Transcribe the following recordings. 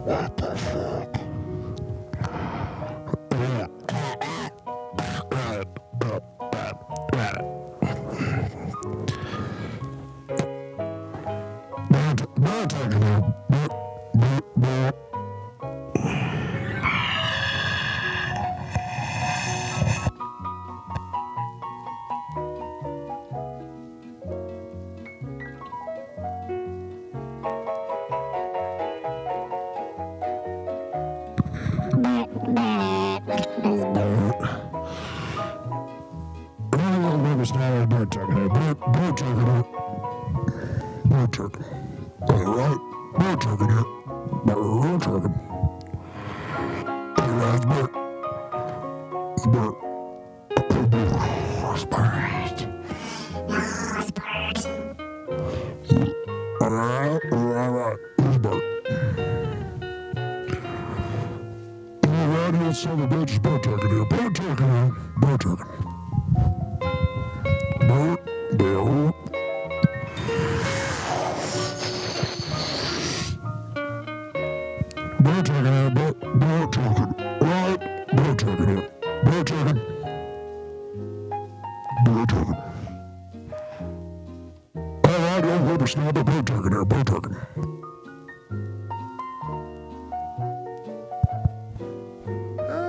What the fuck?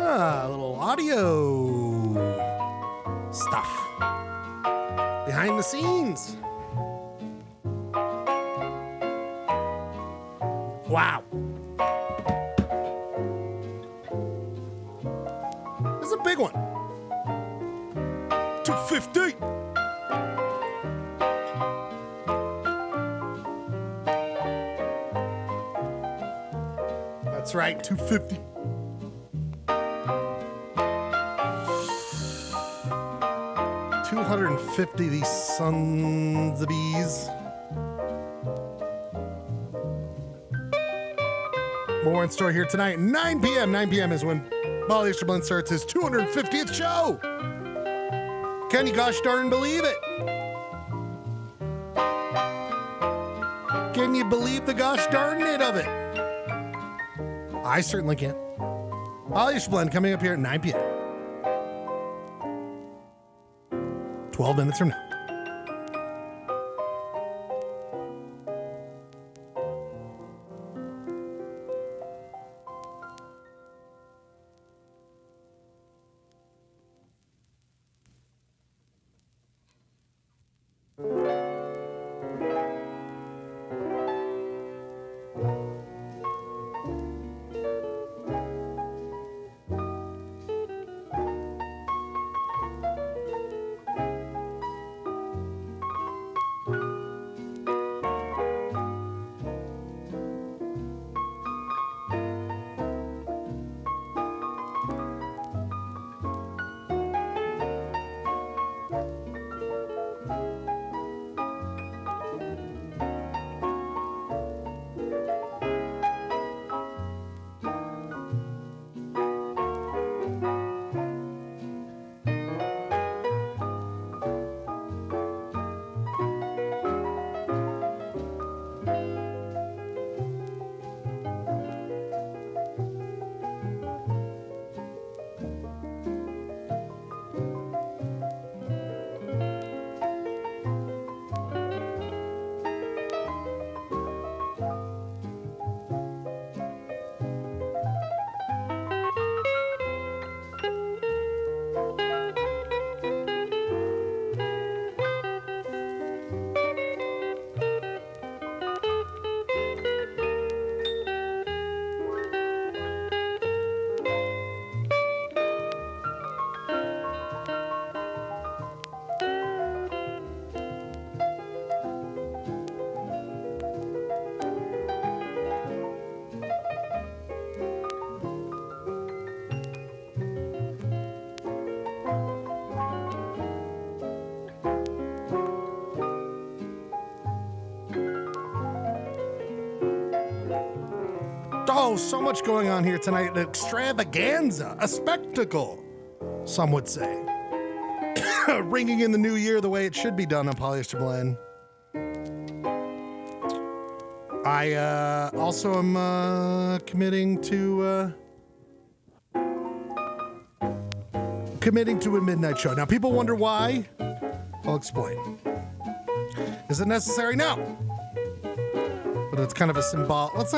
A little audio stuff behind the scenes. Wow. This is a big one. 250. That's right, 250. $250, these sons of bees. More in store here tonight. 9 p.m. 9 p.m. is when Polyester Blend starts his 250th show. Can you gosh darn believe it? Can you believe the gosh darn it of it? I certainly can. Polyester Blend coming up here at 9 p.m. 12 minutes from now. Oh, so much going on here tonight. An extravaganza, a spectacle, some would say. Ringing in the new year the way it should be done on Polyester Blend. I also am committing to a midnight show. Now, people wonder why. I'll explain. Is it necessary? No. But it's kind of a symbol. Well, it's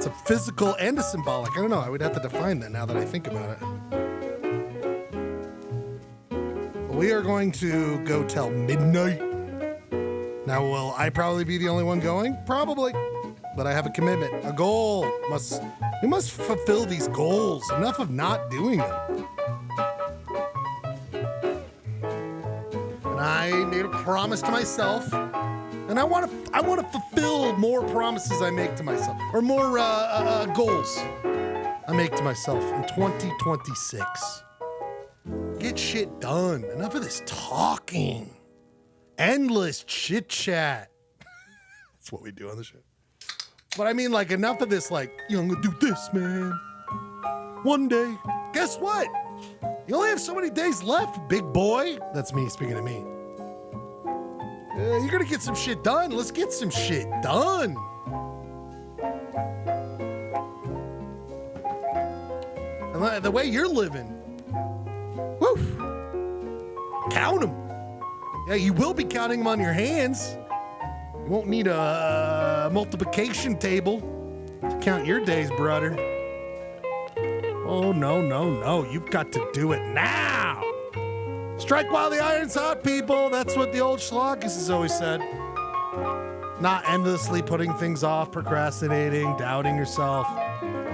a physical and a symbolic. I don't know. I would have to define that now that I think about it. We are going to go till midnight. Now, will I probably be the only one going? Probably. But I have a commitment, a goal. We must fulfill these goals. Enough of not doing them. And I made a promise to myself, and I want to fulfill more promises I make to myself, or more goals I make to myself in 2026. Get shit done. Enough of this talking. Endless chit chat. That's what we do on the show. But I mean, like, enough of this, like, I'm gonna do this, man. One day. Guess what? You only have so many days left, big boy. That's me speaking to me. You're gonna get some shit done. Let's get some shit done. And the way you're living, woof, count them. Yeah, you will be counting them on your hands. You won't need a multiplication table to count your days, brother. Oh, no. You've got to do it now. Strike while the iron's hot, people. That's what the old Schlockus has always said. Not endlessly putting things off, procrastinating, doubting yourself.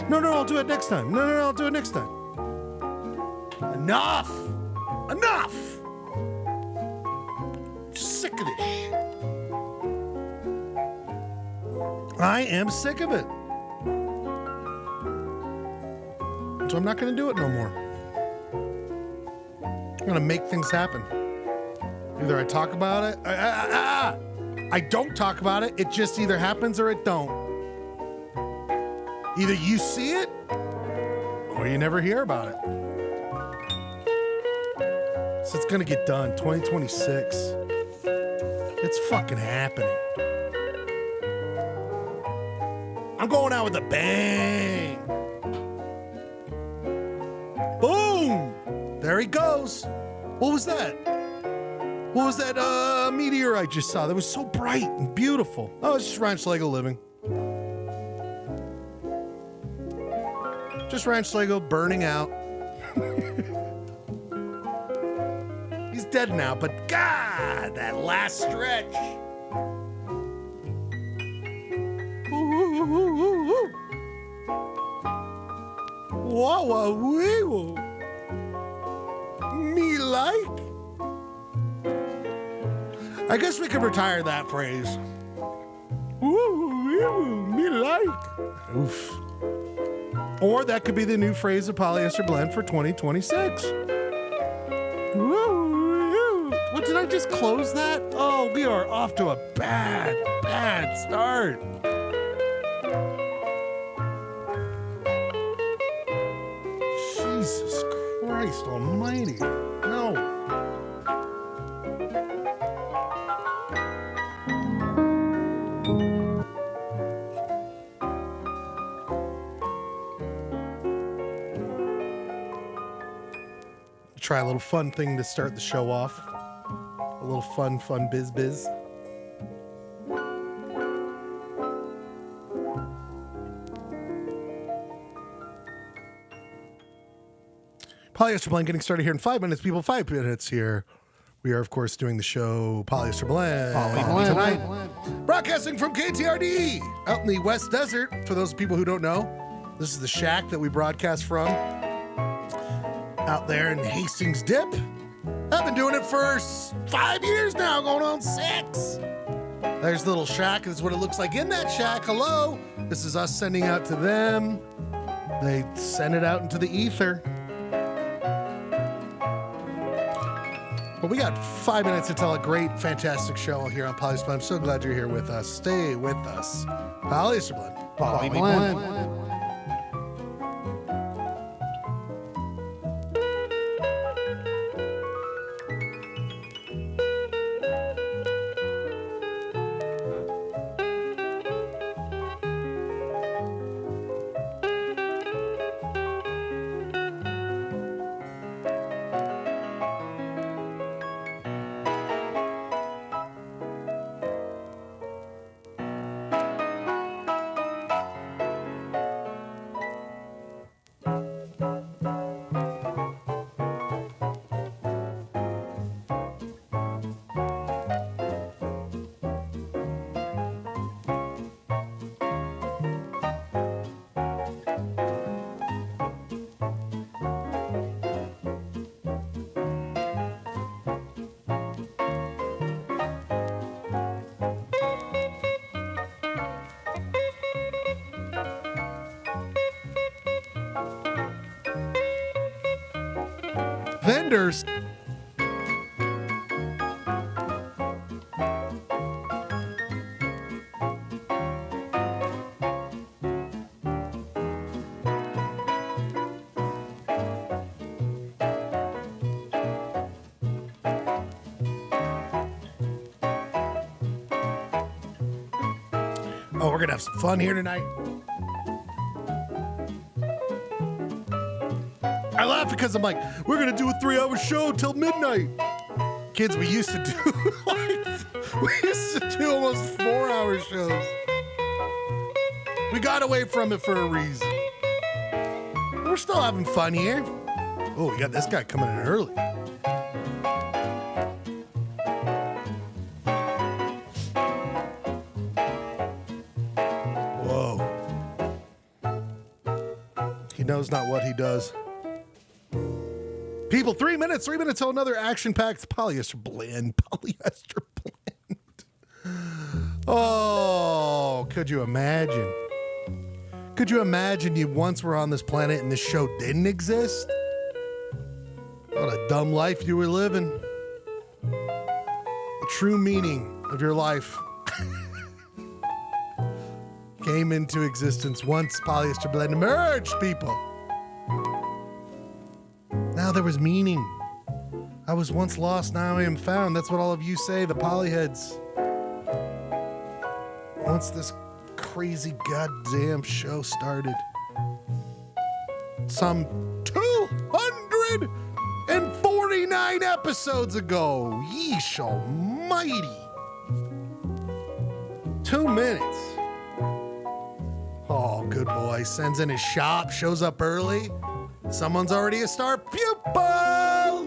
No, I'll do it next time. No, I'll do it next time. Enough. Sick of this shit. I am sick of it. So I'm not going to do it no more. I'm going to make things happen. Either I talk about it. I don't talk about it. It just either happens or it don't. Either you see it or you never hear about it. So it's going to get done. 2026. It's fucking happening. I'm going out with a bang. Boom! There he goes. What was that? What was that meteor I just saw that was so bright and beautiful? Oh, it's just Ranch Lego living. Just Ranch Lego burning out. He's dead now, but God, that last stretch. Whoa, wee, me like. I guess we could retire that phrase. Me like. Oof. Or that could be the new phrase of Polyester Blend for 2026. What, did I just close that? Oh, we are off to a bad start. Jesus Christ almighty. No. Try a little fun thing to start the show off. A little fun biz. Polyester Blend getting started here in 5 minutes, people. 5 minutes here. We are, of course, doing the show Polyester Blend tonight. Broadcasting from KTRD out in the West Desert. For those people who don't know, this is the shack that we broadcast from out there in Hastings Dip. I've been doing it for 5 years now, going on 6. There's the little shack. This is what it looks like in that shack. Hello. This is us sending out to them. They send it out into the ether. Well, we got 5 minutes to tell a great, fantastic show here on Polyester Blend. I'm so glad you're here with us. Stay with us. Polyester Blend. Poly Blend. vendors. Oh, we're gonna have some fun here tonight. I laugh because I'm like, we're gonna do a 3-hour show till midnight. Kids, we used to do almost 4-hour shows. We got away from it for a reason. We're still having fun here. Oh, we got this guy coming in early. He knows not what he does. People, 3 minutes till another action-packed polyester blend. Oh, could you imagine? Could you imagine you once were on this planet and this show didn't exist? What a dumb life you were living. The true meaning of your life came into existence once Polyester Blend emerged, people. Now there was meaning. I was once lost, now I am found. That's what all of you say, the polyheads. Once this crazy goddamn show started, some 249 episodes ago. Yeesh almighty. 2 minutes. Oh, good boy. Sends in his shop, shows up early. Someone's already a star pupil.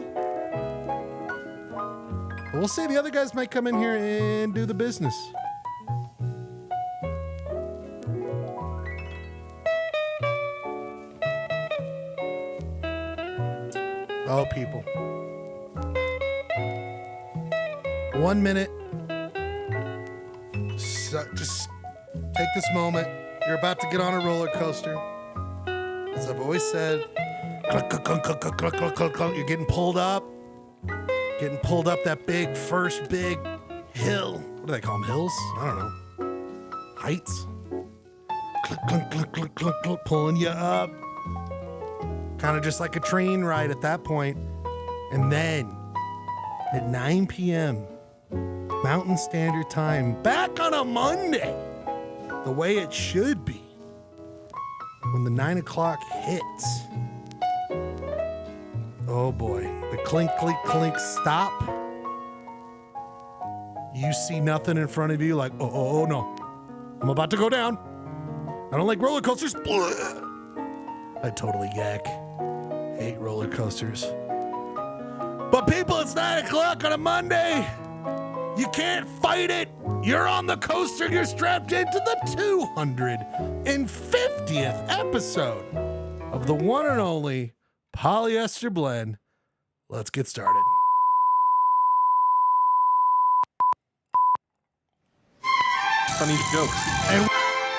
We'll see. The other guys might come in here and do the business. Oh, people. 1 minute. So, just take this moment. You're about to get on a roller coaster. As I've always said, cluck, cluck, cluck, cluck, cluck, cluck, cluck, cluck. You're getting pulled up. Getting pulled up that first big hill. What do they call them? Hills? I don't know. Heights? Cluck, cluck, cluck, cluck, cluck, cluck, pulling you up. Kind of just like a train ride at that point. And then at 9 p.m. Mountain Standard Time, back on a Monday, the way it should be. When the 9 o'clock hits, oh boy, the clink, clink, clink, stop. You see nothing in front of you, like, oh no, I'm about to go down. I don't like roller coasters. I totally yak. Hate roller coasters. But people, it's 9 o'clock on a Monday. You can't fight it. You're on the coaster. You're strapped into the 250th episode of the one and only Polyester Blend. Let's get started. Funny jokes. And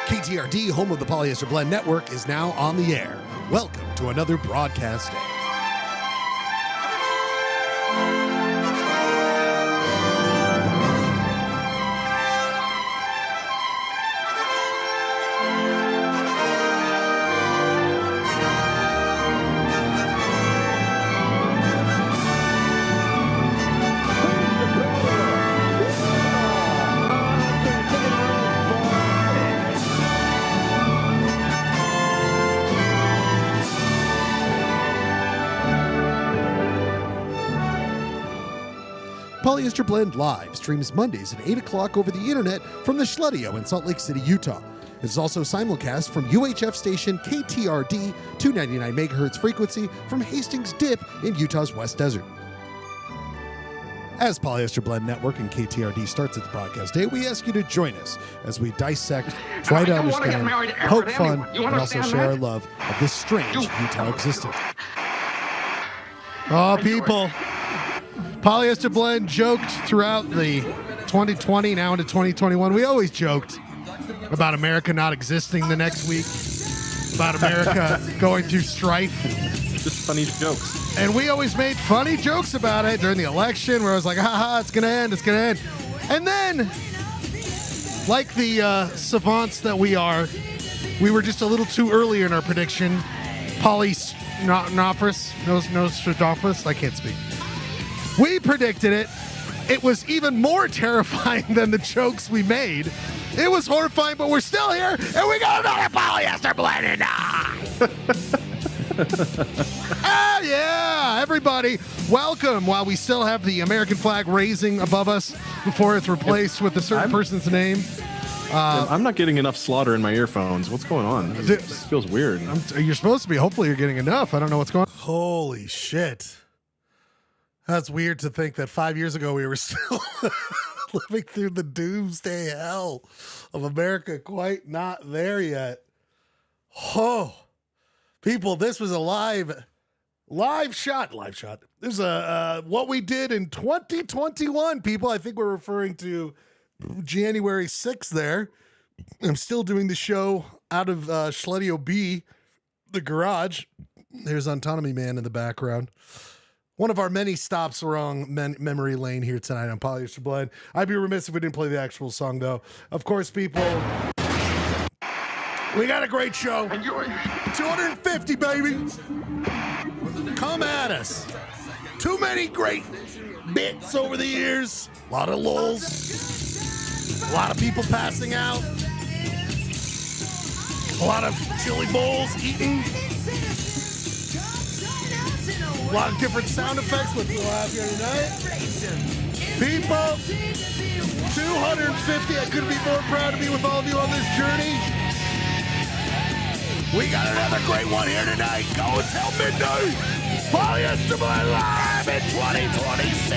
KTRD, home of the Polyester Blend Network, is now on the air. Welcome to another broadcast day. Polyester Blend Live streams Mondays at 8 o'clock over the internet from the Schledio in Salt Lake City, Utah. It is also simulcast from UHF station KTRD, 299 megahertz frequency from Hastings Dip in Utah's West Desert. As Polyester Blend Network and KTRD starts its broadcast day, we ask you to join us as we dissect, try to understand, poke fun, and also share our love of this strange Utah existence. Oh, people. Polyester Blend joked throughout the 2020, now into 2021. We always joked about America not existing the next week, about America going through strife. Just funny jokes. And we always made funny jokes about it during the election where I was like, haha, it's going to end, it's going to end. And then, like the savants that we are, we were just a little too early in our prediction. Nostradamus, I can't speak. We predicted it. It was even more terrifying than the jokes we made. It was horrifying, but we're still here, and we got another polyester blended. Oh, yeah, everybody, welcome. While we still have the American flag raising above us before it's replaced with a certain person's name. I'm not getting enough slaughter in my earphones. What's going on? This feels weird. You're supposed to be. Hopefully you're getting enough. I don't know what's going on. Holy shit. That's weird to think that 5 years ago we were still living through the doomsday hell of America. Quite not there yet. Oh, people, this was a live shot. This is what we did in 2021, people. I think we're referring to January 6th there. I'm still doing the show out of Schledio B, the garage. There's Autonomy Man in the background. One of our many stops along memory lane here tonight on Polyester Blend. I'd be remiss if we didn't play the actual song, though. Of course, people, we got a great show. 250, baby. Come at us. Too many great bits over the years. A lot of lulls. A lot of people passing out. A lot of chili bowls eaten. A lot of different sound effects with you out here tonight. People, 250. I couldn't be more proud to be with all of you on this journey. We got another great one here tonight. Go until midnight. Polyester Blend live in 2026.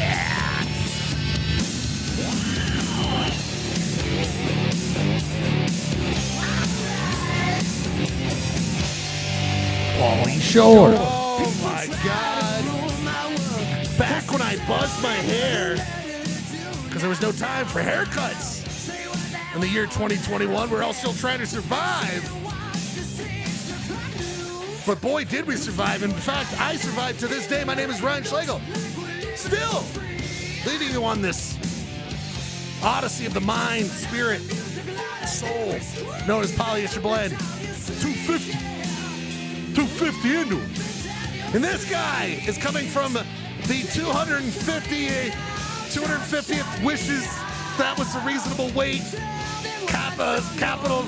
Pauly Shore. Oh my God. Back when I buzzed my hair, because there was no time for haircuts in the year 2021. We're all still trying to survive. But boy, did we survive. In fact, I survived to this day. My name is Ryan Schlegel. Still leading you on this odyssey of the mind, spirit, soul, known as Polyester Blend. 250 into him. And this guy is coming from the 250th wishes. That was a reasonable weight. Capital.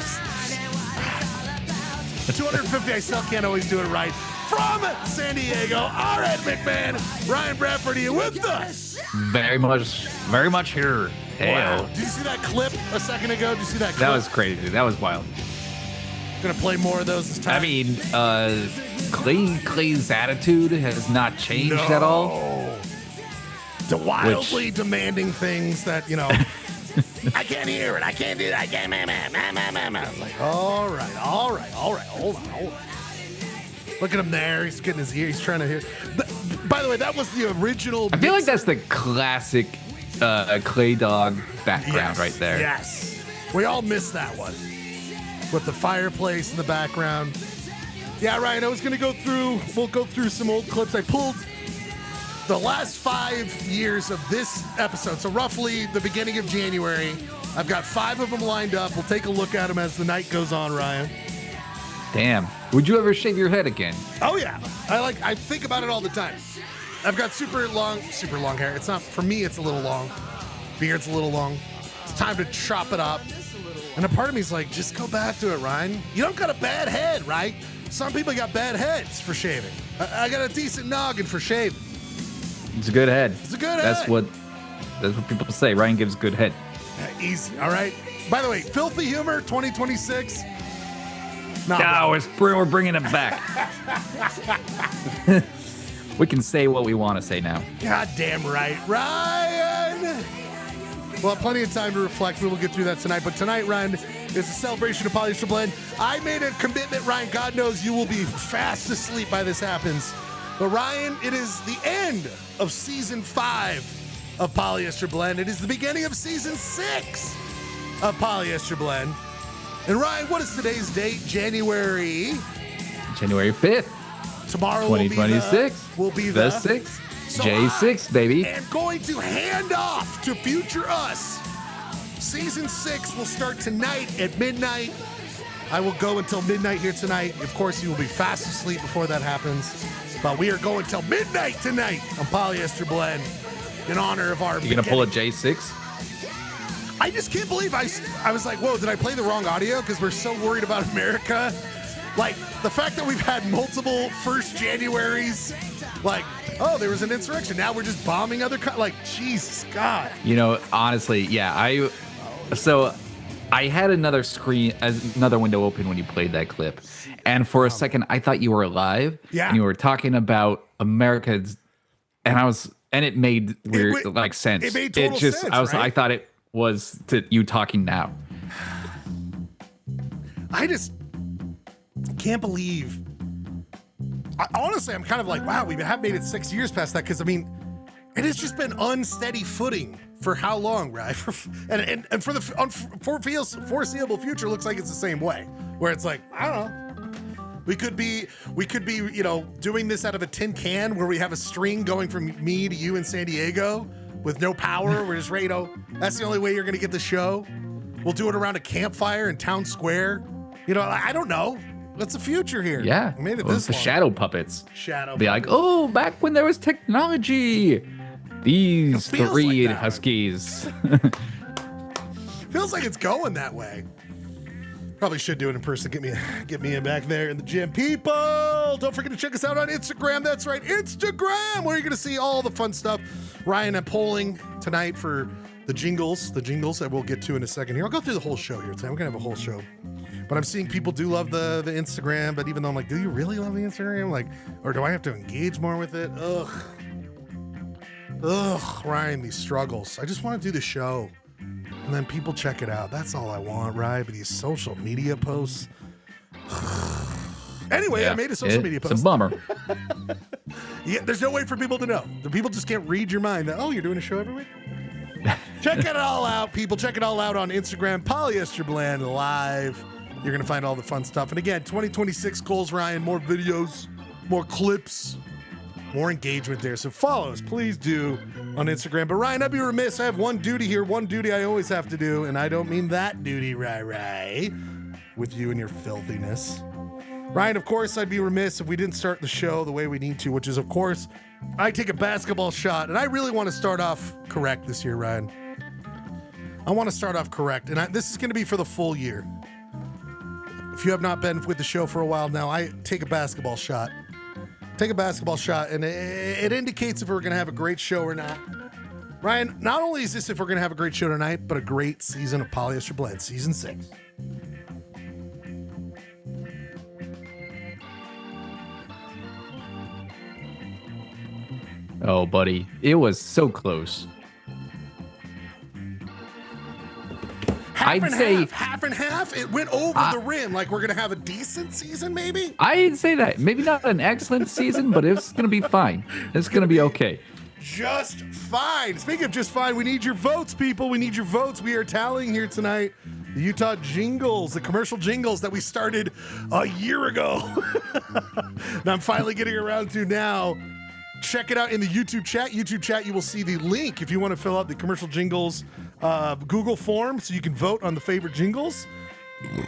250, I still can't always do it right. From San Diego, our Ed McMahon, Ryan Bradford, are you with us? Very much here. Hey, wow. Did you see that clip a second ago? Did you see that clip? That was crazy. That was wild. Gonna play more of those this time. I mean, Clay's attitude has not changed at all. The wildly demanding things that, you know, I can't hear it. I can't do that. I can't. Like, all right. Hold on. Look at him there. He's getting his ear. He's trying to hear. By the way, that was the original. I feel like that's the classic Clay Dog background right there. Yes. We all missed that one. With the fireplace in the background. Yeah, Ryan, I was going to we'll go through some old clips. I pulled the last 5 years of this episode, so roughly the beginning of January. I've got 5 of them lined up. We'll take a look at them as the night goes on, Ryan. Damn. Would you ever shave your head again? Oh, yeah. I think about it all the time. I've got super long hair. It's not, for me, it's a little long. Beard's a little long. It's time to chop it up. And a part of me is like, just go back to it, Ryan. You don't got a bad head, right? Some people got bad heads for shaving. I got a decent noggin for shaving. It's a good head. It's a good head. That's what people say. Ryan gives good head. Easy, all right? By the way, Filthy Humor 2026. No, we're bringing it back. We can say what we want to say now. God damn right, Ryan. Well, plenty of time to reflect. We will get through that tonight. But tonight, Ryan, is a celebration of Polyester Blend. I made a commitment, Ryan. God knows you will be fast asleep by this happens. But Ryan, it is the end of season 5 of Polyester Blend. It is the beginning of season 6 of Polyester Blend. And Ryan, what is today's date? January 5th. Tomorrow 2026 will be the the 6th. So J6, baby. I am going to hand off to Future Us. Season 6 will start tonight at midnight. I will go until midnight here tonight. Of course, you will be fast asleep before that happens. But we are going till midnight tonight on Polyester Blend in honor of our You gonna pull a J6? I just can't believe I was like, whoa, did I play the wrong audio? Because we're so worried about America. Like, the fact that we've had multiple 1st Januaries, like, oh, there was an insurrection. Now we're just bombing other like, Jesus, God. You know, honestly, yeah, I had another window open when you played that clip. And for a second, I thought you were alive. Yeah. And you were talking about America's, and it made sense. It made total sense, right? I thought it was to you talking now. I just can't believe. Honestly, I'm kind of like, wow, we have made it 6 years past that. Because, I mean, it has just been unsteady footing for how long, right? and for the foreseeable future, looks like it's the same way. Where it's like, I don't know. We could be, you know, doing this out of a tin can where we have a string going from me to you in San Diego with no power. We're just ready, you know, that's the only way you're going to get the show. We'll do it around a campfire in town square. You know, I don't know. What's the future here? Yeah. We made it Well, this the long. shadow puppets. Shadow Be like, oh, back when there was technology. These It feels 3 like that. huskies. Feels like it's going that way. Probably should do it in person. Get me in back there in the gym. People, don't forget to check us out on Instagram. That's right, Instagram, where you're going to see all the fun stuff. Ryan, I'm polling tonight for the jingles that we'll get to in a second here. I'll go through the whole show here today. We're going to have a whole show. But I'm seeing people do love the Instagram. But even though I'm like, do you really love the Instagram? Like, or do I have to engage more with it? Ugh, Ryan, these struggles. I just want to do the show. And then people check it out. That's all I want, right? But these social media posts. Anyway, Yeah, I made a social media post. It's a bummer. Yeah, there's no way for people to know. The people just can't read your mind. Oh, you're doing a show every week? Check it all out, people. Check it all out on Instagram. Polyester Blend Live. You're going to find all the fun stuff. And again, 2026 goals, Ryan. More videos, more clips, more engagement there. So follow us, please do, on Instagram. But Ryan, I'd be remiss. I have one duty here, one duty I always have to do, and I don't mean that duty, right, with you and your filthiness. Ryan, of course, I'd be remiss if we didn't start the show the way we need to, which is, of course, I take a basketball shot, and I really want to start off correct this year, Ryan. I want to start off correct, and this is going to be for the full year. If you have not been with the show for a while now, I take a basketball shot. Take a basketball shot, and it indicates if we're going to have a great show or not. Ryan, not only is this if we're going to have a great show tonight, but a great season of Polyester Blend, Season 6. Oh, buddy. It was so close. I'd say half and half. It went over the rim. Like we're gonna have a decent season, maybe. I'd say that. Maybe not an excellent season, but it's going to be fine. It's going to be okay. Just fine. Speaking of just fine, we need your votes, people. We need your votes. We are tallying here tonight the Utah Jingles, the commercial jingles that we started a year ago. And I'm finally getting around to now. Check it out in the YouTube chat. YouTube chat, you will see the link if you want to fill out the commercial jingles Google form so you can vote on the favorite jingles.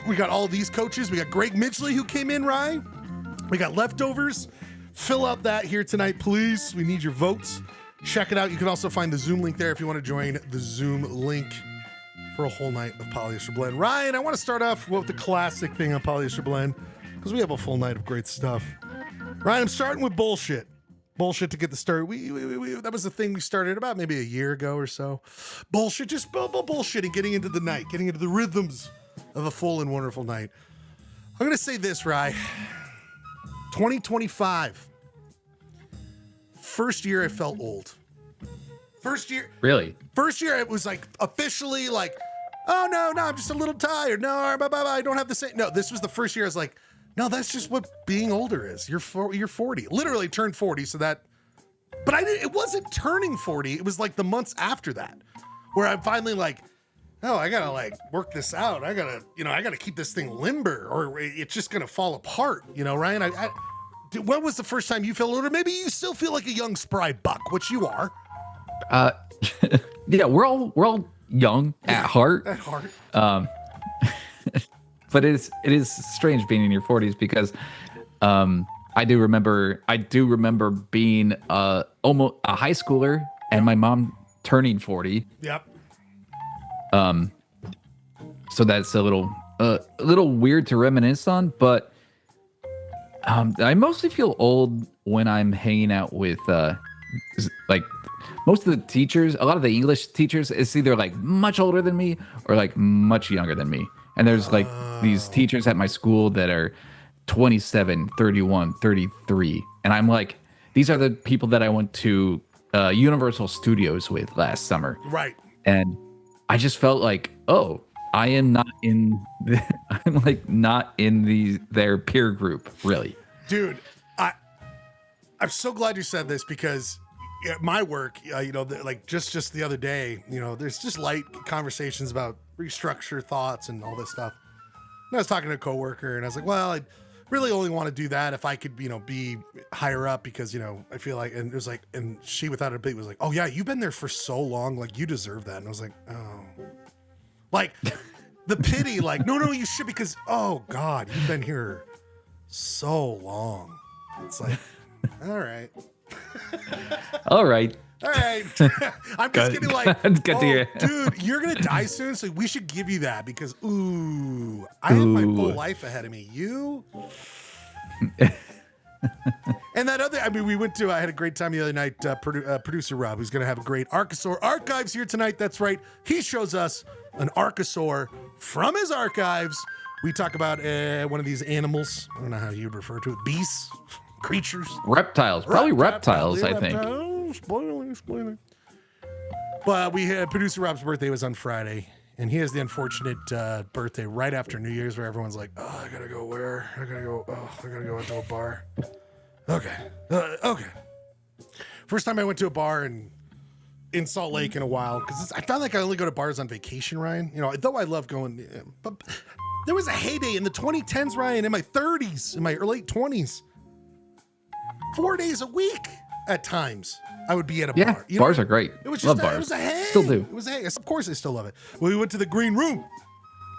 We got all these coaches. We got Greg Mitchley who came in, Ryan. We got leftovers. Fill out that here tonight, please. We need your votes. Check it out. You can also find the Zoom link there if you want to join the Zoom link for a whole night of Polyester Blend. Ryan, I want to start off with the classic thing on Polyester Blend because we have a full night of great stuff. Ryan, I'm starting with bullshit. Bullshit to get the start. We that was the thing we started about maybe a year ago or so. Bullshit, just bullshit and getting into the night, getting into the rhythms of a full and wonderful night. I'm going to say this, Ryan. 2025. First year I felt old. First year. Really? First year it was like officially like, oh no, I'm just a little tired. No, I don't have the same. No, this was the first year I was like, no, that's just what being older is. You're 40. Literally turned 40, so that. But it wasn't turning 40. It was like the months after that, where I'm finally like, oh, I gotta like work this out. I gotta keep this thing limber, or it's just gonna fall apart. You know, Ryan. when was the first time you felt older? Maybe you still feel like a young spry buck, which you are. Yeah, we're all young at heart. At heart. But it is strange being in your 40s because I do remember being almost a high schooler and my mom turning 40. Yep. So that's a little weird to reminisce on, but I mostly feel old when I'm hanging out with like most of the teachers. A lot of the English teachers, it's either like much older than me or like much younger than me. And there's like these teachers at my school that are 27, 31, 33. And I'm like, these are the people that I went to Universal Studios with last summer. Right. And I just felt like, oh, I am not in I'm like not in their peer group, really. Dude, I'm so glad you said this because my work, like just the other day, there's just light conversations about restructure thoughts and all this stuff. And I was talking to a coworker and I was like, well, I really only want to do that if I could, be higher up because, I feel like, and it was like, and she without a beat was like, oh yeah, you've been there for so long. Like you deserve that. And I was like, oh, like the pity, like, no, you should, because, oh God, you've been here so long. It's like, all right. All right. All right. I'm just getting like, dude, you're going to die soon. So we should give you that because, I have my full life ahead of me. You. And that other, I had a great time the other night. Producer Rob, who's going to have a great Archosaur Archives here tonight. That's right. He shows us an Archosaur from his archives. We talk about one of these animals. I don't know how you'd refer to it. Beasts, creatures. Reptiles. Probably reptiles, I think. Spoiler. But we had producer Rob's birthday was on Friday. And he has the unfortunate birthday right after New Year's where everyone's like, oh, I gotta go where? I gotta go into a bar. Okay. First time I went to a bar in Salt Lake in a while, because I found like I only go to bars on vacation, Ryan. Though I love going, but there was a heyday in the 2010s, Ryan, in my 30s, in my late 20s. 4 days a week at times. I would be at a bar. Bars are great. It was just love bars. It was a hey. Still do. It was a hey. Of course, I still love it. Well, we went to the Green Room.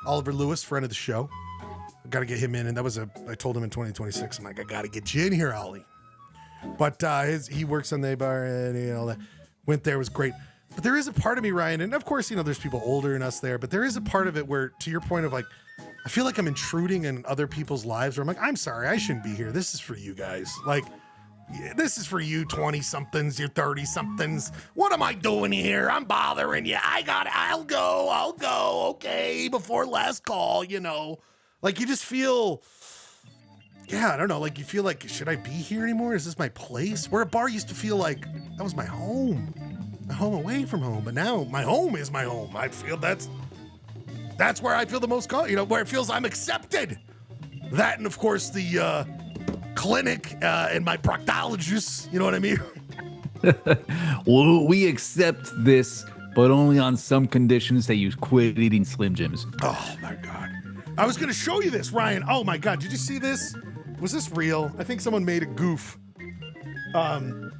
Oliver Lewis, friend of the show. Got to get him in, and that was I told him in 2026. I'm like, I got to get you in here, Ollie. But he works on the bar and all that. Went there, was great. But there is a part of me, Ryan, and of course, there's people older than us there. But there is a part of it where, to your point of like, I feel like I'm intruding in other people's lives. Where I'm like, I'm sorry, I shouldn't be here. This is for you guys. Like. Yeah, this is for you 20-somethings, you 30-somethings. What am I doing here? I'm bothering you. I'll go. Okay, before last call, Like you just feel, I don't know. Like you feel like, should I be here anymore? Is this my place? Where a bar used to feel like that was my home away from home. But now my home is my home. I feel that's where I feel the most, where it feels I'm accepted. That and of course the, clinic and my proctologist, you know what I mean? Well, we accept this, but only on some conditions that you quit eating Slim Jims. Oh my God. I was going to show you this, Ryan. Oh my God. Did you see this? Was this real? I think someone made a goof. Did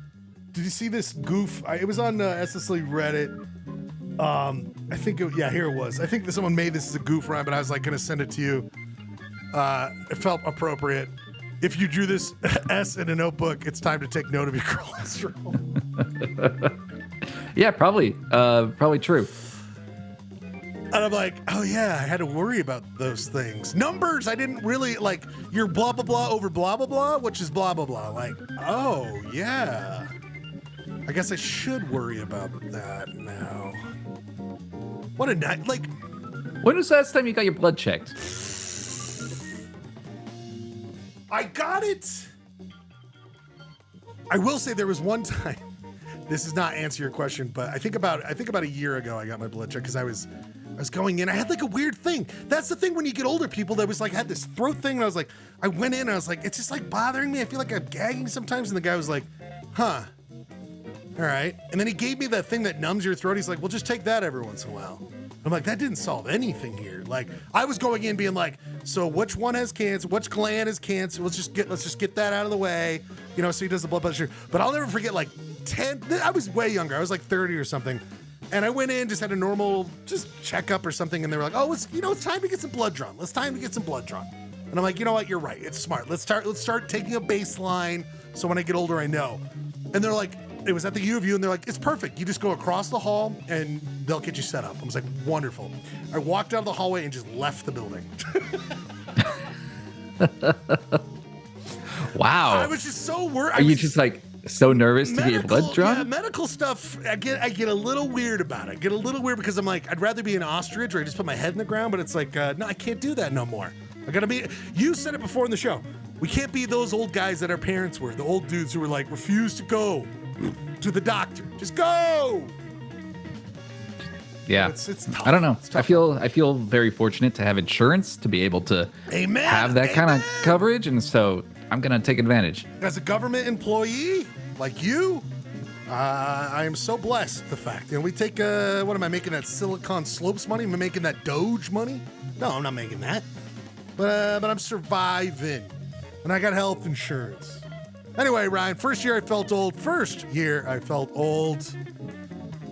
you see this goof? It was on SSL Reddit. I think, here it was. I think that someone made this as a goof, Ryan, but I was like going to send it to you. It felt appropriate. If you drew this S in a notebook, it's time to take note of your cholesterol. Yeah, probably true. And I'm like, oh yeah, I had to worry about those things. Numbers, I didn't really like your blah, blah, blah over blah, blah, blah, which is blah, blah, blah. Like, oh yeah. I guess I should worry about that now. What a night. Like, when was the last time you got your blood checked? I got it. I will say there was one time. This does not answer your question, but I think about a year ago I got my blood check because I was going in. I had like a weird thing. That's the thing when you get older, people that was like had this throat thing, and I was like, I went in and I was like, it's just like bothering me. I feel like I'm gagging sometimes, and the guy was like, huh. All right. And then he gave me that thing that numbs your throat. He's like, well, just take that every once in a while. I'm like, that didn't solve anything here. Like, I was going in being like, so which one has cancer? Which gland has cancer? Let's just get that out of the way, so he does the blood pressure. But I'll never forget, like, I was way younger. I was like 30 or something. And I went in, just had a normal checkup or something. And they were like, oh, it's time to get some blood drawn. And I'm like, you know what? You're right. It's smart. Let's start taking a baseline. So when I get older, I know. And they're like, it was at the U of U, and they're like, it's perfect. You just go across the hall, and they'll get you set up. I was like, wonderful. I walked out of the hallway and just left the building. Wow. I was just so worried. Are you just like so nervous to get your blood drawn? Yeah, medical stuff, I get a little weird about it. I get a little weird because I'm like, I'd rather be an ostrich or I just put my head in the ground, but it's like, no, I can't do that no more. I gotta be, you said it before in the show. We can't be those old guys that our parents were, the old dudes who were like, refuse to go to the doctor. Just go. Yeah. It's tough. I don't know. I feel very fortunate to have insurance to be able to have that kind of coverage. And so I'm going to take advantage. As a government employee like you, I am so blessed. The fact, we take, what am I making, that Silicon Slopes money? Am I making that Doge money? No, I'm not making that. But I'm surviving. And I got health insurance. Anyway, Ryan, first year I felt old.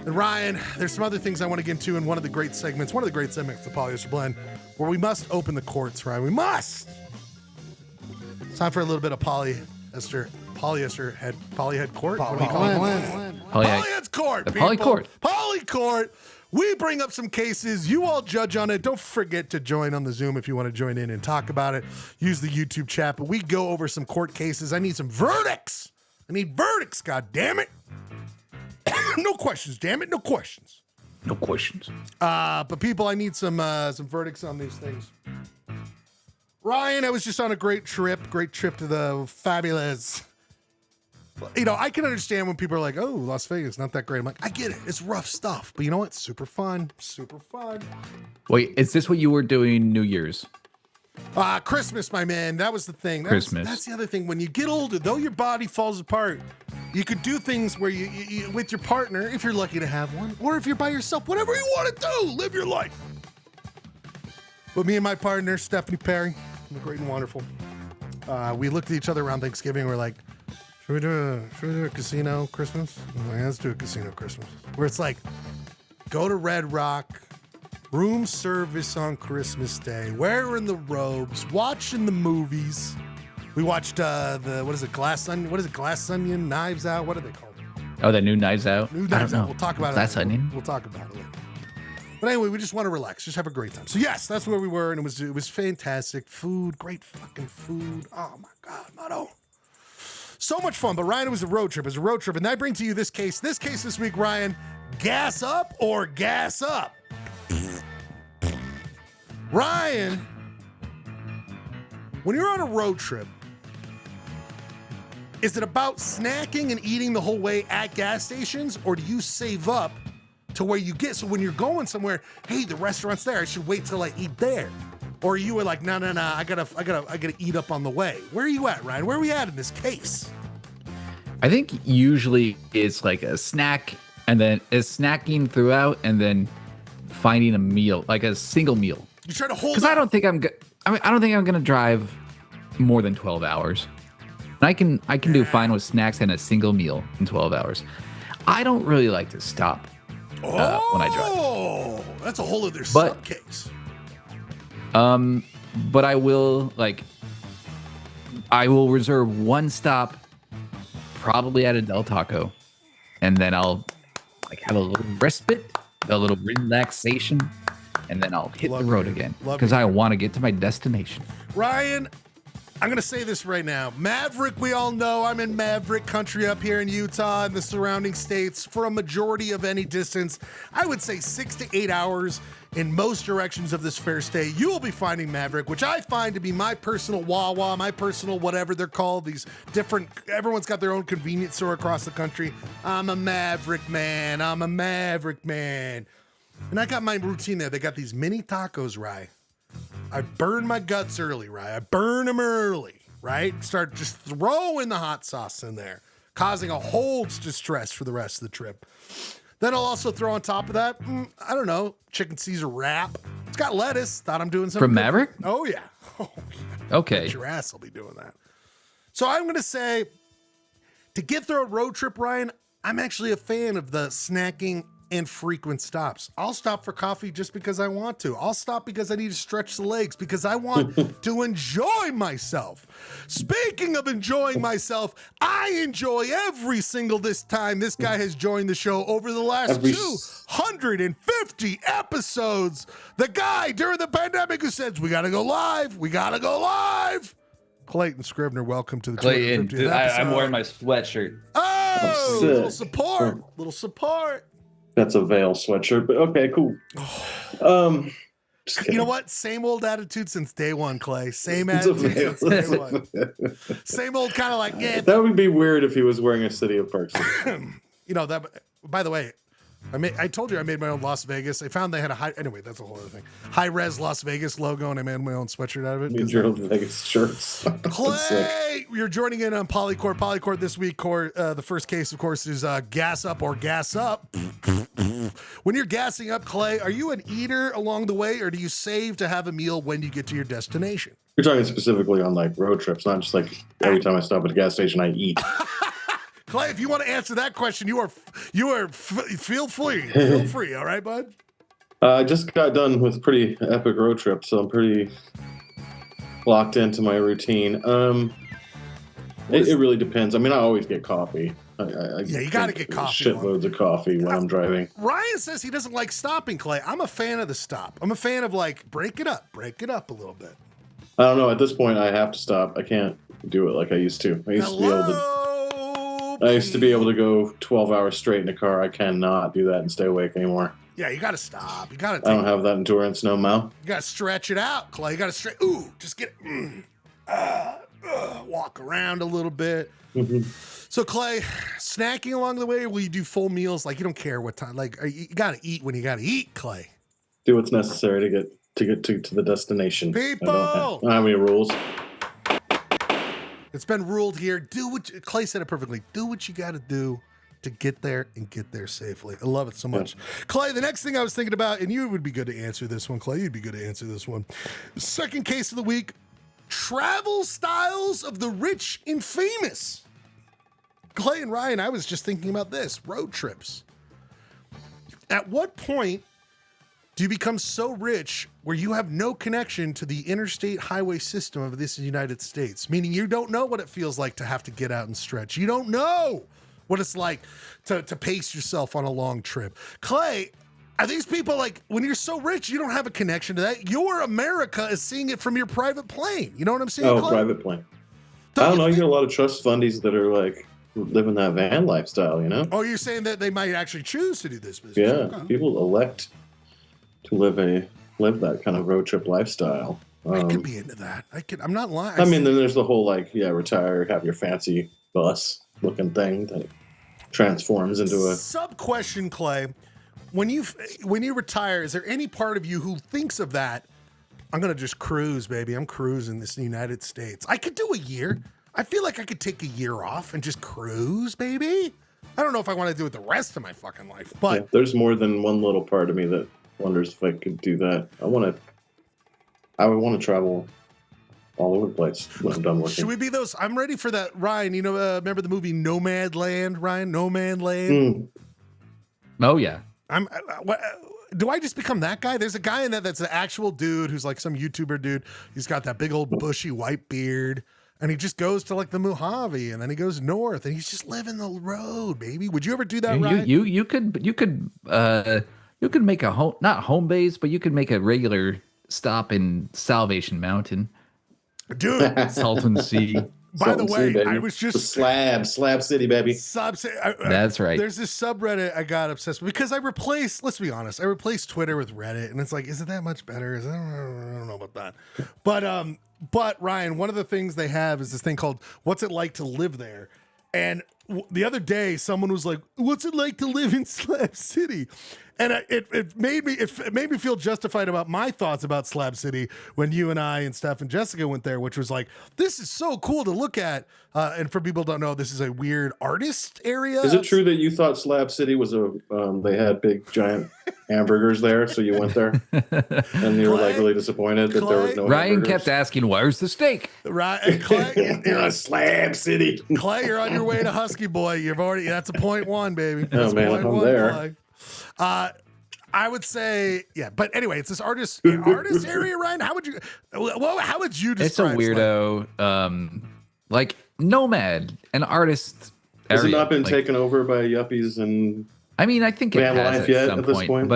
And Ryan, there's some other things I want to get into in one of the great segments, of Polyester Blend, where we must open the courts, Ryan. We must. It's time for a little bit of polyhead court. What do we call it? Polyhead's court. The Polycourt. Polycourt. We bring up some cases. You all judge on it. Don't forget to join on the Zoom if you want to join in and talk about it. Use the YouTube chat. But we go over some court cases. I need some verdicts. God damn it. No questions, damn it. No questions. But people, I need some verdicts on these things. Ryan, I was just on a great trip to the fabulous. I can understand when people are like, oh, Las Vegas, not that great. I'm like, I get it. It's rough stuff. But you know what? Super fun. Wait, is this what you were doing New Year's? Christmas, my man. That was the thing. Christmas. That's the other thing. When you get older, though your body falls apart, you could do things where you with your partner, if you're lucky to have one, or if you're by yourself, whatever you want to do, live your life. But me and my partner, Stephanie Perry, the great and wonderful, we looked at each other around Thanksgiving. We're like, should we do a casino Christmas? I'm like, let's do a casino Christmas. Where it's like, go to Red Rock, room service on Christmas Day, wearing the robes, watching the movies. We watched Glass Onion, Knives Out. What are they called? Oh, the new Knives Out? New Knives Out. We'll talk about Glass Onion? We'll talk about it later. But anyway, we just want to relax, just have a great time. So yes, that's where we were, and it was fantastic. Food, great fucking food. Oh my God, Motto. So much fun. But Ryan, it was a road trip. And I bring to you this case this week, Ryan, gas up or gas up? Ryan, when you're on a road trip, is it about snacking and eating the whole way at gas stations, or do you save up to where you get? So when you're going somewhere, hey, the restaurant's there, I should wait till I eat there. Or you were like, no, I gotta eat up on the way. Where are you at, Ryan? Where are we at in this case? I think usually it's like a snack, and then it's snacking throughout, and then finding a meal, like a single meal. You try to hold. Because I don't think I'm gonna drive more than 12 hours. I can do fine with snacks and a single meal in 12 hours. I don't really like to stop when I drive. Oh, that's a whole other subcase. But I will reserve one stop, probably at a Del Taco, and then I'll have a little respite, a little relaxation, and then I'll hit the road again because I want to get to my destination. Ryan, I'm going to say this right now. Maverick, we all know I'm in Maverick country up here in Utah and the surrounding states for a majority of any distance. I would say 6 to 8 hours in most directions of this fair state. You will be finding Maverick, which I find to be my personal Wawa, my personal whatever they're called. These different, everyone's got their own convenience store across the country. I'm a Maverick man. And I got my routine there. They got these mini tacos, Rye. I burn my guts early, right? I burn them early, right? Start just throwing the hot sauce in there, causing a whole distress for the rest of the trip. Then I'll also throw on top of that, I don't know, chicken Caesar wrap. It's got lettuce. Thought I'm doing something From good. Maverick? Oh, yeah. Oh, yeah. Okay. Bet your ass I'll be doing that. So I'm going to say, to get through a road trip, Ryan, I'm actually a fan of the snacking and frequent stops. I'll stop for coffee just because I want to. I'll stop because I need to stretch the legs, because I want to enjoy myself. Speaking of enjoying myself, I enjoy every single time this guy has joined the show over the last 250 episodes. The guy during the pandemic who says, we got to go live. We got to go live. Clayton Scribner, welcome to the 250th episode. I'm wearing my sweatshirt. Oh, sick. little support. Little support. That's a Veil sweatshirt, but okay, cool. Just kidding. You know what? Same old attitude since day one, Clay. Same It's a attitude Veil. since day one. Same old kind of like, yeah. That would be weird if he was wearing a City of Parks. You know, that, by the way, I told you I made my own Las Vegas. I found they had anyway, that's a whole other thing. High-res Las Vegas logo, and I made my own sweatshirt out of it. Made your own Vegas shirts. Clay, you're joining in on Polycord. Polycord this week, the first case, of course, is gas up or gas up. When you're gassing up, Clay, are you an eater along the way, or do you save to have a meal when you get to your destination? You're talking specifically on like road trips, not just like every time I stop at a gas station, I eat. Clay, if you want to answer that question, feel free. All right, bud. I just got done with pretty epic road trip, so I'm pretty locked into my routine. It really depends. I mean, I always get coffee. You got to get coffee. Shitloads of coffee when I'm driving. Ryan says he doesn't like stopping, Clay. I'm a fan of the stop. I'm a fan of like break it up a little bit. I don't know. At this point, I have to stop. I can't do it like I used to. I used to be able to go 12 hours straight in a car. I cannot do that and stay awake anymore. Yeah, you got to stop. You got to. I don't have that endurance no more. You got to stretch it out, Clay. You got to stretch. Ooh, just get. Walk around a little bit. Mm-hmm. So, Clay, snacking along the way, or will you do full meals? Like you don't care what time. Like you got to eat when you got to eat, Clay. Do what's necessary to get to the destination. People, I don't have any rules. It's been ruled here. Clay said it perfectly. Do what you got to do to get there and get there safely. I love it so much. Yeah. Clay, the next thing I was thinking about, and you would be good to answer this one, Clay. You'd be good to answer this one. Second case of the week, travel styles of the rich and famous. Clay and Ryan, I was just thinking about this. Road trips. At what point do you become so rich where you have no connection to the interstate highway system of this United States? Meaning you don't know what it feels like to have to get out and stretch. You don't know what it's like to pace yourself on a long trip. Clay, are these people like, when you're so rich, you don't have a connection to that? Your America is seeing it from your private plane. You know what I'm saying, Clay? Private plane. I don't know. You get a lot of trust fundies that are like living that van lifestyle, you know? Oh, you're saying that they might actually choose to do this business? Yeah, okay. People elect to live that kind of road trip lifestyle. I could be into that. I'm not lying. I mean, then there's the whole retire, have your fancy bus looking thing that transforms into a sub question, Clay. When you retire, is there any part of you who thinks of that? I'm gonna just cruise, baby. I'm cruising this United States. I could do a year. I feel like I could take a year off and just cruise, baby. I don't know if I want to do it the rest of my fucking life, but there's more than one little part of me that wonders if I could do that. I would want to travel all over the place when I'm done working. Should we be those? I'm ready for that, Ryan. You know, remember the movie Nomadland, Ryan? Nomadland. Oh yeah. Do I just become that guy? There's a guy in that's an actual dude who's like some YouTuber dude. He's got that big old bushy white beard, and he just goes to like the Mojave, and then he goes north, and he's just living the road, baby. Would you ever do that, Ryan? You could make a home, not home base, but you could make a regular stop in Salvation Mountain, dude. Salton Sea. By the way, Sea, I was just Slab City, baby. That's right. There's this subreddit I got obsessed with because let's be honest, I replaced Twitter with Reddit, and it's like, is it that much better? I don't know about that. But Ryan, one of the things they have is this thing called "What's It Like to Live There?" And the other day, someone was like, "What's it like to live in Slab City?" And it made me feel justified about my thoughts about Slab City when you and I and Steph and Jessica went there, which was like, this is so cool to look at. And for people who don't know, this is a weird artist area. Is it true that you thought Slab City was they had big giant hamburgers there, so you went there and you were like really disappointed that there was no Ryan hamburgers? kept asking, "Where's the steak?" Right, Clay, You're a Slab City. Clay, you're on your way to Husky Boy. That's a point one, baby. Oh man, I'm there. Clay. I would say, yeah, but anyway, it's this artist area, Ryan. How would you describe? It's a weirdo, like nomad, an artist. Has it area. not been Like, taken over by yuppies and? I mean, I think it van has life at yet some at this point, point?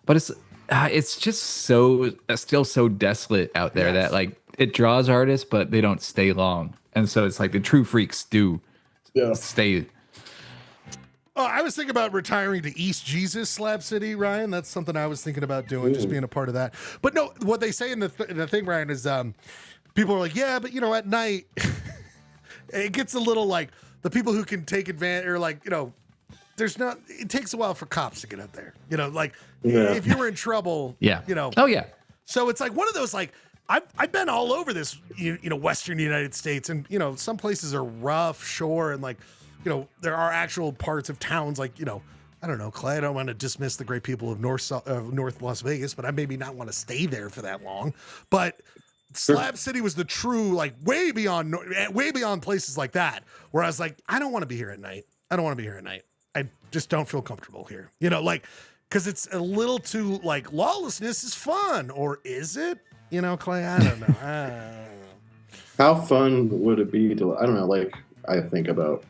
but it's just still so desolate out there that like it draws artists, but they don't stay long, and so it's like the true freaks do stay. Oh, I was thinking about retiring to East Jesus Slab City, Ryan. That's something I was thinking about doing, just being a part of that. But no, what they say in the thing, Ryan, is people are like, yeah, but at night it gets a little like the people who can take advantage, or like it takes a while for cops to get out there. If you were in trouble, Oh yeah. So it's like one of those like I've been all over this Western United States, and some places are rough, shore, and like there are actual parts of towns like I don't know, Clay. I don't want to dismiss the great people of North Las Vegas, but I maybe not want to stay there for that long. But Slab City was the true like way beyond places like that, where I was like, I don't want to be here at night. I just don't feel comfortable here. Because it's a little too like lawlessness is fun, or is it? Clay, I don't know. How fun would it be to? I don't know. Like I think about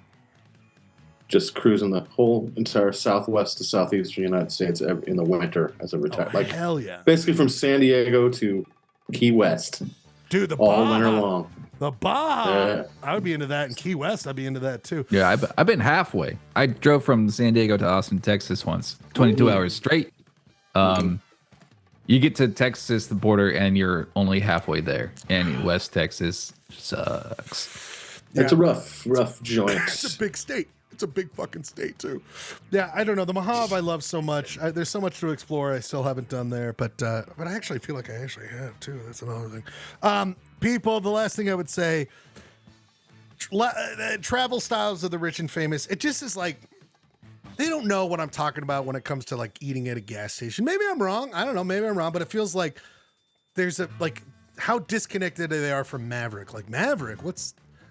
just cruising the whole entire southwest to southeastern United States in the winter as a retire. Like hell yeah! Basically from San Diego to Key West, dude. All winter long. The Baja. Yeah. I would be into that. In Key West, I'd be into that too. Yeah, I've been halfway. I drove from San Diego to Austin, Texas once, 22 hours straight. You get to Texas, the border, and you're only halfway there. And West Texas sucks. Yeah. It's a rough joint. It's a big state. It's a big fucking state too. Yeah, I don't know. The Mojave I love so much. There's so much to explore. I still haven't done there, but I actually feel like I actually have too. That's another thing. People, the last thing I would say, travel styles of the rich and famous. It just is like they don't know what I'm talking about when it comes to like eating at a gas station. Maybe I'm wrong. I don't know. Maybe I'm wrong, but it feels like there's how disconnected they are from Maverick. Like Maverick,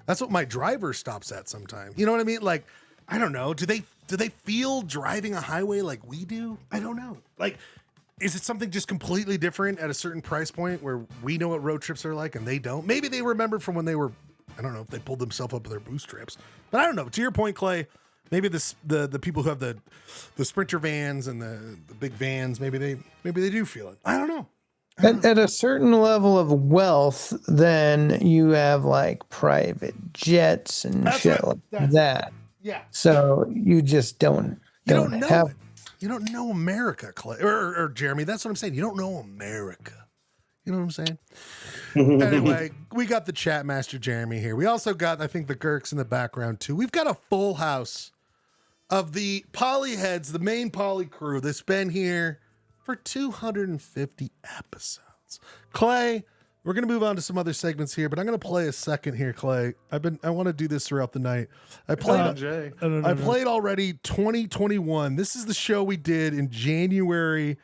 that's what my driver stops at sometimes. You know what I mean? Like, I don't know. Do they feel driving a highway like we do? I don't know. Like, is it something just completely different at a certain price point where we know what road trips are like and they don't? Maybe they remember from when they were, I don't know if they pulled themselves up with their bootstraps. But I don't know. To your point, Clay, maybe the people who have the Sprinter vans and the big vans, maybe they do feel it. I don't know. At a certain level of wealth, then you have like private jets and shit like that. Yeah. So you just don't know have. it. You don't know America, Clay, or Jeremy. That's what I'm saying. You don't know America. You know what I'm saying? Anyway, we got the chat master Jeremy here. We also got, I think, the Gurks in the background too. We've got a full house of the Poly heads, the main Poly crew that's been here for 250 episodes. Clay, we're gonna move on to some other segments here, but I'm gonna play a second here, Clay. I want to do this throughout the night. I played already 2021. This is the show we did in January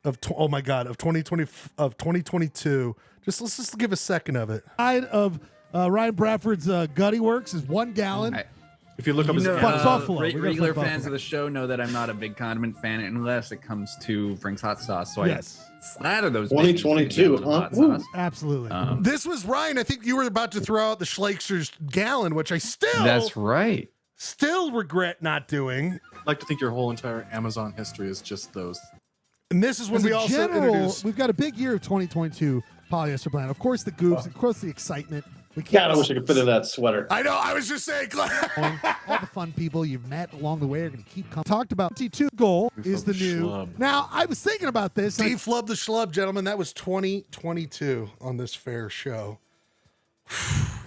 of 2022. Let's just give a second of it. Of Ryan Bradford's Gutty Works is 1 gallon. If you look up his Buffalo. We're gonna Regular fuck fans Buffalo. of the show know that I'm not a big condiment fan unless it comes to Frank's hot sauce. So Yes. I slather those 2022, babies in huh? hot sauce. Absolutely. This was Ryan. I think you were about to throw out the Schleicher's gallon, which I That's right. still regret not doing. I'd like to think your whole entire Amazon history is just those. And this is when As we a also general, introduced. we've got a big year of 2022 polyester blend. Of course, the goofs, of course, the excitement. We God, can't I wish I could fit in that sweater. I know. I was just saying, Clay. all the fun people you've met along the way are going to keep coming. Talked about T2 goal is the new. Schlub. Now, I was thinking about this. Deflub the schlub, gentlemen. That was 2022 on this fair show.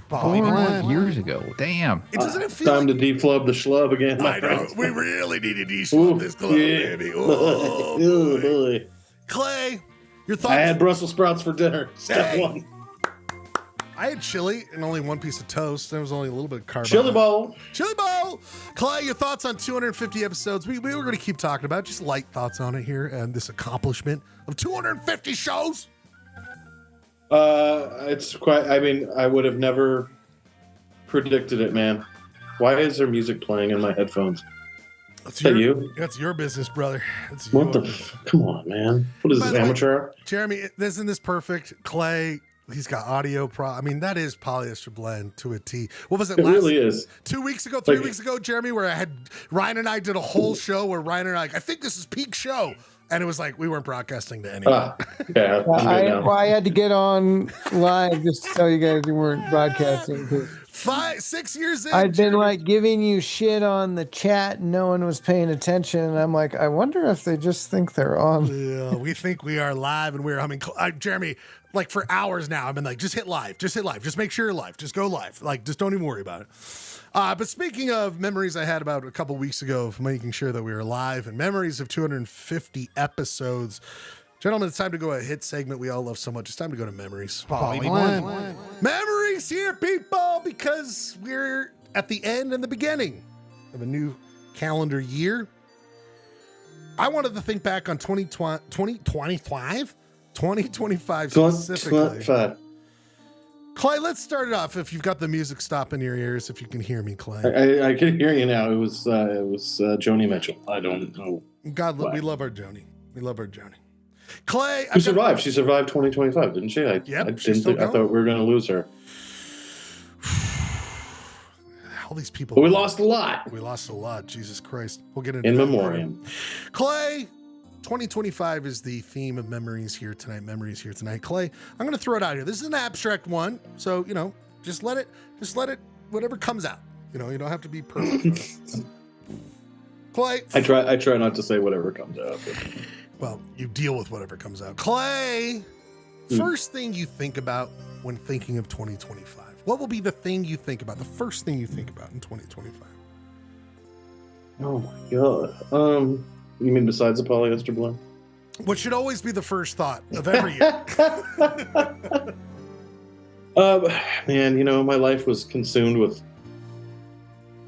4 years ago. Damn. It doesn't feel Time like to deflub the schlub again. I know. We really need to de-schlub this club, baby. Oh, Ooh, boy. boy. Clay, your thoughts? I had Brussels sprouts for dinner. Step Hey. one. I had chili and only one piece of toast. There was only a little bit of carb. Chili bowl. Chili bowl. Clay, your thoughts on 250 episodes? We were going to keep talking about it. Just light thoughts on it here and this accomplishment of 250 shows. It's quite. I mean, I would have never predicted it, man. Why is there music playing in my headphones? That's Is that you? That's your business, brother. That's What the? yours. Come on, man. What is By this, the way, amateur? Jeremy, isn't this perfect? Clay, he's got audio I mean, that is polyester blend to a T. What was it? It really is. 2 weeks ago, 3 Like- weeks ago, Jeremy, where Ryan and I did a whole show where Ryan and I, I think this is peak show. And it was like, we weren't broadcasting to anyone. Yeah. I'm good now. I had to get on live just to tell you guys you weren't broadcasting. 6 years in. I'd been Jeremy. like giving you shit on the chat and no one was paying attention. And I'm like, I wonder if they just think they're on. Yeah, we think we are live and we're humming. Jeremy, like for hours now, I've been like, just hit live. Just make sure you're live. Just go live. Like, just don't even worry about it. But speaking of memories I had about a couple weeks ago of making sure that we were live and memories of 250 episodes. Gentlemen, it's time to go a hit segment we all love so much. It's time to go to memories. Memories here, people, because we're at the end and the beginning of a new calendar year. I wanted to think back on 2025 specifically. 25. Clay, let's start it off. If you've got the music stop in your ears, if you can hear me, Clay. I can hear you now. It was Joni Mitchell. I don't know. God, we love our Joni. We love our Joni. Clay, Who survived? She survived 2025, didn't she? Yep, I she's didn't still think. I going. thought we were going to lose her. All these people. But we lost a lot. We lost a lot. Jesus Christ. We'll get into In that memoriam. later. Clay, 2025 is the theme of memories here tonight. Memories here tonight. Clay, I'm going to throw it out here. This is an abstract one, so just let it. Whatever comes out. You don't have to be perfect. Clay, I try not to say whatever comes out. But. well, you deal with whatever comes out. Clay, first thing you think about when thinking of 2025. What will be the thing you think about? The first thing you think about in 2025? Oh my god. You mean besides the polyester blend? What should always be the first thought of every year? Man, my life was consumed with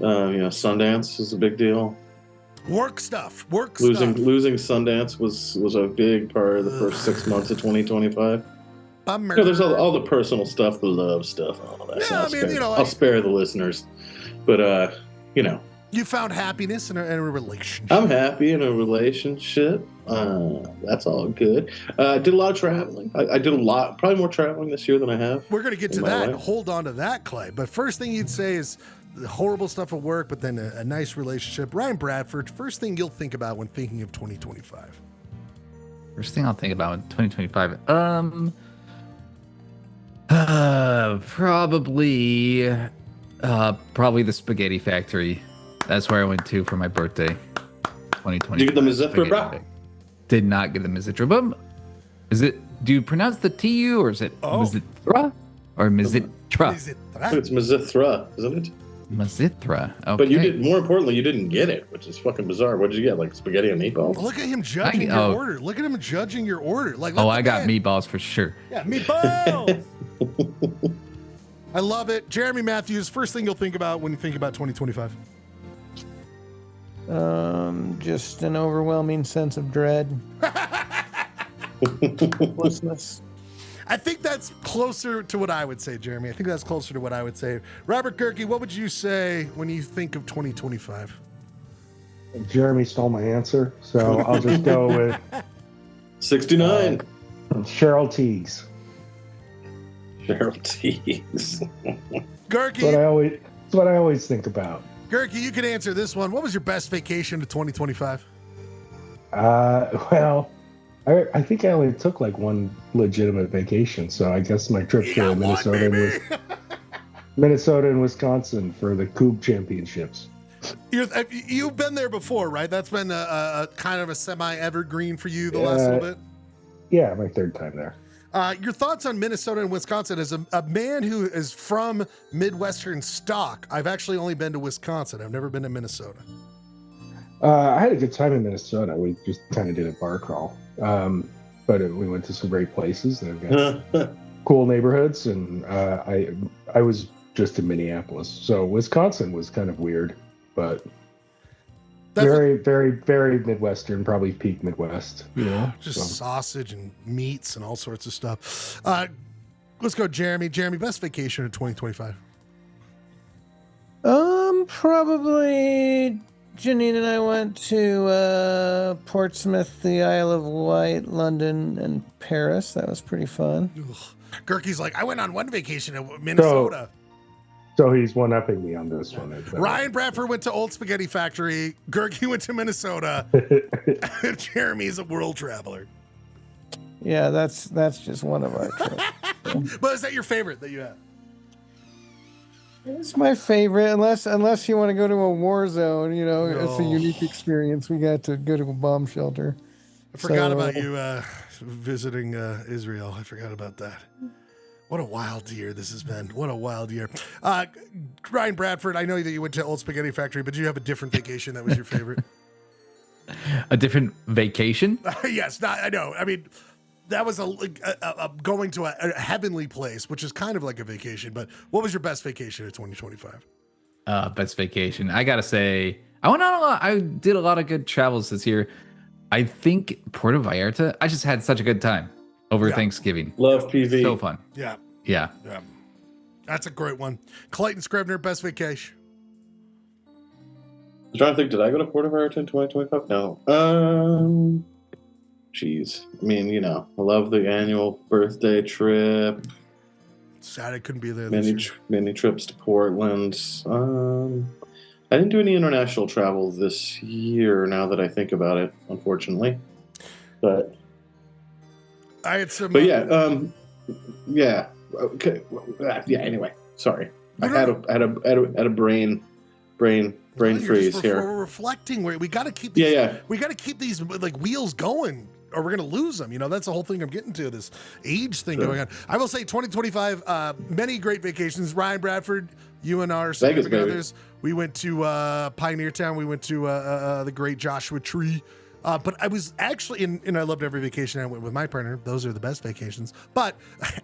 Sundance is a big deal. Work stuff. Losing Sundance was a big part of the first 6 months of 2025. Bummer. There's all the personal stuff, the love stuff, all that. Yeah, I'll spare the listeners, but you found happiness in a relationship. I'm happy in a relationship. That's all good. I did a lot of traveling. I did probably more traveling this year than I have. We're going to get to in my that. life. Hold on to that, Clay. But first thing you'd say is the horrible stuff at work, but then a nice relationship. Ryan Bradford, first thing you'll think about when thinking of 2025. First thing I'll think about in 2025. Probably the Spaghetti Factory. That's where I went to for my birthday. 2020. Did you get the Mizithra, bro? Did not get the Mizithra. But do you pronounce the TU or is it Mizithra or Mizithra? Is it I think it's Mizithra, isn't it? Mizithra. Okay. But more importantly, you didn't get it, which is fucking bizarre. What did you get? Like spaghetti and meatballs? Look at him judging your order. Look at him judging your order. Like, I got meatballs for sure. Yeah, meatballs. I love it. Jeremy Matthews, first thing you'll think about when you think about 2025. Just an overwhelming sense of dread. Hopelessness. I think that's closer to what I would say, Jeremy. I think that's closer to what I would say. Robert Gerke, what would you say when you think of 2025? Jeremy stole my answer, so I'll just go with 69. Cheryl Teagues. Cheryl Teagues. Gerke, That's what I always think about. Gerke, you can answer this one. What was your best vacation of 2025? Well, I think I only took like one legitimate vacation, so I guess my trip to Minnesota and Wisconsin for the Coupe Championships. You've been there before, right? That's been a kind of a semi-evergreen for you the last little bit? Yeah, my third time there. Your thoughts on Minnesota and Wisconsin as a man who is from Midwestern stock. I've actually only been to Wisconsin. I've never been to Minnesota. I had a good time in Minnesota. We just kind of did a bar crawl, but we went to some great places. They've got cool neighborhoods, and I was just in Minneapolis, so Wisconsin was kind of weird, but very, very, very Midwestern, probably peak Midwest. You know, just sausage and meats and all sorts of stuff. Let's go, Jeremy. Jeremy, best vacation of 2025. Probably Janine and I went to Portsmouth, the Isle of Wight, London, and Paris. That was pretty fun. Gurky's like, I went on one vacation to Minnesota. So he's one-upping me on this one. Ryan Bradford went to Old Spaghetti Factory. Gurky went to Minnesota. Jeremy's a world traveler. Yeah, that's just one of our trips. But is that your favorite that you have? It's my favorite, unless you want to go to a war zone. You know, it's a unique experience. We got to go to a bomb shelter. I forgot about you visiting Israel. I forgot about that. What a wild year this has been. What a wild year. Ryan Bradford, I know that you went to Old Spaghetti Factory, but do you have a different vacation that was your favorite? A different vacation? Yes, I know. I mean, that was a going to a heavenly place, which is kind of like a vacation. But what was your best vacation of 2025? Best vacation. I gotta say, I went on a lot. I did a lot of good travels this year. I think Puerto Vallarta. I just had such a good time over Thanksgiving. Love PV. So fun. Yeah. That's a great one. Clayton Scribner, best vacation. I'm trying to think, did I go to Puerto Vallarta in 2025? No. Geez. I mean, you know, I love the annual birthday trip. Sad I couldn't be there. Many trips to Portland. I didn't do any international travel this year. Now that I think about it, unfortunately, but I had some. But yeah. Okay. Yeah. Anyway, sorry. I had a brain freeze here. We're reflecting. We got to keep. These, We got to keep these like wheels going, or we're gonna lose them. You know, that's the whole thing I'm getting to. This age thing going on. I will say, 2025. Many great vacations. Ryan Bradford, you and our significant others. We went to Pioneer Town. We went to the Great Joshua Tree. But I was actually, and I loved every vacation I went with my partner. Those are the best vacations. But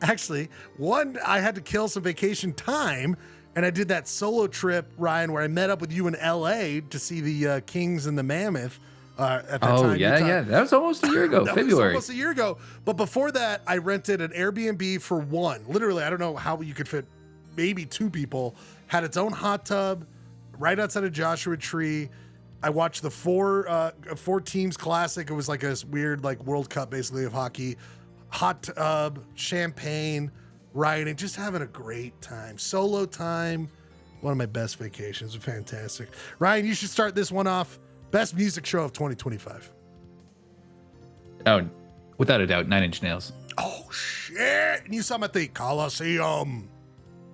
actually, I had to kill some vacation time, and I did that solo trip, Ryan, where I met up with you in LA to see the Kings and the Mammoth. At that time. Oh, yeah. That was almost a year ago, February. Was almost a year ago. But before that, I rented an Airbnb for one. Literally, I don't know how you could fit maybe two people. Had its own hot tub right outside of Joshua Tree. I watched the four teams classic. It was like a weird like World Cup basically of hockey. Hot tub, champagne, riding, just having a great time. Solo time. One of my best vacations. Fantastic. Ryan, you should start this one off. Best music show of 2025. Oh, without a doubt, 9 Inch Nails. Oh shit! And you saw them at the Coliseum.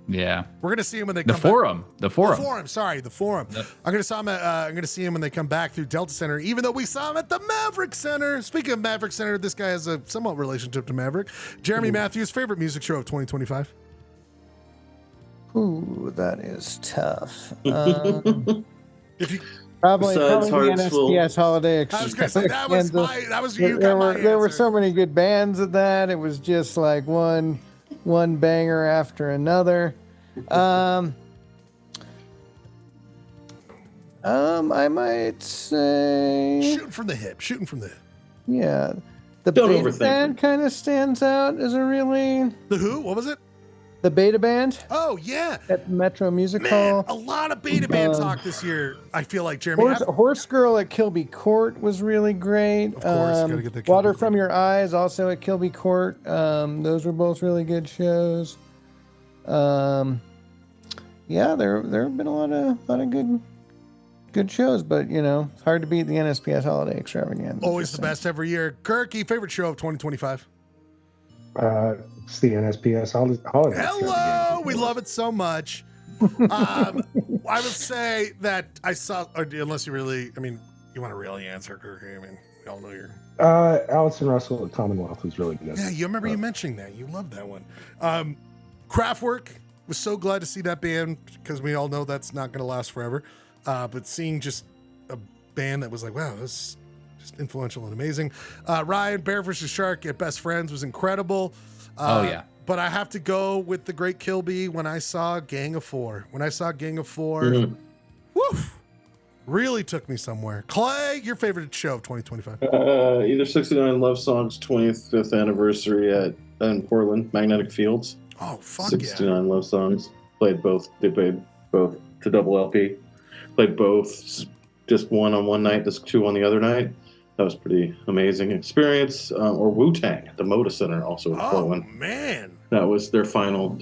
Yeah, we're gonna see him when they come Forum. Back. The Forum. Sorry, the Forum. Yep. I'm gonna see him when they come back through Delta Center. Even though we saw him at the Maverick Center. Speaking of Maverick Center, this guy has a somewhat relationship to Maverick. Jeremy Matthews, favorite music show of 2025. Ooh, that is tough. If you probably the NSPS Holiday Extravaganza. That was there were so many good bands at that. It was just like one banger after another. I might say shooting from the hip. Yeah, the Beta Band kind of stands out as a really. The who? What was it? The Beta Band. Oh yeah, at Metro Music Hall. A lot of Beta Band talk this year. I feel like Jeremy. Horse Girl at Kilby Court was really great. Of course, gotta get that Water from Your Eyes also at Kilby Court. Those were both really good shows. Yeah, there have been a lot of good shows, but you know, it's hard to beat the NSPS Holiday Extravaganza. Always the best every year. Kirky, favorite show of 2025. It's the NSPS holiday. Hello, we love it so much. I would say that I saw, unless you really, you want to really answer, Kirky. I mean, we all know you're Allison Russell at Commonwealth was really good. Yeah, you remember you mentioning that. You loved that one. Kraftwerk, was so glad to see that band because we all know that's not going to last forever. But seeing just a band that was like, wow, this is just influential and amazing. Ryan, Bear vs. Shark at Best Friends was incredible. Oh, yeah. But I have to go with the great Kilby when I saw Gang of Four. When I saw Gang of Four, woof, really took me somewhere. Clay, your favorite show of 2025? Either 69 Love Songs 25th anniversary in Portland, Magnetic Fields. Oh, fuck 69 Love Songs. Played both. They played both to double LP. Played both, just one on one night, just two on the other night. That was pretty amazing experience. Or Wu-Tang at the Moda Center, also in Portland. Oh, man. That was their final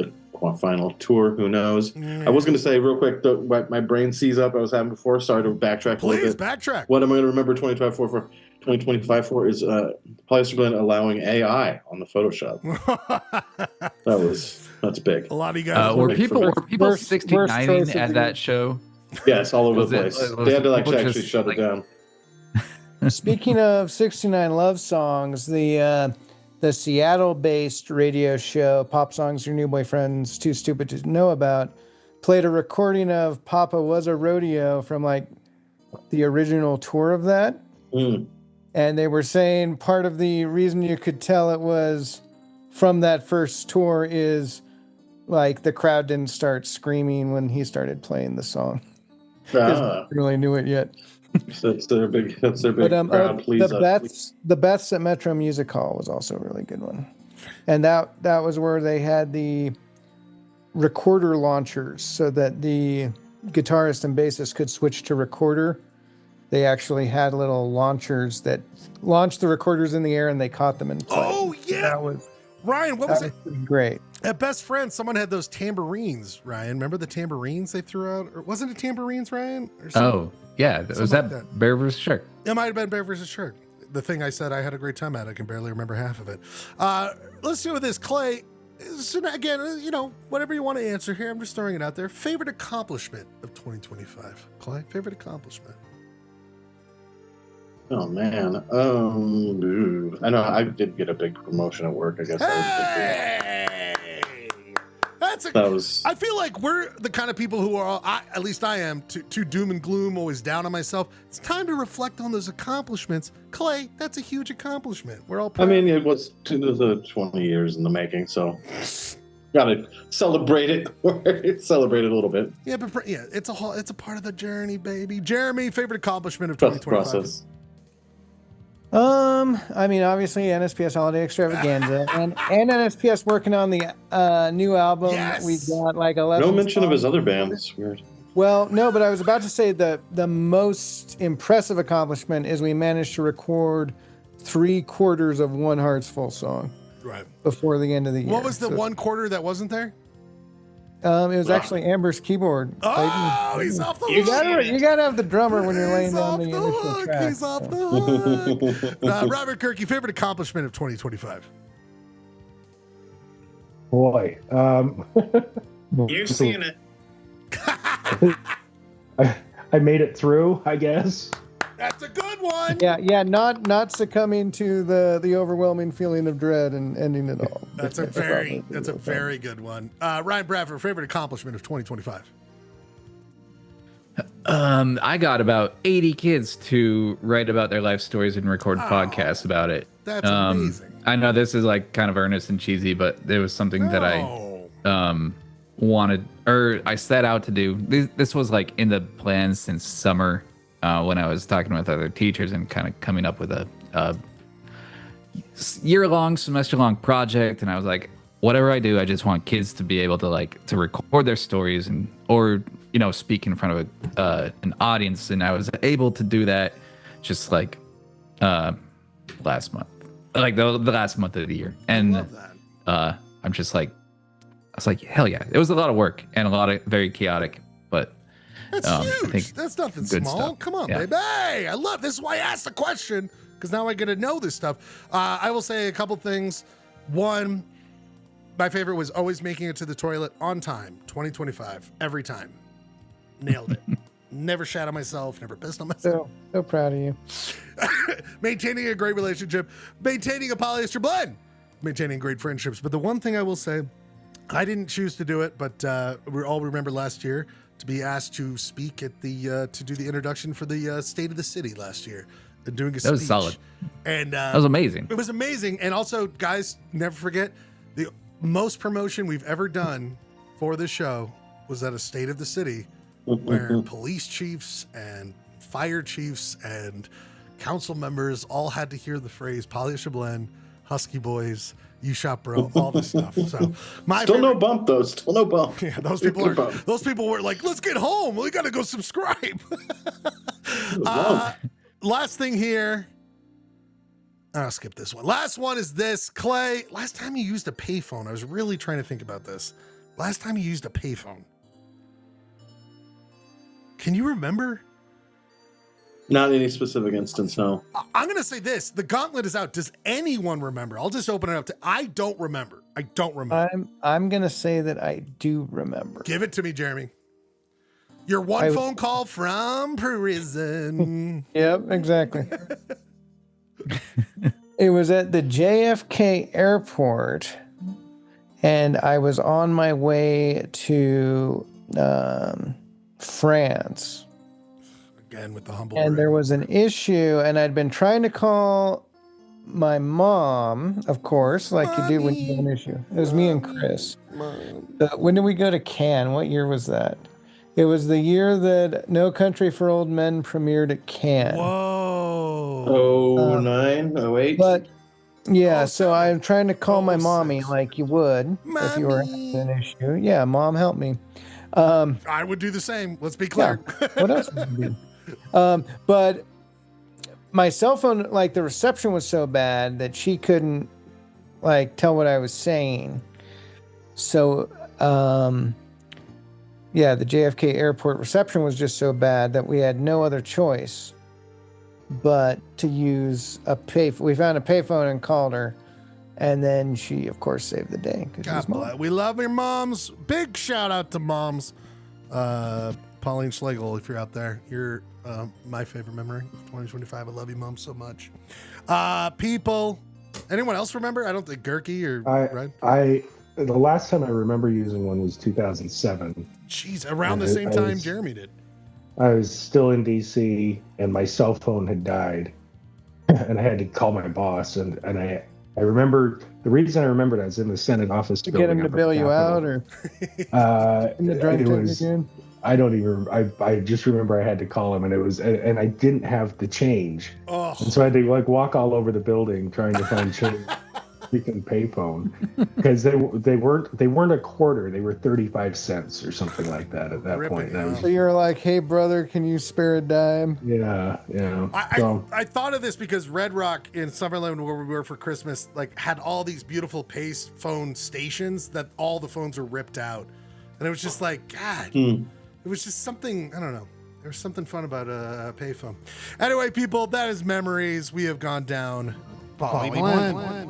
tour. Who knows? I was going to say real quick, my brain seized up I was having before. Sorry to backtrack a little bit. Please, backtrack. What am I going to remember 2025 for is Polyester Blend allowing AI on the Photoshop. That's big. A lot of you guys. Were people Worst 69ing choice at of that show? Yes, all over Was the it- place. was They had to people actually just, shut it down. Speaking of 69 Love Songs, the Seattle-based radio show Pop Songs Your New Boyfriend's Too Stupid to Know About played a recording of Papa Was a Rodeo from like the original tour of that. And they were saying part of the reason you could tell it was from that first tour is like the crowd didn't start screaming when he started playing the song. Ah, Really knew it yet. that's their big But crowd pleaser. the Beths at Metro Music Hall was also a really good one, and that was where they had the recorder launchers so that the guitarist and bassist could switch to recorder. They actually had little launchers that launched the recorders in the air, and they caught them in play. Oh, yeah. That was Ryan, what was it? great. At Best Friends, someone had those tambourines, Ryan. Remember the tambourines they threw out? Or wasn't it tambourines, Ryan? Or something? Oh, yeah. Was Something that like that. Bear vs. Shark? It might have been Bear vs. Shark. The thing I said I had a great time at, I can barely remember half of it. Let's do this. Clay, so again, whatever you want to answer here, I'm just throwing it out there. Favorite accomplishment of 2025? Clay, favorite accomplishment? Oh man, I know I did get a big promotion at work. I guess Hey! I feel like we're the kind of people who are, at least I am, too doom and gloom, always down on myself. It's time to reflect on those accomplishments. Clay, that's a huge accomplishment. We're all proud. I mean, it was 20 years in the making, so gotta celebrate it. Celebrate it a little bit. Yeah, but it's a part of the journey, baby. Jeremy, favorite accomplishment of Trust 2025? process. I mean, obviously NSPS Holiday Extravaganza and NSPS working on the new album. Yes! We got like 11. No mention of songs. his other band. It's weird. Well, no, but I was about to say the most impressive accomplishment is we managed to record 3/4 of One Heart's full song Right. before the end of the year. What was the 1/4 that wasn't there? It was actually Amber's keyboard. Oh, he's off the hook. You gotta have the drummer when you're laying He's down off the the initial hook. track. He's off the hook. Robert Kirk, your favorite accomplishment of 2025? Boy, You've seen it. I made it through, I guess. That's a good one. Yeah, not succumbing to the overwhelming feeling of dread and ending it all. That's a very good one. Ryan Bradford, favorite accomplishment of 2025? I got about 80 kids to write about their life stories and record podcasts about it. That's amazing. I know this is like kind of earnest and cheesy, but there was something that I wanted, or I set out to do. This was like in the plans since summer when I was talking with other teachers and kind of coming up with a year-long, semester-long project. And I was like, whatever I do, I just want kids to be able to record their stories or speak in front of an audience. And I was able to do that just like last month, like the last month of the year. And I'm just like, I was like, hell yeah. It was a lot of work and a lot of very chaotic, but That's huge. I think That's nothing good small. stuff. Come on, Yeah. baby. Hey, I love this. Is why I asked the question, because now I get to know this stuff. I will say a couple things. One, my favorite was always making it to the toilet on time. 2025, every time. Nailed it. Never shat on myself, never pissed on myself. So proud of you. Maintaining a great relationship, maintaining a polyester blend, maintaining great friendships. But the one thing I will say, I didn't choose to do it, but we all remember last year to be asked to speak at the to do the introduction for the State of the City last year. Doing a That was speech. solid. And That was amazing. It was amazing. And also, guys, never forget the most promotion we've ever done for this show was at a State of the City where police chiefs and fire chiefs and council members all had to hear the phrase polyester blend, Husky Boys, you shop bro, all this stuff. So No bump though. Still no bump. Yeah, those people were like, let's get home. We got to go subscribe. Last thing here. I'll skip this one. Last one is this. Clay, last time you used a payphone, I was really trying to think about this. Last time you used a payphone. Can you remember? Not any specific instance, no. I'm going to say this. The gauntlet is out. Does anyone remember? I'll just open it up to, I don't remember. I'm going to say that I do remember. Give it to me, Jeremy. Your one phone call from prison. Yep, exactly. It was at the JFK airport, and I was on my way to France. Again with the humble. And there was an issue, and I'd been trying to call my mom, of course, like you do when you have an issue. It was me and Chris. When did we go to Cannes? What year was that? It was the year that No Country for Old Men premiered at Cannes. Whoa. 09, 08. But yeah, so I'm trying to call my mommy like you would if you were having an issue. Yeah, mom, help me. I would do the same. Let's be clear. Yeah. What else would you do? But my cell phone, like the reception was so bad that she couldn't like tell what I was saying. So, yeah, the JFK airport reception was just so bad that we had no other choice but to use a we found a payphone and called her, and then she, of course, saved the day. God bless. We love your moms. Big shout out to moms. Pauline Schlegel, if you're out there, you're my favorite memory of 2025. I love you, mom, so much. People, anyone else remember? I don't think Gurky or right. The last time I remember using one was 2007. Jeez, around the same time Jeremy did. I was still in DC, and my cell phone had died, and I had to call my boss. And I remember the reason I remembered I was in the Senate office to get him to bail you out, or in the drunk tank again. I don't even. I just remember I had to call him, and and I didn't have the change, and so I had to like walk all over the building trying to find change. Freaking payphone, because they weren't a quarter, they were 35 cents or something like that at that point. So you're like, hey brother, can you spare a dime? Yeah. I thought of this because Red Rock in Summerlin, where we were for Christmas, like had all these beautiful pay phone stations that all the phones were ripped out, and it was just like, God, it was just something, I don't know. There's something fun about a payphone. Anyway, people, that is memories. We have gone down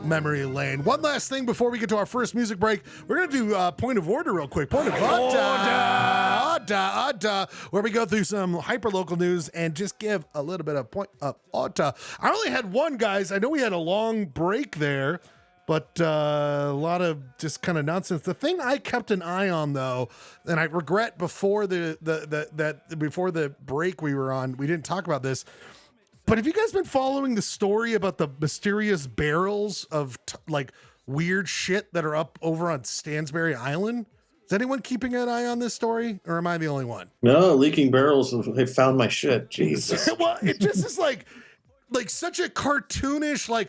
memory lane. One last thing before we get to our first music break. We're going to do point of order real quick. Point of order, where we go through some hyper-local news and just give a little bit of point of order. I only had one, guys. I know we had a long break there, but a lot of just kind of nonsense. The thing I kept an eye on, though, and I regret before before the break we were on, we didn't talk about this. But have you guys been following the story about the mysterious barrels of like weird shit that are up over on Stansbury Island? Is anyone keeping an eye on this story, or am I the only one? No, leaking barrels. They found my shit. Jesus. Well, it just is like such a cartoonish, like.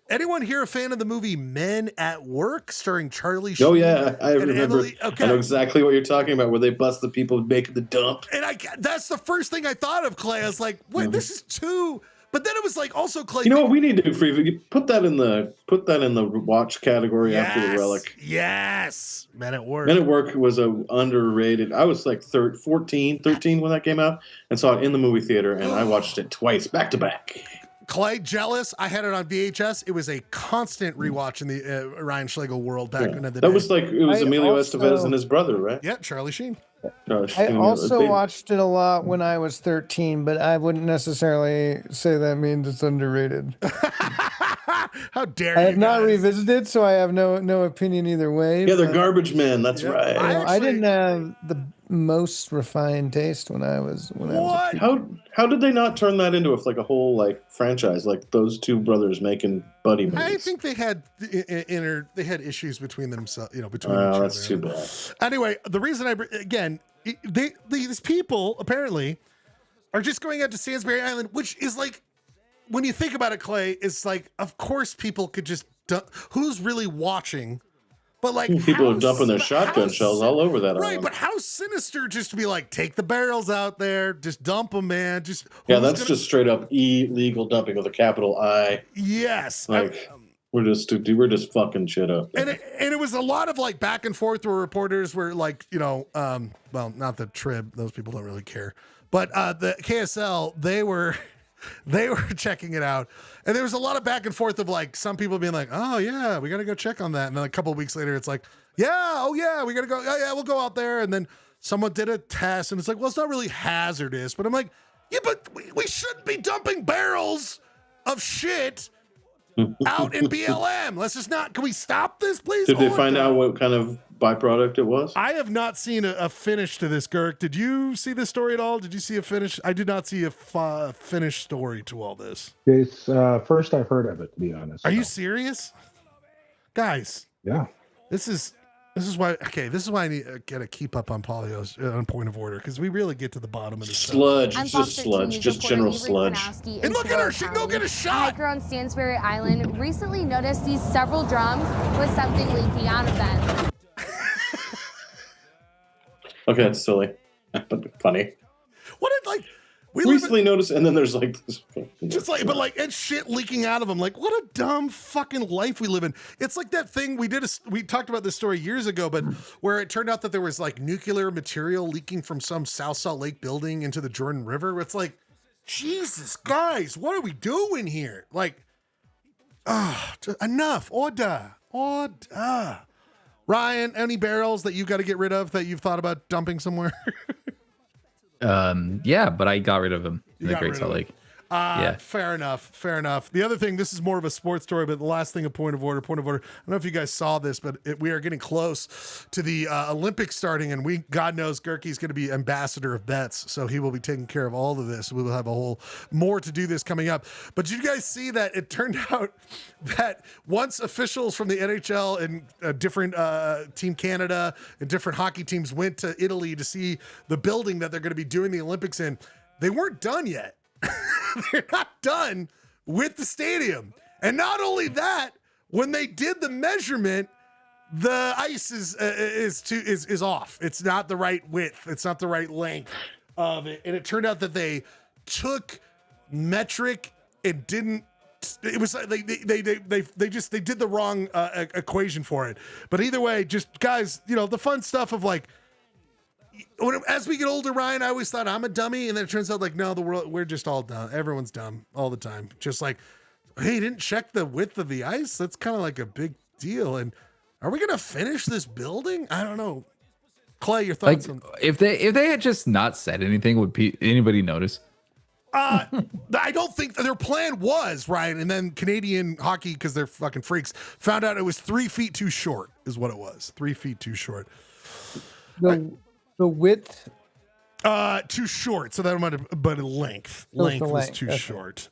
Anyone here a fan of the movie Men at Work starring Charlie Sheen? Oh yeah, I remember. Emily? Okay. I know exactly what you're talking about, where they bust the people making the dump. And that's the first thing I thought of, Clay. I was like, wait, this is too. But then it was like also, Clay. You know what we need to do for you? Put that in the watch category after the Relic. Yes, Men at Work. Men at Work was a underrated. I was like 13 when that came out, and saw it in the movie theater, and I watched it twice back to back. Clay, jealous. I had it on VHS. It was a constant rewatch in the Ryan Schlegel world back in the day. That was like it was I Emilio also- Estevez and his brother, right? Yeah, Charlie Sheen. I also watched it a lot when I was 13, but I wouldn't necessarily say that means it's underrated. How dare I you? have not guys. revisited, so I have no opinion either way. Yeah, they're but, garbage men. That's Yeah. right. I didn't have the most refined taste when I was I was a What? kid. How did they not turn that into a whole like franchise, like those two brothers making buddy movies? I think they had they had issues between themselves, between each other. That's too bad. Anyway, the reason these people apparently are just going out to Sainsbury Island, which is like, when you think about it, Clay, it's like, of course people could just who's really watching? But like, People are dumping their shotgun shells all over that right? island. But how sinister just to be like, take the barrels out there, just dump them, man. Just Yeah, that's just straight up illegal dumping with a capital I. yes. Like we're just fucking shit up. And it was a lot of like back and forth where reporters were like, well, not the Trib, those people don't really care, but the KSL, they were checking it out, and there was a lot of back and forth of like some people being like, oh yeah, we got to go check on that, and then a couple of weeks later, it's like, yeah, we got to go, yeah, we'll go out there, and then someone did a test, and it's like, well, it's not really hazardous, but I'm like, yeah, but we shouldn't be dumping barrels of shit out in BLM. Let's just not. Can we stop this, please? Did they find out what kind of byproduct it was? I have not seen a finish to this, Girk. Did you see this story at all? Did you see a finish? I did not see a finished story to all this. It's first I've heard of it, to be honest. Are you serious, guys? Yeah. This is why. Okay, this is why I got to keep up on Polio's on Point of Order, because we really get to the bottom of this Sludge. stuff. It's just sludge. Just general sludge. And look at her. She can go get a A shot. hiker on Stansbury Island recently noticed these several drums with something leaking out of them. Okay, that's silly, but funny. What did like? We live Recently noticed, and then there's like this. Just like, but like, and shit leaking out of them. Like, what a dumb fucking life we live in. It's like that thing we talked about this story years ago, but where it turned out that there was like nuclear material leaking from some South Salt Lake building into the Jordan River. It's like, Jesus, guys, what are we doing here? Like, enough. Ordah. Ryan, any barrels that you've got to get rid of that you've thought about dumping somewhere? Yeah, but I got rid of him in the got Great rid Salt of Lake. Yeah. Fair enough. The other thing, this is more of a sports story, but the last thing, Point of order. I don't know if you guys saw this, but we are getting close to the Olympics starting, and God knows Gerke's going to be ambassador of bets, so he will be taking care of all of this. We will have a whole more to do this coming up. But did you guys see that it turned out that once officials from the NHL and different Team Canada and different hockey teams went to Italy to see the building that they're going to be doing the Olympics in, they weren't done yet. They're not done with the stadium. And not only that, when they did the measurement, the ice is off. It's not the right width. It's not the right length of it. And it turned out that they took metric and didn't. It was like they did the wrong equation for it. But either way, just guys, the fun stuff of like. As we get older, Ryan, I always thought I'm a dummy, and then it turns out like, no, the world, we're just all dumb. Everyone's dumb all the time. Just like, hey, you didn't check the width of the ice? That's kind of like a big deal. And are we gonna finish this building? I don't know. Clay, your thoughts? Like, if they had just not said anything, would anybody notice? I don't think their plan was, Ryan, and then Canadian hockey, because they're fucking freaks, found out it was 3 feet too short, is what it was. 3 feet too short. The width? Too short. So that might have, but length. Oh, Length the was length, too okay. short.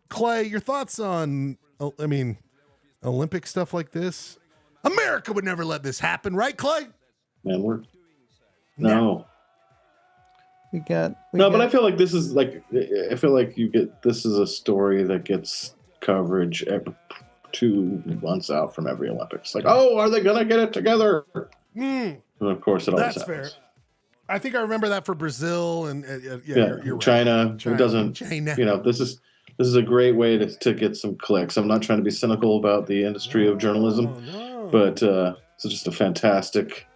Clay, your thoughts on, Olympic stuff like this? America would never let this happen, right, Clay? Man, no. But I feel like this is like, this is a story that gets coverage every 2 months out from every Olympics. Like, oh, are they gonna get it together? And of course, it always That's happens. fair. I think I remember that for Brazil and you're China. right. It doesn't. China. This is a great way to get some clicks. I'm not trying to be cynical about the industry of journalism, but it's just a fantastic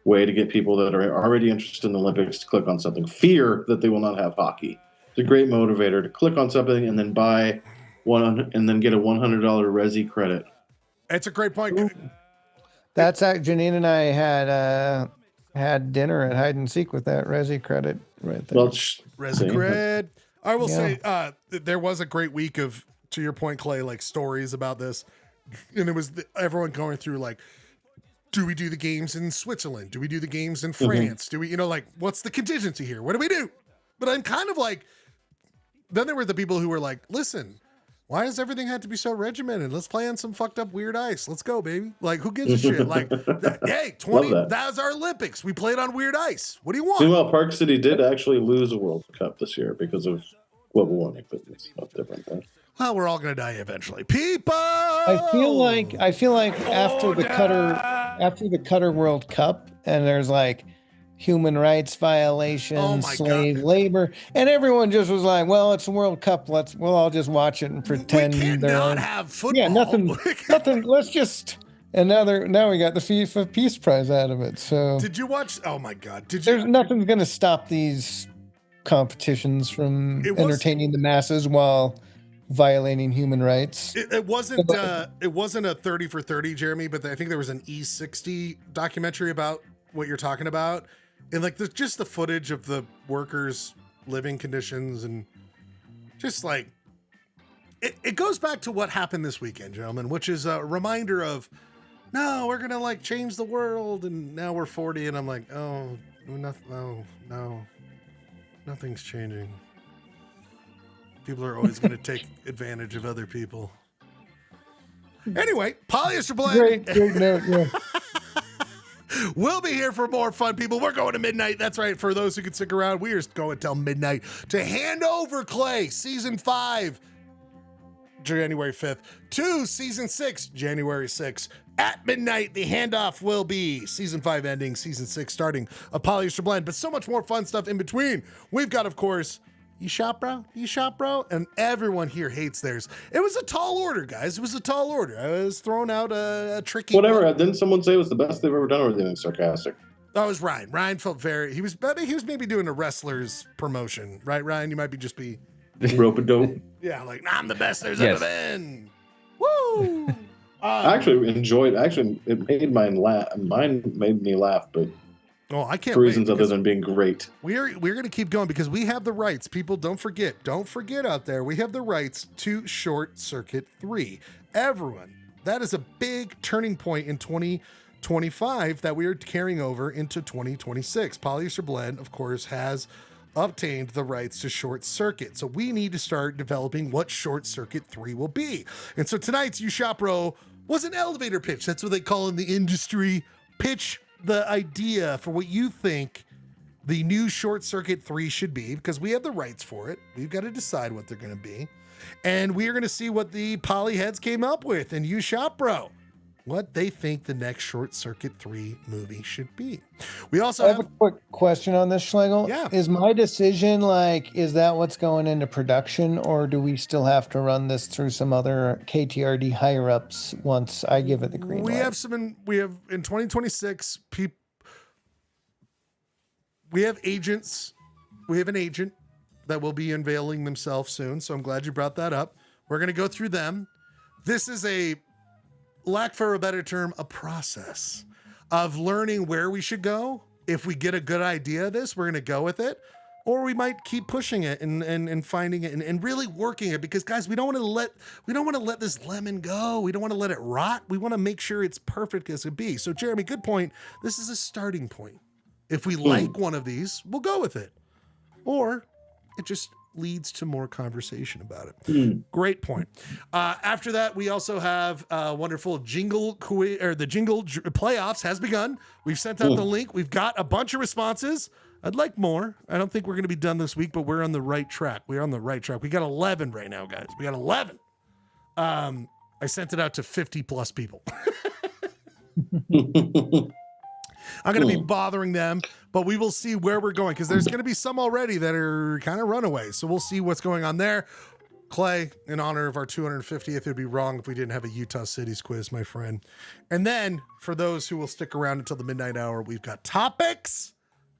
way to get people that are already interested in the Olympics to click on something. Fear that they will not have hockey, It's a great motivator to click on something and then buy one and then get a $100 Resi credit. It's a great point. That's Janine and I had dinner at Hide and Seek with that Resi credit right there. Well, Resi cred. I will say there was a great week of, to your point, Clay, like stories about this, and it was everyone going through like, do we do the games in Switzerland? Do we do the games in France? Do we, like, what's the contingency here? What do we do? But I'm kind of like, then there were the people who were like, listen, why does everything have to be so regimented? Let's play on some fucked up weird ice. Let's go, baby. Like, who gives a shit? Like, hey, that was our Olympics. We played on weird ice. What do you want? Meanwhile, Park City did actually lose a World Cup this year because of global warming, but it's not different. Right? Well, we're all gonna die eventually. People. I feel like after the Qatar World Cup, and there's like human rights violations, slave labor, and everyone just was like, "Well, it's a World Cup. We'll all just watch it and pretend." We can't have football. Yeah, nothing. Let's just. And now we got the FIFA Peace Prize out of it. So did you watch? Oh my God! There's nothing going to stop these competitions from entertaining the masses while violating human rights. It wasn't a 30 for 30, Jeremy, but I think there was an E60 documentary about what you're talking about, and like just the footage of the workers' living conditions, and just like it goes back to what happened this weekend, gentlemen, which is a reminder of, no, we're gonna like change the world, and now we're 40, and I'm like, oh, no, nothing's changing. People are always going to take advantage of other people. Anyway, Polyester Blend. Great note, yeah. We'll be here for more fun, people. We're going to midnight. That's right. For those who can stick around, we are going till midnight to hand over, Clay, season 5, January 5th, to season 6, January 6th. At midnight, the handoff will be season 5 ending, season 6 starting a Polyester Blend, but so much more fun stuff in between. We've got, of course, You shop, bro? You shop, bro? And everyone here hates theirs. It was a tall order, guys. It was a tall order. I was throwing out a tricky Whatever. one. Didn't someone say it was the best they've ever done, or were they being sarcastic? That was Ryan. Ryan felt he was maybe doing a wrestler's promotion. Right, Ryan? You might be just be... Rope-a-dope. Yeah, like, I'm the best there's ever been. Woo! I actually enjoyed. It made mine laugh. Mine made me laugh, but I can't for reasons other than being great. We're going to keep going because we have the rights. People, don't forget out there. We have the rights to Short Circuit 3. Everyone, that is a big turning point in 2025 that we are carrying over into 2026. Polyester Blend, of course, has obtained the rights to Short Circuit. So we need to start developing what Short Circuit 3 will be. And so tonight's You Shop Bro was an elevator pitch. That's what they call in the industry. Pitch the idea for what you think the new Short Circuit 3 should be, because we have the rights for it. We've got to decide what they're going to be. And we are going to see what the poly heads came up with and You Shop Bro, what they think the next Short Circuit 3 movie should be. We also have a quick question on this, Schlegel. Yeah. Is my decision is that what's going into production, or do we still have to run this through some other KTRD higher ups once I give it the green light? We have in 2026 we have agents. We have an agent that will be unveiling themselves soon. So I'm glad you brought that up. We're going to go through them. This is lack for a better term, a process of learning where we should go. If we get a good idea of this, we're going to go with it, or we might keep pushing it and finding it and really working it, because guys, we don't want to let this lemon go. We don't want to let it rot. We want to make sure it's perfect as it be. So Jeremy, good point. This is a starting point. If we like one of these, we'll go with it, or it just leads to more conversation about it. Great point. After that, we also have wonderful Jingle the Jingle playoffs has begun. We've sent out the link. We've got a bunch of responses. I'd like more. I don't think we're going to be done this week, but we're on the right track. We're on the right track. We got 11 right now, guys. We got 11. I sent it out to 50 plus people. I'm going to be bothering them, but we will see where we're going, because there's going to be some already that are kind of runaways. So we'll see what's going on there. Clay, in honor of our 250th, it'd be wrong if we didn't have a Utah Cities quiz, my friend. And then for those who will stick around until the midnight hour, we've got topics.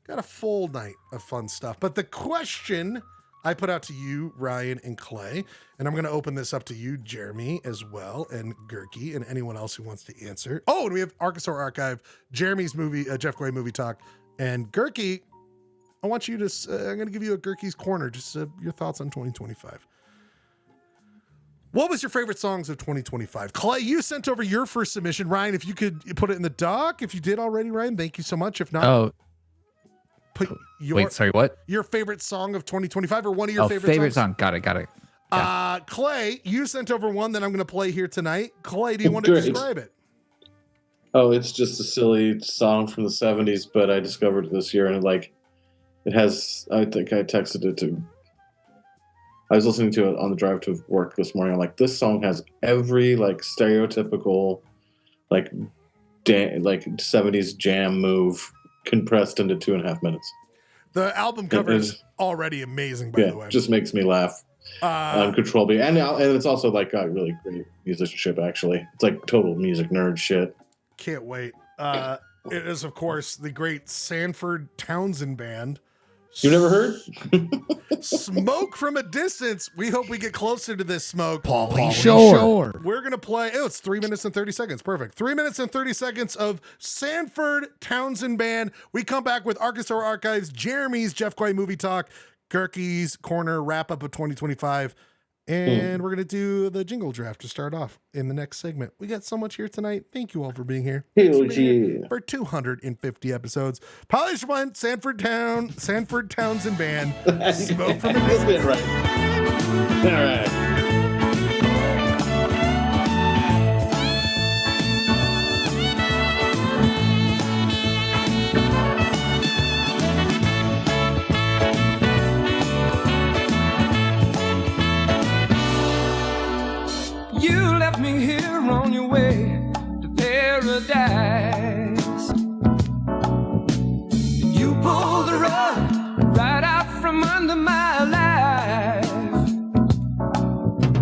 Got a full night of fun stuff. But the question I put out to you, Ryan and Clay, and I'm going to open this up to you, Jeremy, as well, and Gurky, and anyone else who wants to answer. Oh, and we have Archosaur Archive, Jeremy's movie, Jeff Guay movie talk, and Gurky. I want you to. I'm going to give you a Gurky's corner. Just your thoughts on 2025. What was your favorite songs of 2025? Clay, you sent over your first submission. Ryan, if you could put it in the doc, if you did already, Ryan, thank you so much. If not, put what? Your favorite song of 2025 or one of your favorite song. songs? Got it. Yeah. Clay, you sent over one that I'm going to play here tonight. Clay, do you want to describe it? Oh, it's just a silly song from the 70s, but I discovered it this year, and it has, I think I texted it to, I was listening to it on the drive to work this morning. I'm like, this song has every stereotypical 70s jam move compressed into 2.5 minutes. The album cover is already amazing, by the way. It just makes me laugh uncontrollably. And it's also got really great musicianship, actually. It's total music nerd shit. Can't wait. It is, of course, the great Sanford Townsend Band. You never heard? Smoke from a Distance. We hope we get closer to this smoke. Pauly Shore. We're going to play. Oh, it's 3 minutes and 30 seconds. Perfect. 3 minutes and 30 seconds of Sanford Townsend Band. We come back with Archosaur Archives, Jeremy's Jeff Guay movie talk, Gurky's corner wrap up of 2025. And we're going to do the jingle draft to start off in the next segment. We got so much here tonight. Thank you all for being here. For 250 episodes. Polyester Blend, Sanford Townsend Band. Smoke from a Distance. Right. All right. You left me here on your way to paradise. You pulled the rug right out from under my life.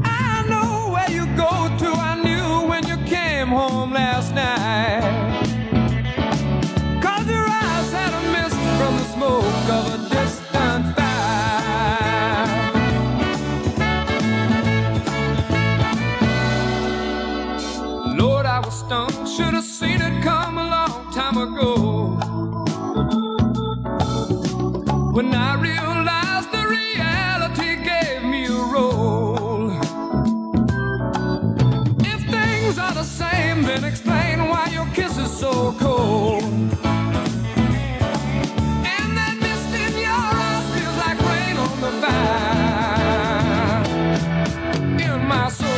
I know where you go to, I knew when you came home last night. 'Cause your eyes had a mist from the smoke of a distant fire. Should have seen it come a long time ago. When I realized the reality gave me a role. If things are the same, then explain why your kiss is so cold. And that mist in your eyes feels like rain on the fire in my soul.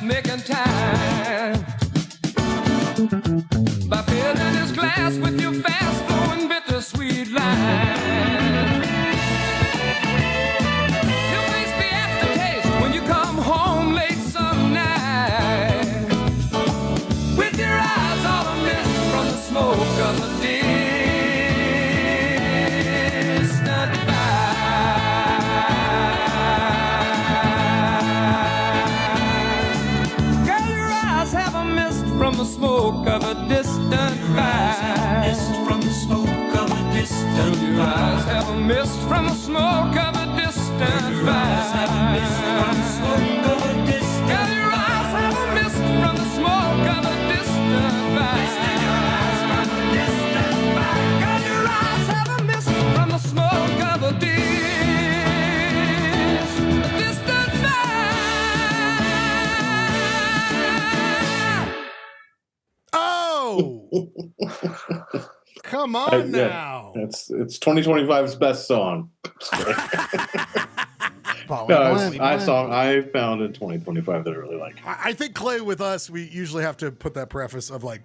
Making time by filling his glass with your fast flowing bittersweet line. He'll face the aftertaste when you come home late some night, with your eyes all amiss from the smoke of a distant fire. From the smoke of a distant fire. From the smoke of a distant fire. Your eyes have a mist from the smoke of a distant fire. Your eyes have a mist from the smoke of a distant fire. Your go. Come on now. It's 2025's best song. Poly song I found in 2025 that I really like. I think, Clay, with us, we usually have to put that preface of like,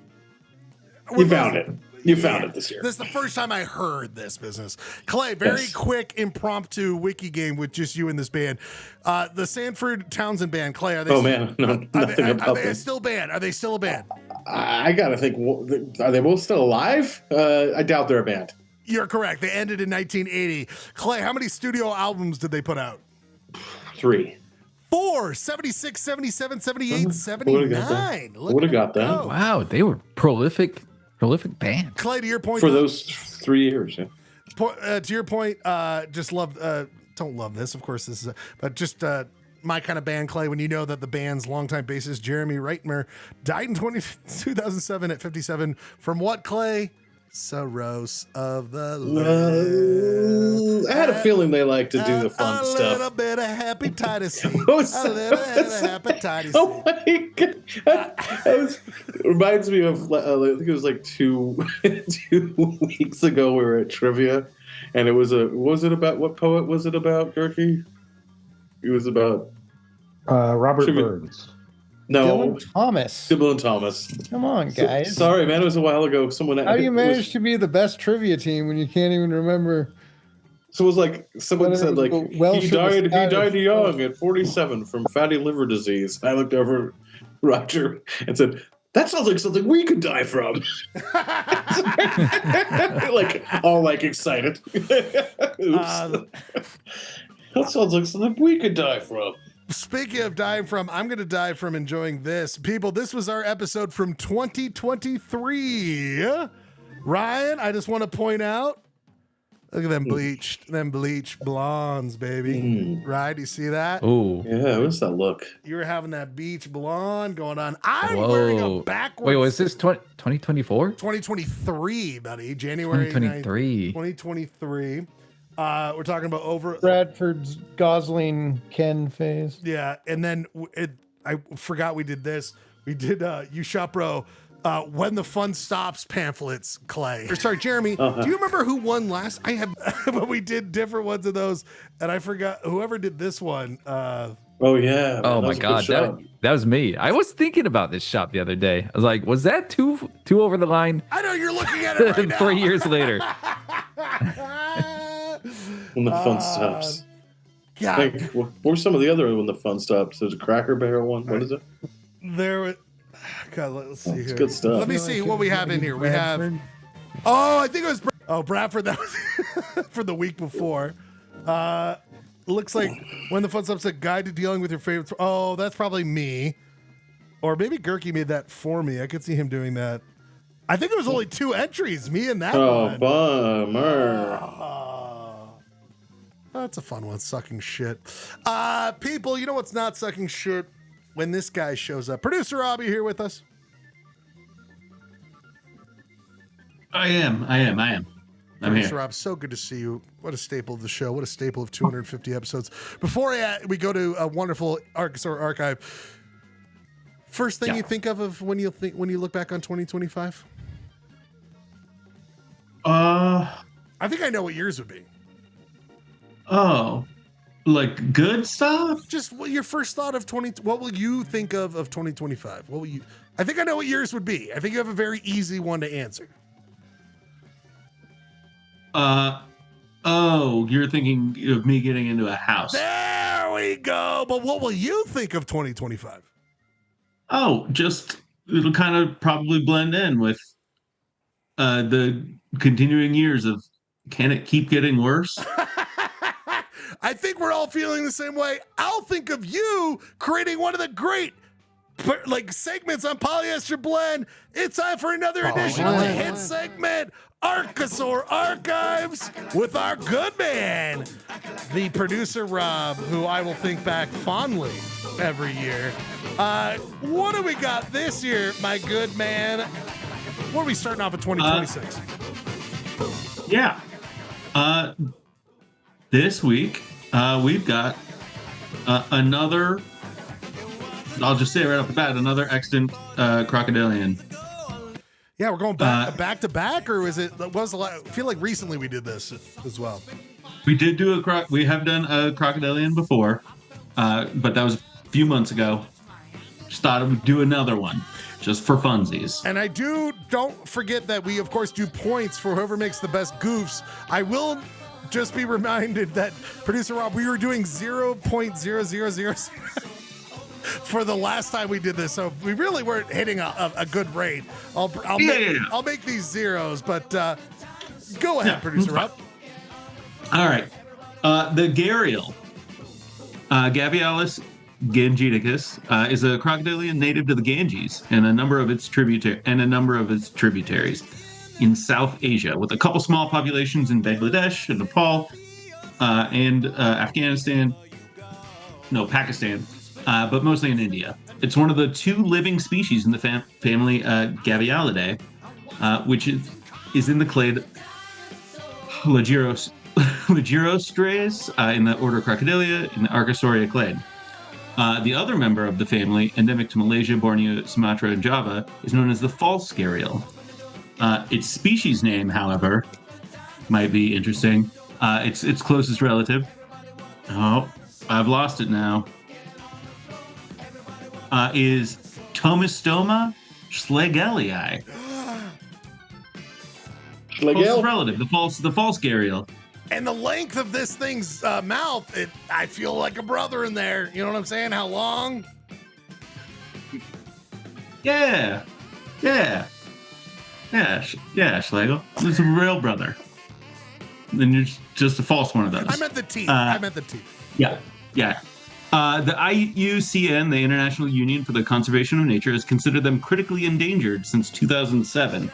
You found it. You found it this year. This is the first time I heard this business. Clay, very quick impromptu wiki game with just you and this band. The Sanford Townsend Band, Clay, are they are they still band? Are they still a band? I gotta think, are they both still alive? I doubt they're a band. You're correct. They ended in 1980. Clay, how many studio albums did they put out? 3. 4, 76, 77, 78, 79. Would have got that. Wow, they were prolific band. Clay, to your point, for those 3 years, yeah. To your point, just love. Don't love this, of course. This is, but just my kind of band, Clay. When you know that the band's longtime bassist Jeremy Reitmer died in 2007 at 57 from what, Clay? Cirrhosis of the liver. I had a feeling they like to do the fun stuff. A little bit of hepatitis C. A little bit of hepatitis C. Oh my god! It reminds me of I think it was like 2 weeks ago. We were at trivia, and it was what poet was it about, Gerke? It was about Robert trivia. Burns. No, Dylan Thomas. Dylan Thomas. Come on, guys. Sorry, man. It was a while ago. How do you manage to be the best trivia team when you can't even remember? So it was like someone said, like he died young at 47 from fatty liver disease. I looked over at Roger and said, "That sounds like something we could die from." Like all like excited. Oops. That sounds like something we could die from. Speaking of dying from, I'm going to die from enjoying this. People, this was our episode from 2023. Ryan, I just want to point out, look at them bleached blondes, baby. Right? You see that? Oh. Yeah, what's that look? You were having that beach blonde going on. I'm wearing a backwards. Wait, was this 2024? 2023, buddy. January 2023. 2023. We're talking about Bradford's Gosling Ken phase. Yeah, and then I forgot we did this. We did You Shop Bro When the Fun Stops pamphlets, Clay. Or sorry, Jeremy. Do you remember who won last? I have, but we did different ones of those, and I forgot whoever did this one. Oh yeah. Oh my god, that was me. I was thinking about this shop the other day. I was like, was that too over the line? I know you're looking at it right now. 3 years later. When the fun stops. God. Like, what were some of the other when the fun stops? There's a Cracker Barrel one. What is it? God, let's see here. Good stuff. Let me see what we have in here. We have. I think it was. Bradford. That was for the week before. Looks like When the Fun Stops, a guide to dealing with your favorites. Oh, that's probably me, or maybe Gerke made that for me. I could see him doing that. I think it was only 2 entries, me and that one. Oh, bummer. That's a fun one, sucking shit. People, you know what's not sucking shit? When this guy shows up. Producer Robbie here with us. I am. I'm Producer here. Rob, so good to see you. What a staple of the show. What a staple of 250 episodes. Before we go to a wonderful Archosaur Archive, first thing you think of when you look back on 2025? I think I know what yours would be. Oh, like good stuff? Just your first thought of what will you think of 2025? What will you? I think I know what yours would be. I think you have a very easy one to answer. Oh, you're thinking of me getting into a house. There we go. But what will you think of 2025? Oh, just it'll kind of probably blend in with the continuing years of can it keep getting worse? I think we're all feeling the same way. I'll think of you creating one of the great segments on Polyester Blend. It's time for another edition of the hit segment, Archosaur Archives, with our good man, the producer Rob, who I will think back fondly every year. What do we got this year, my good man? What are we starting off at 2026? This week, we've got another, I'll just say right off the bat, another extant crocodilian. Yeah, we're going back to back, or is it? What was the I feel like recently we did this as well. We did do we have done a crocodilian before, but that was a few months ago. Just thought we'd do another one, just for funsies. And don't forget that we of course do points for whoever makes the best goofs. I will just be reminded that producer Rob, we were doing 0.0000 for the last time we did this, so we really weren't hitting a good rate. I'll make these zeros, but go ahead, producer Rob. All right, the gharial, Gavialis gangeticus, is a crocodilian native to the Ganges and a number of its tributaries in South Asia, with a couple small populations in Bangladesh and Nepal and Pakistan, but mostly in India. It's one of the 2 living species in the family Gavialidae, which is in the clade Lagirostreis in the order Crocodilia in the Archosaur clade. The other member of the family, endemic to Malaysia, Borneo, Sumatra, and Java, is known as the false gharial. Its species name, however, might be interesting. Its closest relative. Oh, I've lost it now. Is Tomistoma schlegelii. Closest relative, the false gharial. And the length of this thing's mouth, I feel like a brother in there. You know what I'm saying? How long? Yeah, Schlegel. It's a real brother. Then you're just a false one of those. I meant the teeth. Yeah. The IUCN, the International Union for the Conservation of Nature, has considered them critically endangered since 2007.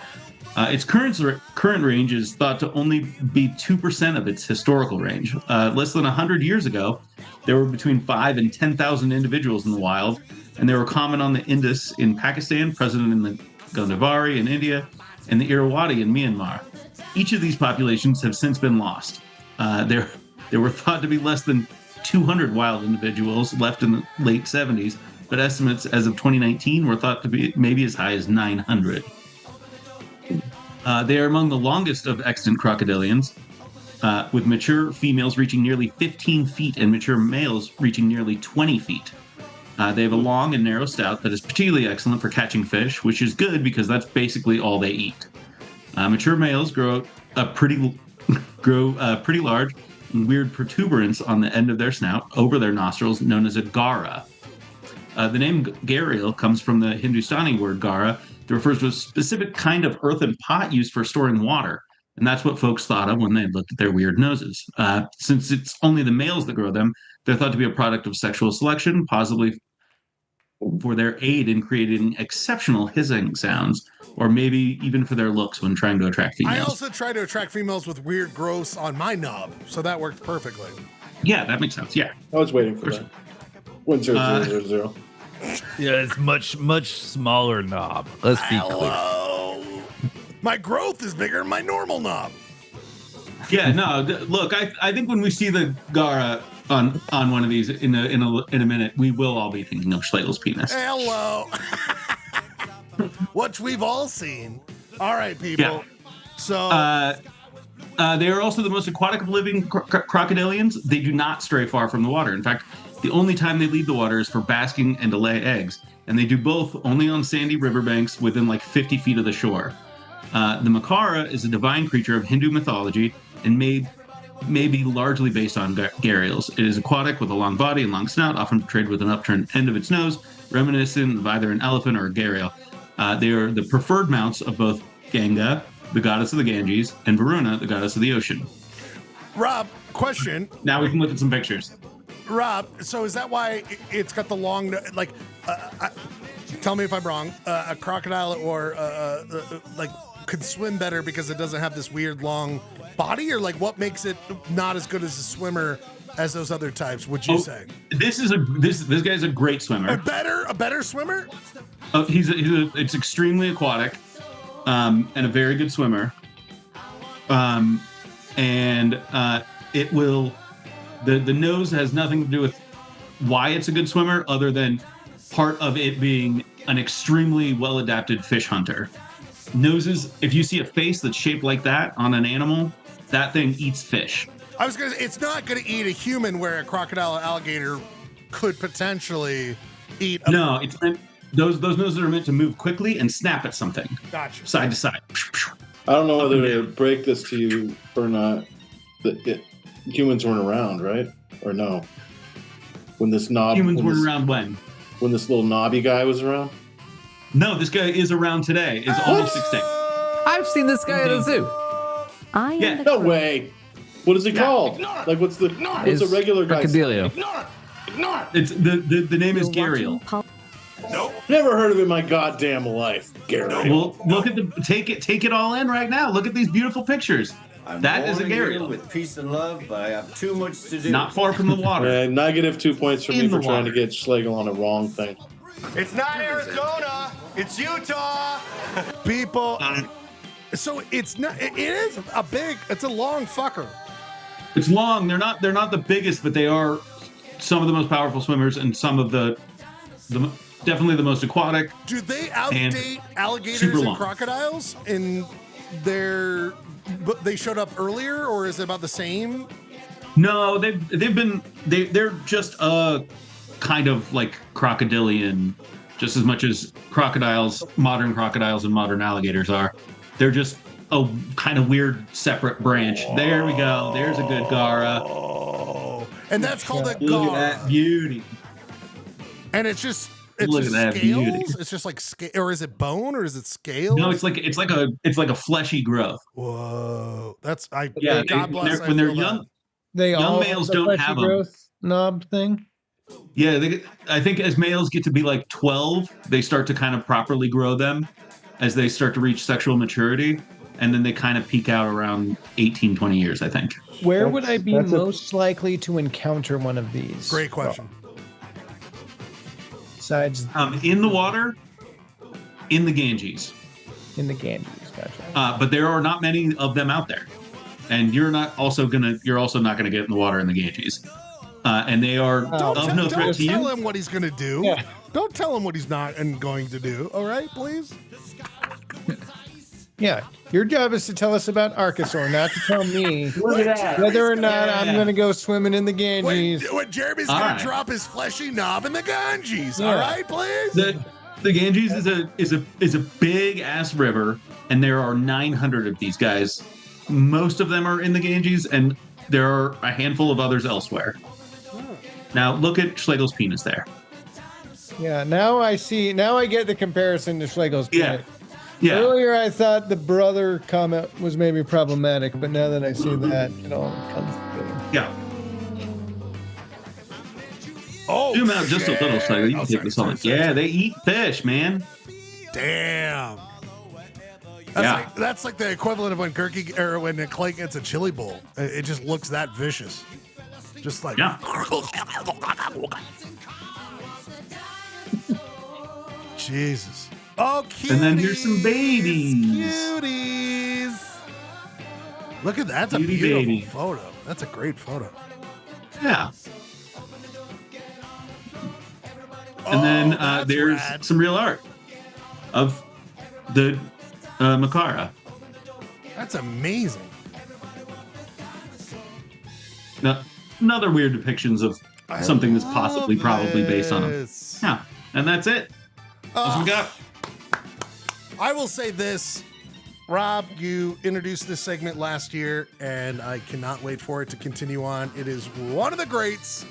Its current range is thought to only be 2% of its historical range. Less than 100 years ago, there were between 5,000 and 10,000 individuals in the wild, and they were common on the Indus in Pakistan, present in the Godavari in India, and the Irrawaddy in Myanmar. Each of these populations have since been lost. There were thought to be less than 200 wild individuals left in the late 70s, but estimates as of 2019 were thought to be maybe as high as 900. They are among the longest of extant crocodilians, with mature females reaching nearly 15 feet and mature males reaching nearly 20 feet. They have a long and narrow snout that is particularly excellent for catching fish, which is good because that's basically all they eat. Mature males grow pretty large and weird protuberance on the end of their snout over their nostrils, known as a gara. The name gharial comes from the Hindustani word gara that refers to a specific kind of earthen pot used for storing water. And that's what folks thought of when they looked at their weird noses. Since it's only the males that grow them, they're thought to be a product of sexual selection, possibly for their aid in creating exceptional hissing sounds, or maybe even for their looks when trying to attract females. I also try to attract females with weird growths on my knob, so that worked perfectly. Yeah, that makes sense. Yeah. I was waiting for that. 10000. Yeah, it's much smaller knob. Let's be clear. My growth is bigger than my normal knob. Yeah, no. Look, I think when we see the gara on one of these in a minute, we will all be thinking of Schlegel's penis. Hello. Which we've all seen. All right, people. Yeah. So they are also the most aquatic of living crocodilians. They do not stray far from the water. In fact, the only time they leave the water is for basking and to lay eggs. And they do both only on sandy riverbanks within like 50 feet of the shore. The Makara is a divine creature of Hindu mythology and may be largely based on gharials. It is aquatic with a long body and long snout, often portrayed with an upturned end of its nose, reminiscent of either an elephant or a gharial. They are the preferred mounts of both Ganga, the goddess of the Ganges, and Varuna, the goddess of the ocean. Rob, question. Now we can look at some pictures. Rob, so is that why it's got the long, like, tell me if I'm wrong, a crocodile or like could swim better because it doesn't have this weird long body, or like what makes it not as good as a swimmer as those other types, would you say? This guy's a great swimmer. A better swimmer? It's extremely aquatic, and a very good swimmer. It will. The nose has nothing to do with why it's a good swimmer, other than part of it being an extremely well-adapted fish hunter. noses. If you see a face that's shaped like that on an animal, that thing eats fish. I was gonna say, it's not gonna eat a human where a crocodile or alligator could potentially eat a... No, it's meant, those noses are meant to move quickly and snap at something. Gotcha. Side to side. I don't know whether to break this to you or not. Humans weren't around, right? Or no? When this knob... Humans weren't around when? When this little knobby guy was around? No, this guy is around today. Is almost extinct. I've seen this guy at a zoo. Yeah. No way. What is he called? Like, what's a regular guy? Crocodilio. It's the name is Gariel. Nope. Never heard of it in my goddamn life. Gariel. Well, look at take it all in right now. Look at these beautiful pictures. That is a Gariel. With peace and love, but I have too much to do. Not far from the water. Negative 2 points for me for trying to get Schlegel on the wrong thing. It's not Arizona. It's Utah. People. So it's not. It is a big. It's a long fucker. It's long. They're not the biggest, but they are some of the most powerful swimmers and some of the definitely the most aquatic. Do they outdate alligators and crocodiles in their? But they showed up earlier, or is it about the same? No, they're just a kind of like crocodilian, just as much as modern crocodiles and modern alligators are. They're just a kind of weird separate branch. There we go. There's a good Gara. And that's called a Gara. Look at that beauty. And it's just Look just at that scales. beauty. It's just like scale, or is it bone, or is it scales? No, it's like a fleshy growth. Whoa, that's Yeah, God bless. when they're young, They young all males have the don't fleshy have them. growth knob thing. Yeah, I think as males get to be like 12, they start to kind of properly grow them as they start to reach sexual maturity. And then they kind of peak out around 18, 20 years, I think. Where would I be most likely to encounter one of these? Great question. Besides in the water, in the Ganges. In the Ganges, gotcha. But there are not many of them out there, and you're also not gonna get in the water in the Ganges. And they are of no threat to you. Don't tell him what he's gonna do. Yeah. Don't tell him what he's not and going to do. All right, please. Yeah, your job is to tell us about Archosaur, not to tell me Look at that. whether or not I'm going to go swimming in the Ganges. When Jeremy's gonna drop his fleshy knob in the Ganges. Yeah. All right, please. The Ganges is a big ass river, and there are 900 of these guys. Most of them are in the Ganges, and there are a handful of others elsewhere. Now look at Schlegel's penis there. Yeah, now I see. Now I get the comparison to Schlegel's penis. Yeah. Earlier, I thought the brother comment was maybe problematic, but now that I see that, it all comes together. Yeah. Oh, zoom out just a little, Schlegel. You can take this on. Yeah, they eat fish, man. Damn. Yeah. That's like the equivalent of when when Clay gets a chili bowl. It just looks that vicious. Just like. Yeah. Jesus. Oh, cuties. And then here's some babies. Cuties. Look at that. That's a Cutie beautiful baby. photo. That's a great photo. Yeah. And then there's some real art of the Makara. That's amazing. Now, another weird depictions of something that's probably based on them. Yeah, and that's it. That's what we got. I will say this. Rob, you introduced this segment last year, and I cannot wait for it to continue on. It is one of the greats.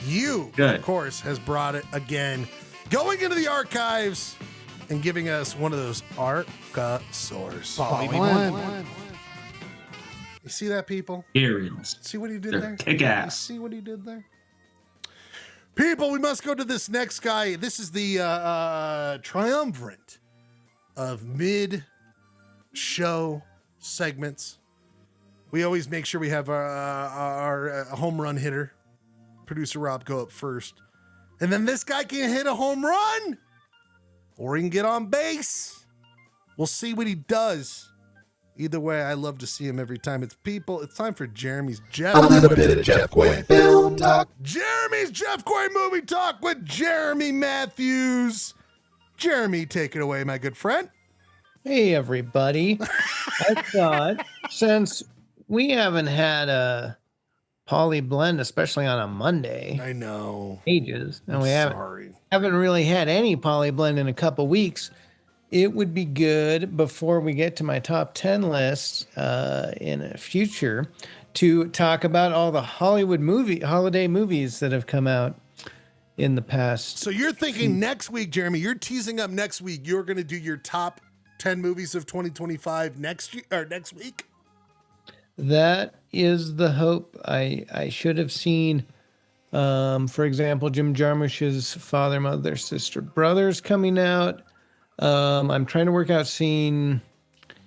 You, of course, has brought it again, going into the archives and giving us one of those Archosaurs. Polyblend. You see that, people? Aerials. See what he did They're there? kick-ass. You see what he did there? People, we must go to this next guy. This is the triumvirate of mid-show segments. We always make sure we have our home run hitter, producer Rob, go up first. And then this guy can hit a home run, or he can get on base. We'll see what he does. Either way, I love to see him every time. It's time for Jeremy's Jeff. Unlimited Jeff Guay Film Talk. Jeremy's Jeff Guay Movie Talk with Jeremy Matthews. Jeremy, take it away, my good friend. Hey, everybody. I thought since we haven't had a poly blend, especially on a Monday, I know. ages, and I'm we sorry. haven't really had any poly blend in a couple weeks, it would be good before we get to my top 10 lists in the future to talk about all the holiday movies that have come out in the past. So you're thinking next week, Jeremy, you're teasing up next week. You're going to do your top 10 movies of 2025 next week? That is the hope. I should have seen, for example, Jim Jarmusch's Father, Mother, Sister, Brothers coming out. I'm trying to work out seeing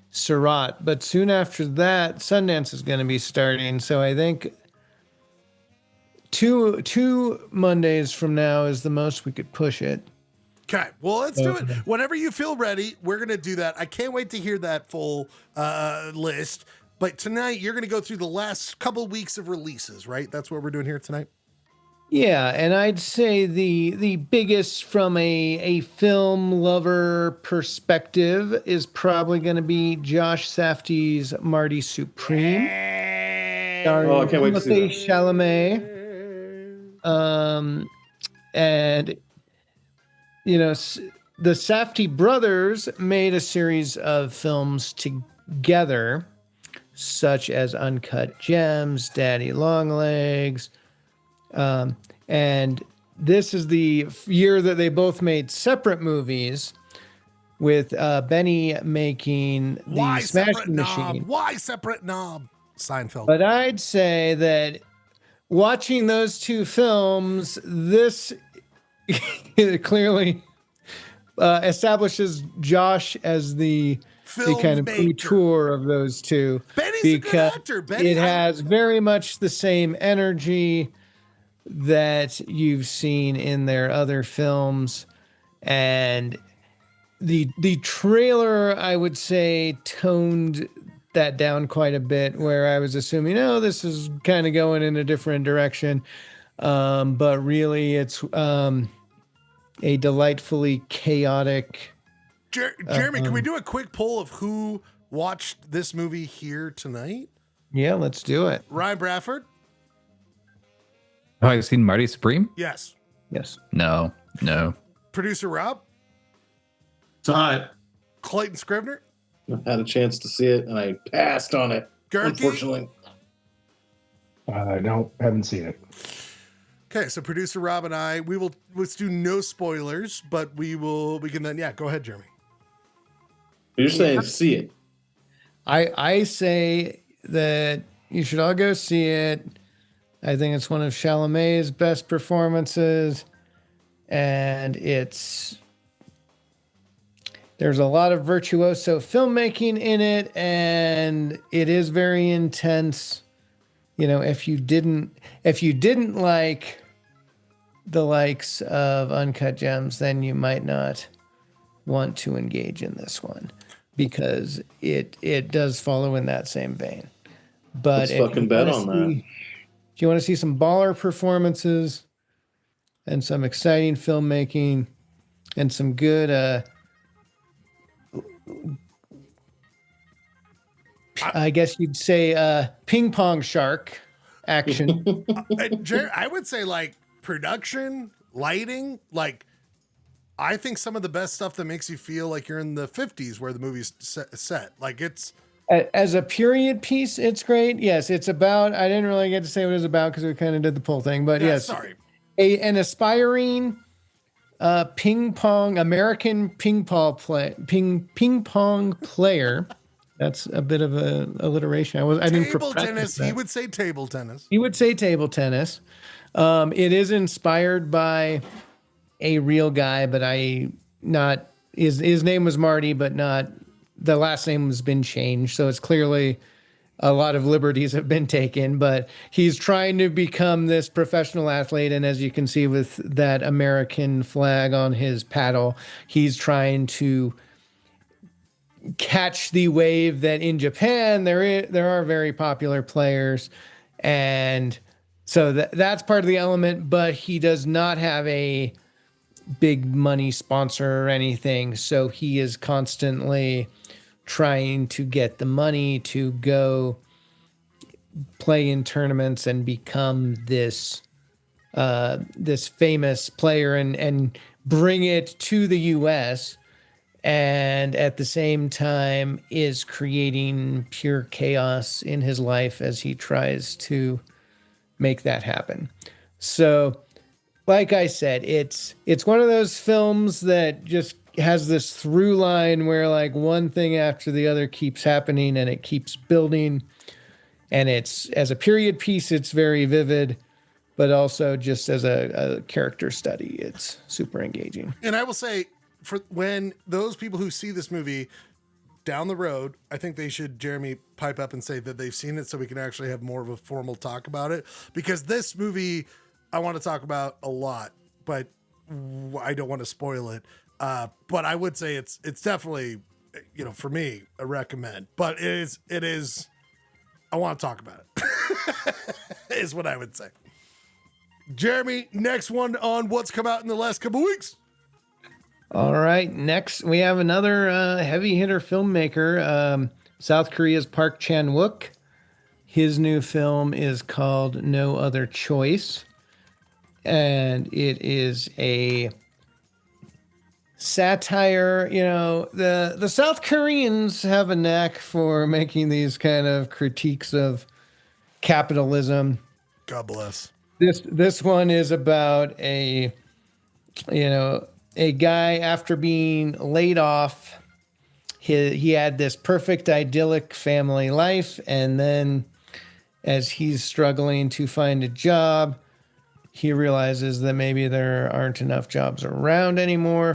Surat, but soon after that, Sundance is going to be starting. So I think two Mondays from now is the most we could push it. Okay, well, let's do it. Whenever you feel ready, we're going to do that. I can't wait to hear that full list. But tonight, you're going to go through the last couple weeks of releases, right? That's what we're doing here tonight? Yeah, and I'd say the biggest from a film lover perspective is probably going to be Josh Safdie's Marty Supreme. Oh, I can't wait to see that. Chalamet. And you know, the Safdie brothers made a series of films together, such as Uncut Gems, Daddy Longlegs. And this is the year that they both made separate movies, with Benny making the Smashing Machine. Why separate knob? Seinfeld. But I'd say that watching those two films, this clearly establishes Josh as the kind of couture of those two. Benny's because a good actor. Benny, it has very much the same energy that you've seen in their other films, and the trailer, I would say, toned that down quite a bit, where I was assuming, oh, this is kind of going in a different direction, but really it's a delightfully chaotic. Jeremy, can we do a quick poll of who watched this movie here tonight? Yeah, let's do it. Ryan Bradford? Oh, you've seen Marty Supreme? Yes. Yes. No. Producer Rob? Saw it. Clayton Scrivener? I had a chance to see it, and I passed on it, unfortunately. No, haven't seen it. Okay, so producer Rob and I, let's do no spoilers, but we can then, yeah, go ahead, Jeremy. You're saying see it. I say that you should all go see it. I think it's one of Chalamet's best performances, and there's a lot of virtuoso filmmaking in it, and it is very intense. You know, if you didn't like the likes of Uncut Gems, then you might not want to engage in this one, because it does follow in that same vein. But let's fucking bet on that. If you want to see some baller performances and some exciting filmmaking and some good, I guess you'd say ping pong shark action. I would say like production, lighting, like I think some of the best stuff that makes you feel like you're in the 50s where the movie's set. Like it's... As a period piece, it's great. Yes, it's about, I didn't really get to say what it was about because we kind of did the poll thing, but yes. Sorry. An aspiring American ping pong player. That's a bit of a alliteration. I didn't table tennis. He would say table tennis. He would say table tennis. It is inspired by a real guy, but his name was Marty, but not the last name has been changed. So it's clearly a lot of liberties have been taken, but he's trying to become this professional athlete. And as you can see with that American flag on his paddle, he's trying to catch the wave that in Japan there are very popular players, and so that's part of the element. But he does not have a big money sponsor or anything. So he is constantly trying to get the money to go play in tournaments and become this famous player and bring it to the US, and at the same time is creating pure chaos in his life as he tries to make that happen. So, like I said, it's one of those films that just has this through line where like one thing after the other keeps happening and it keeps building. And it's, as a period piece, it's very vivid, but also just as a character study, it's super engaging. And I will say, for when those people who see this movie down the road, I think they should, Jeremy, pipe up and say that they've seen it so we can actually have more of a formal talk about it. Because this movie, I want to talk about a lot, but I don't want to spoil it. But I would say it's definitely, for me, a recommend. But it is. I want to talk about it, is what I would say. Jeremy, next one on what's come out in the last couple weeks. All right. Next, we have another heavy hitter filmmaker, South Korea's Park Chan-wook. His new film is called No Other Choice. And it is a satire. The South Koreans have a knack for making these kind of critiques of capitalism. God bless. This one is about a guy after being laid off. He had this perfect idyllic family life, and then as he's struggling to find a job, he realizes that maybe there aren't enough jobs around anymore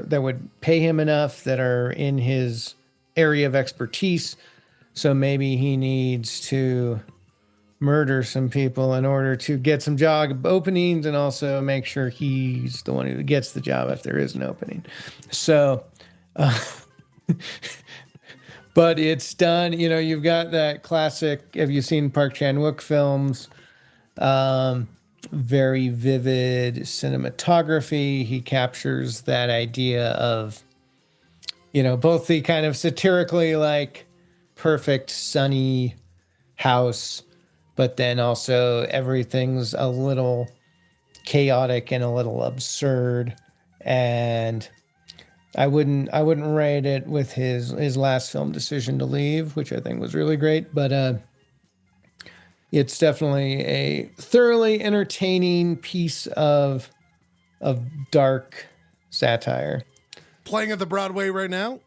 that would pay him enough that are in his area of expertise. So maybe he needs to murder some people in order to get some job openings and also make sure he's the one who gets the job if there is an opening. So, but it's done, you've got that classic, have you seen Park Chan-wook films? Very vivid cinematography. He captures that idea of, both the kind of satirically like perfect sunny house, but then also everything's a little chaotic and a little absurd. And I wouldn't rate it with his last film, Decision to Leave, which I think was really great, but it's definitely a thoroughly entertaining piece of dark satire. Playing at the Broadway right now?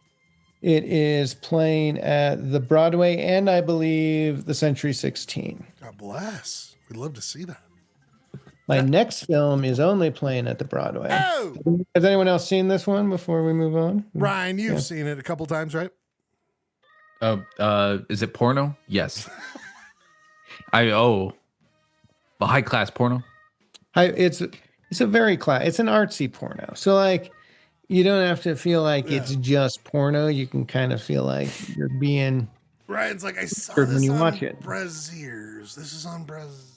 It is playing at the Broadway and I believe the Century 16. God bless. We'd love to see that. My next film is only playing at the Broadway. Oh! Has anyone else seen this one before we move on? Ryan, you've seen it a couple times, right? Is it porno? Yes. The high class porno. It's a very it's an artsy porno. So like, you don't have to feel like it's just porno. You can kind of feel like you're being. Ryan's like, I saw when this you on watch it. Braziers. This is on Braziers.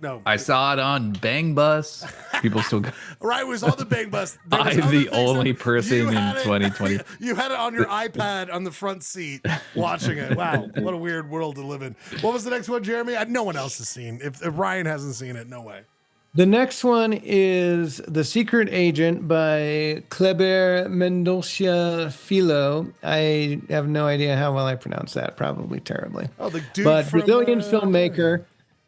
No, I saw it on Bang Bus. People still. Ryan was on the Bang Bus. I'm the only person in 2020. You had it on your iPad on the front seat watching it. Wow, what a weird world to live in. What was the next one, Jeremy? No one else has seen. If Ryan hasn't seen it, no way. The next one is The Secret Agent by Kleber Mendonça Filho. I have no idea how well I pronounce that. Probably terribly. Oh, the dude but from, Brazilian filmmaker.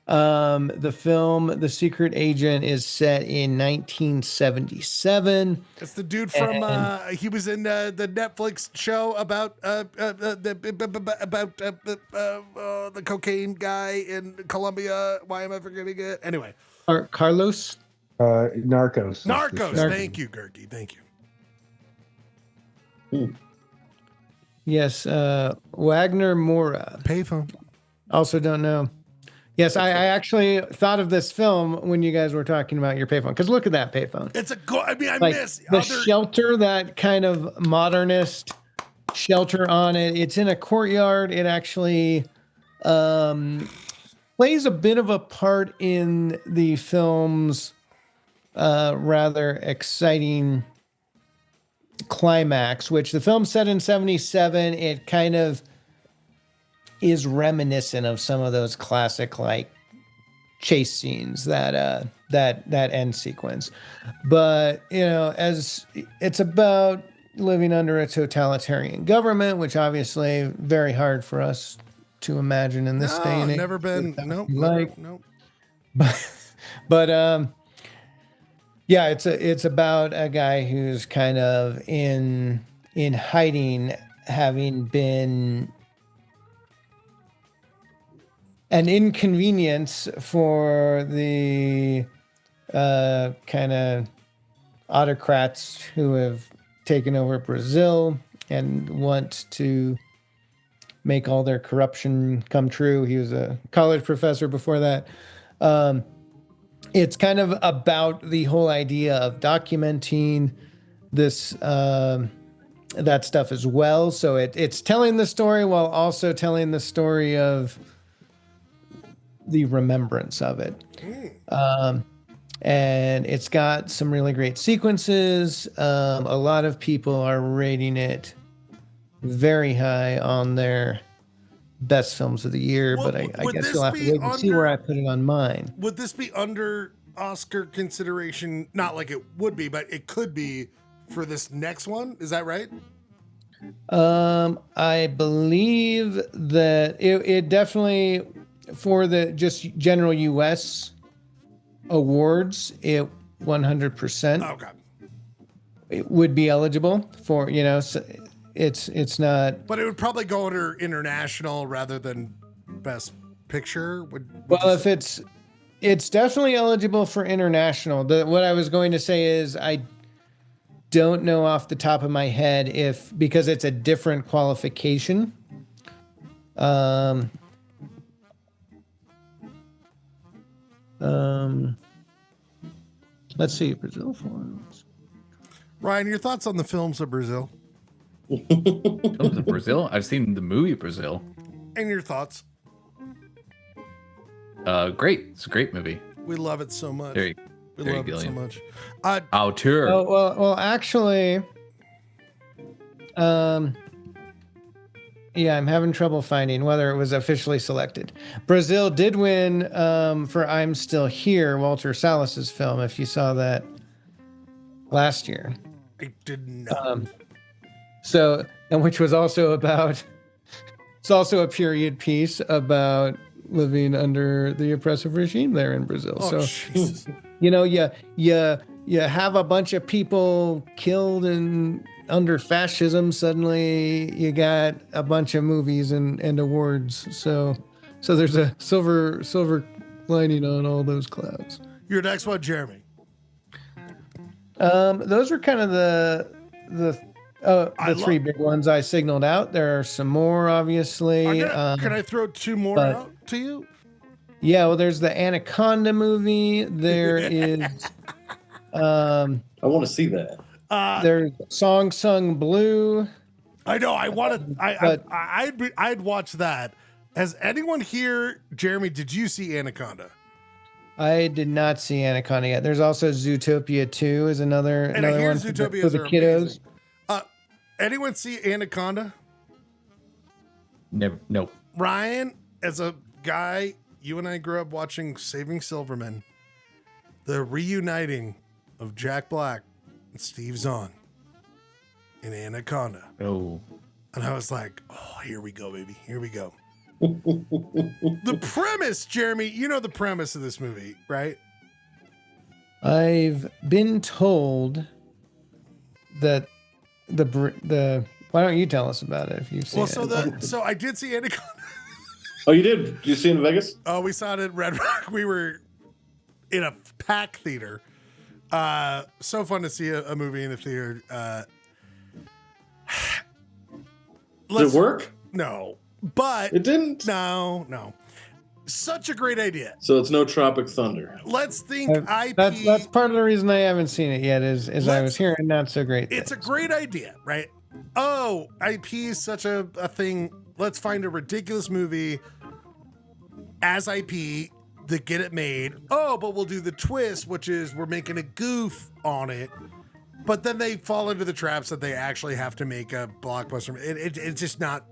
The film The Secret Agent is set in 1977. It's the dude from he was in the Netflix show about the cocaine guy in Colombia. Why am I forgetting it? Anyway. Carlos? Narcos. Narcos. Thank you, Gerke. Thank you. Yes, Wagner Moura. Payphone. Also don't know. Yes, I actually thought of this film when you guys were talking about your payphone. Because look at that payphone. It's I miss the shelter, that kind of modernist shelter on it. It's in a courtyard. It actually plays a bit of a part in the film's rather exciting climax, which the film set in 77. It kind of is reminiscent of some of those classic like chase scenes that end sequence. But as it's about living under a totalitarian government, which obviously very hard for us to imagine in this day and age. Never been. Nope. Nope. But yeah, it's about a guy who's kind of in hiding, having been an inconvenience for the kind of autocrats who have taken over Brazil and want to make all their corruption come true. He was a college professor before that. It's kind of about the whole idea of documenting this that stuff as well. So it's telling the story while also telling the story of the remembrance of it. And it's got some really great sequences. A lot of people are rating it very high on their best films of the year, but I guess you'll have to wait and see where I put it on mine. Would this be under Oscar consideration? Not like it would be, but it could be for this next one. Is that right? I believe that it definitely, for the just general U.S. awards, it 100%. Okay. It would be eligible for, so it's not. But it would probably go under international rather than best picture. If it's definitely eligible for international. What I was going to say is I don't know off the top of my head because it's a different qualification. Let's see, Brazil forms. Ryan, your thoughts on the films of Brazil? Films of Brazil? I've seen the movie Brazil. And your thoughts? Great. It's a great movie. We love it so much. We love it so much. Auteur. Well, actually, yeah, I'm having trouble finding whether it was officially selected. Brazil did win for I'm Still Here, Walter Salas's film, if you saw that last year. I did not. Which was also about, it's also a period piece about living under the oppressive regime there in Brazil. Jesus. You have a bunch of people killed and under fascism. Suddenly you got a bunch of movies and awards. So there's a silver lining on all those clouds. Your next one, Jeremy. Those are kind of the three big ones I signaled out. There are some more, obviously. Can I throw two more out to you? Yeah, well, there's the Anaconda movie. There is. I want to see that. There's Song Sung Blue. I know. I'd watch that. Has anyone here, Jeremy? Did you see Anaconda? I did not see Anaconda yet. There's also Zootopia 2 is another one Zootopia for the kiddos. Amazing. Anyone see Anaconda? Never. Nope. Ryan, as a guy, you and I grew up watching Saving Silverman, the reuniting of Jack Black and Steve Zahn in Anaconda. Oh. And I was like, oh, here we go, baby. Here we go. The premise, Jeremy, you know the premise of this movie, right? I've been told that the why don't you tell us about it if you've seen it? So I did see Anaconda. Oh, you did? Did you see it in Vegas? Oh, we saw it at Red Rock. We were in a pack theater. So fun to see a movie in a theater. Did it work? No, but it didn't. No. Such a great idea. So it's no Tropic Thunder. Let's think IP. That's part of the reason I haven't seen it yet. Is I was hearing not so great. It's a great idea, right? Oh, IP is such a thing. Let's find a ridiculous movie as IP that get it made. Oh, but we'll do the twist, which is we're making a goof on it. But then they fall into the traps that they actually have to make a blockbuster. It's just not.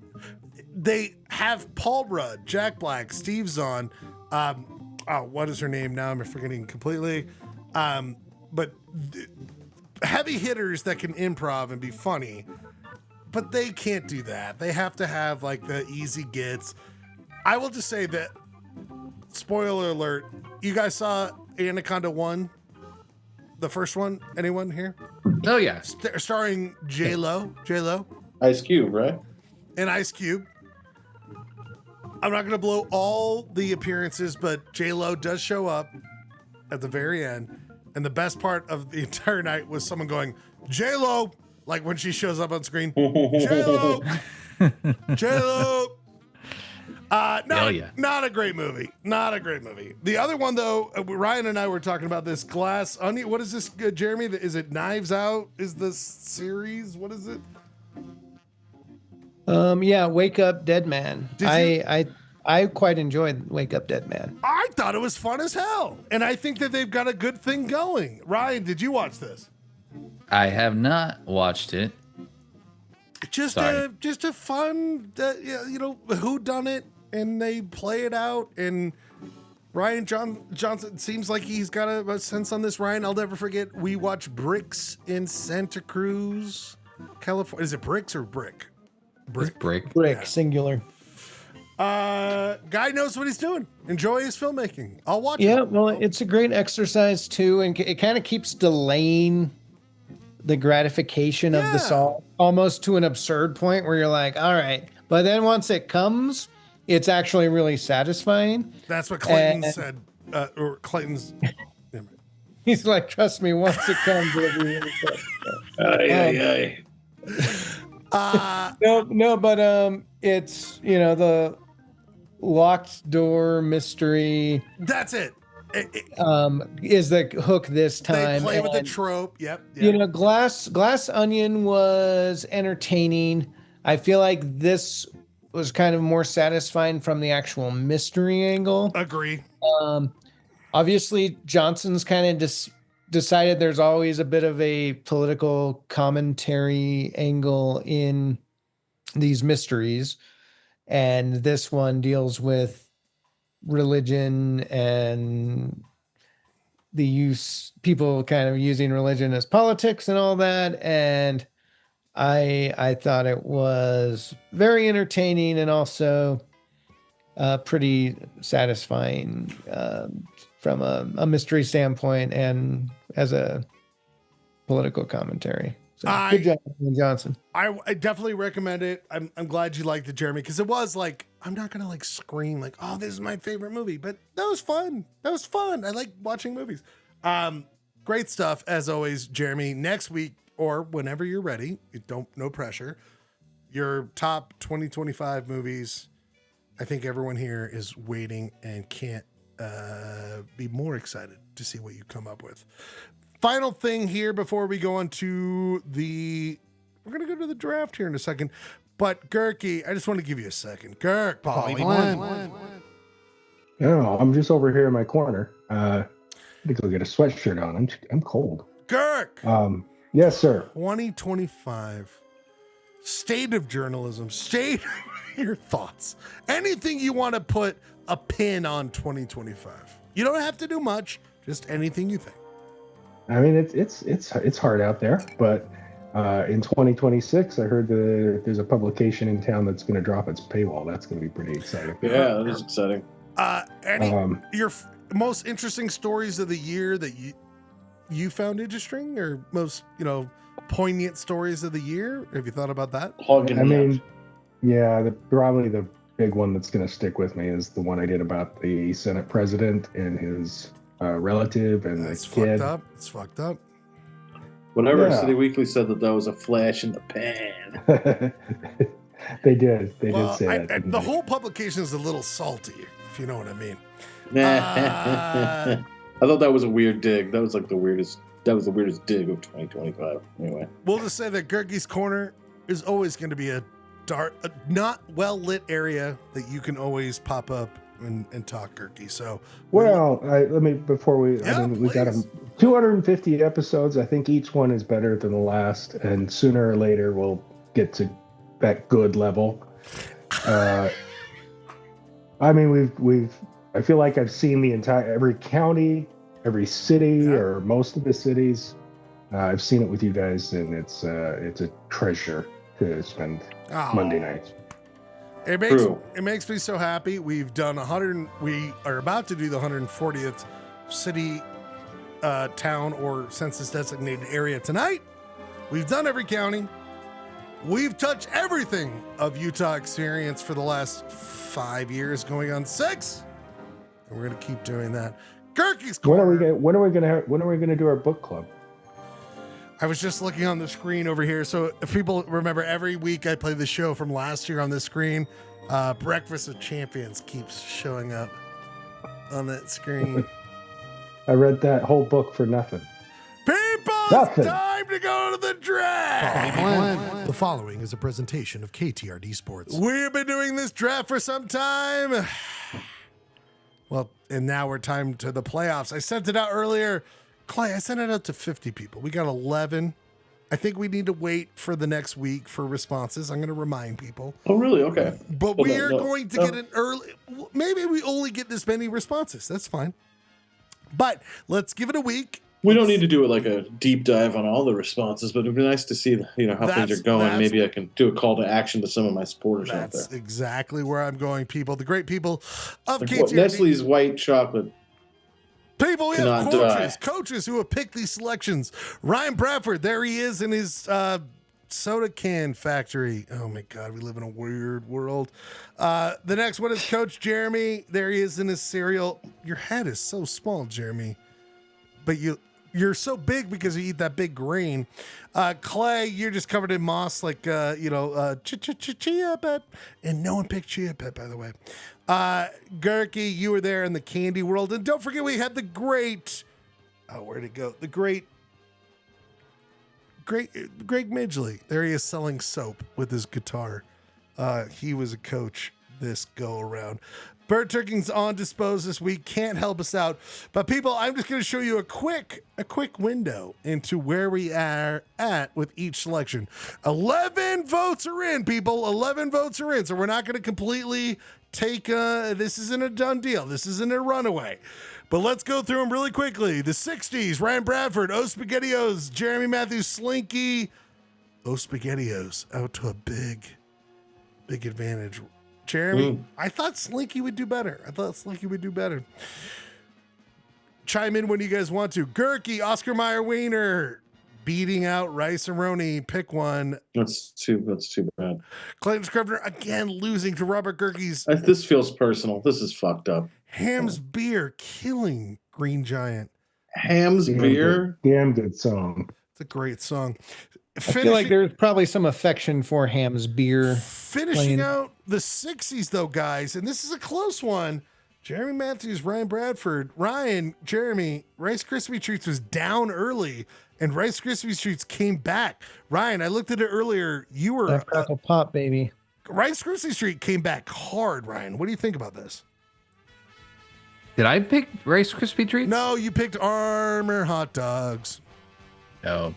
They have Paul Rudd, Jack Black, Steve Zahn. What is her name now? I'm forgetting completely. But heavy hitters that can improv and be funny. But they can't do that. They have to have like the easy gets. I will just say that, spoiler alert, you guys saw Anaconda 1? The first one? Anyone here? Oh, yeah. Starring J-Lo. J-Lo. Ice Cube, right? And Ice Cube. I'm not going to blow all the appearances, but J-Lo does show up at the very end. And the best part of the entire night was someone going, J-Lo! Like when she shows up on screen. J-Lo! J-Lo! Not a great movie. Not a great movie. The other one, though, Ryan and I were talking about this Glass Onion. What is this, Jeremy? Is it Knives Out? Is this series? What is it? Yeah, Wake Up Dead Man. I quite enjoyed Wake Up Dead Man. I thought it was fun as hell. And I think that they've got a good thing going. Ryan, did you watch this? I have not watched it. Just a fun, who done it, and they play it out. And Ryan Johnson seems like he's got a sense on this. Ryan, I'll never forget. We watched Bricks in Santa Cruz, California. Is it Bricks or Brick? Brick. Brick, singular. Guy knows what he's doing. Enjoy his filmmaking. I'll watch it. Yeah, well, it's a great exercise too, and it kind of keeps delaying the gratification of the song almost to an absurd point where you're like, all right. But then once it comes, it's actually really satisfying. That's what Clayton said. Or Clayton's. He's like, trust me, once it comes, it'll be really good. But it's, the locked door mystery. That's it. Is the hook this time. They play with the trope. Yep. Glass Onion was entertaining. I feel like this was kind of more satisfying from the actual mystery angle. Agree. Obviously, Johnson's kind of decided there's always a bit of a political commentary angle in these mysteries. And this one deals with religion and people kind of using religion as politics and all that. And I thought it was very entertaining and also pretty satisfying from a mystery standpoint and as a political commentary. So good job, Johnson. I definitely recommend it. I'm glad you liked it, Jeremy, because it was like, I'm not gonna like scream like, oh, this is my favorite movie, but that was fun. I like watching movies. Great stuff as always, Jeremy. Next week or whenever you're ready, no pressure. Your top 2025 movies. I think everyone here is waiting and can't be more excited to see what you come up with. Final thing here before we go on to we're going to go to the draft here in a second. But Gurky, I just want to give you a second. Gurk, Polly. No, I'm just over here in my corner. I think I'll get a sweatshirt on. I'm cold. Gurk. Yes, sir. 2025. State of journalism. Your thoughts. Anything you want to put a pin on 2025. You don't have to do much. Just anything you think. I mean, it's hard out there, but in 2026, I heard that there's a publication in town that's going to drop its paywall. That's going to be pretty exciting. Yeah, that is exciting. Your most interesting stories of the year that you found interesting, or most poignant stories of the year? Have you thought about that? Probably the big one that's going to stick with me is the one I did about the Senate president and his relative and the kid. It's fucked up. Whenever City Weekly said that was a flash in the pan. They did say that. The whole publication is a little salty, if you know what I mean. I thought that was a weird dig. That was like the weirdest dig of 2025. Anyway, we'll just say that Gurky's Corner is always going to be a dark, not well lit area that you can always pop up and talk Gurky. So Well, let me before we. Yeah, I mean, we got please. 250 episodes. I think each one is better than the last, and sooner or later we'll get to that good level. I mean, we've. I feel like I've seen every county, every city, or most of the cities. I've seen it with you guys, and it's a treasure to spend Monday nights. It makes me so happy. We've done 100. We are about to do the 140th city, town, or census designated area tonight. We've done every county. We've touched everything of Utah experience for the last 5 years, going on 6, and we're gonna keep doing that. Gurky's Corner. When are we gonna do our book club? I was just looking on the screen over here. So if people remember, every week I play the show from last year on this screen. Breakfast of Champions keeps showing up on that screen. I read that whole book for nothing. People, Nothing. it's time to go to the draft. The following is a presentation of KTRD Sports. We've been doing this draft for some time. Well, and now we're time to the playoffs. I sent it out earlier. Clay, I sent it out to 50 people. We got 11. I think we need to wait for the next week for responses. I'm going to remind people. Oh, really? Okay. But we are going to get an early. Maybe we only get this many responses. That's fine. But let's give it a week. We don't need to do it like a deep dive on all the responses, but it'd be nice to see, how things are going. Maybe I can do a call to action to some of my supporters out there. That's exactly where I'm going, people. The great people of Like KTRD. Nestle's white chocolate. People, we have cannot coaches who have picked these selections. Ryan Bradford, there he is in his soda can factory. Oh my God, we live in a weird world. The next one is Coach Jeremy. There he is in his cereal. Your head is so small, Jeremy, but you're so big because you eat that big grain. Clay, you're just covered in moss, like chia pet, and no one picked chia pet, by the way. Gurky, you were there in the candy world, and don't forget we had the great. Oh, where'd it go? The great Greg Midgley. There he is selling soap with his guitar. He was a coach this go around. Bird Turking's on dispose this week. Can't help us out. But people, I'm just going to show you a quick window into where we are at with each selection. 11 votes are in, people. 11 votes are in. So we're not going to completely take this isn't a done deal. This isn't a runaway. But let's go through them really quickly. The 60s, Ryan Bradford, O Spaghettios, Jeremy Matthews, Slinky. O Spaghettios out to a big advantage. Jeremy, I thought Slinky would do better. Chime in when you guys want to. Gurky, Oscar Mayer Wiener, beating out Rice Aroni. Pick one. That's too bad. Clayton Scrivener again losing to Robert Gurky's. This feels personal. This is fucked up. Ham's Beer killing Green Giant. Ham's Beer? Damn good song. It's a great song. I feel like there's probably some affection for Ham's Beer. Finishing out the 60s, though, guys, and this is a close one. Jeremy Matthews, Ryan Bradford, Jeremy, Rice Krispie Treats was down early, and Rice Krispie Treats came back. Ryan, I looked at it earlier. You were Crackle Pop, baby. Rice Krispie Treat came back hard. Ryan, what do you think about this? Did I pick Rice Krispie Treats? No, you picked Armor Hot Dogs. Oh,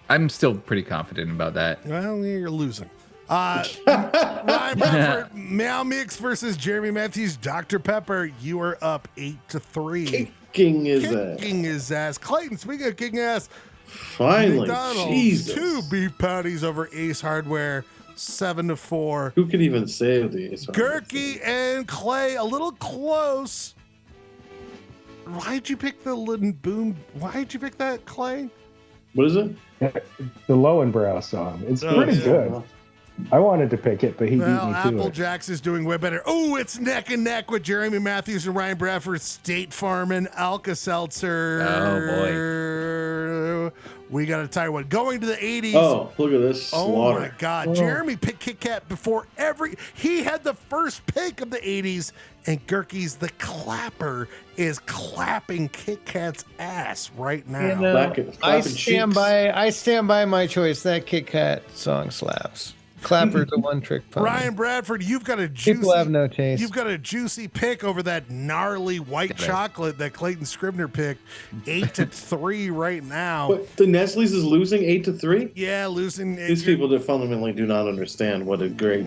I'm still pretty confident about that. Well, you're losing. Ryan Bradford, Meow Mix versus Jeremy Matthews, Dr. Pepper. You are up 8-3. Kicking his ass. Clayton, speaking of kicking ass, finally, McDonald's, Jesus. 2 beef patties over Ace Hardware, 7-4. Who could even say the Ace Hardware? Gurky and Clay, a little close. Why'd you pick the Little Boom? Why'd you pick that, Clay? What is it? The Lowenbrow song. It's pretty good. I wanted to pick it, but he beat me to Apple it. Jacks is doing way better. Oh, it's neck and neck with Jeremy Matthews and Ryan Bradford, State Farm and Alka-Seltzer. Oh, boy. We got a tie one. Going to the 80s. Oh, look at this Oh, slaughter. my God. Jeremy picked Kit Kat before he had the first pick of the 80s, and Gurky's the clapper is clapping Kit Kat's ass right now. I stand by my choice. That Kit Kat song slaps. Clapper's a one-trick pony. Ryan Bradford, you've got a juicy. People have no taste. You've got a juicy pick over that gnarly white chocolate that Clayton Scribner picked, 8-3 right now. But the Nestle's is losing 8-3. Yeah, losing. These people that fundamentally do not understand what a great.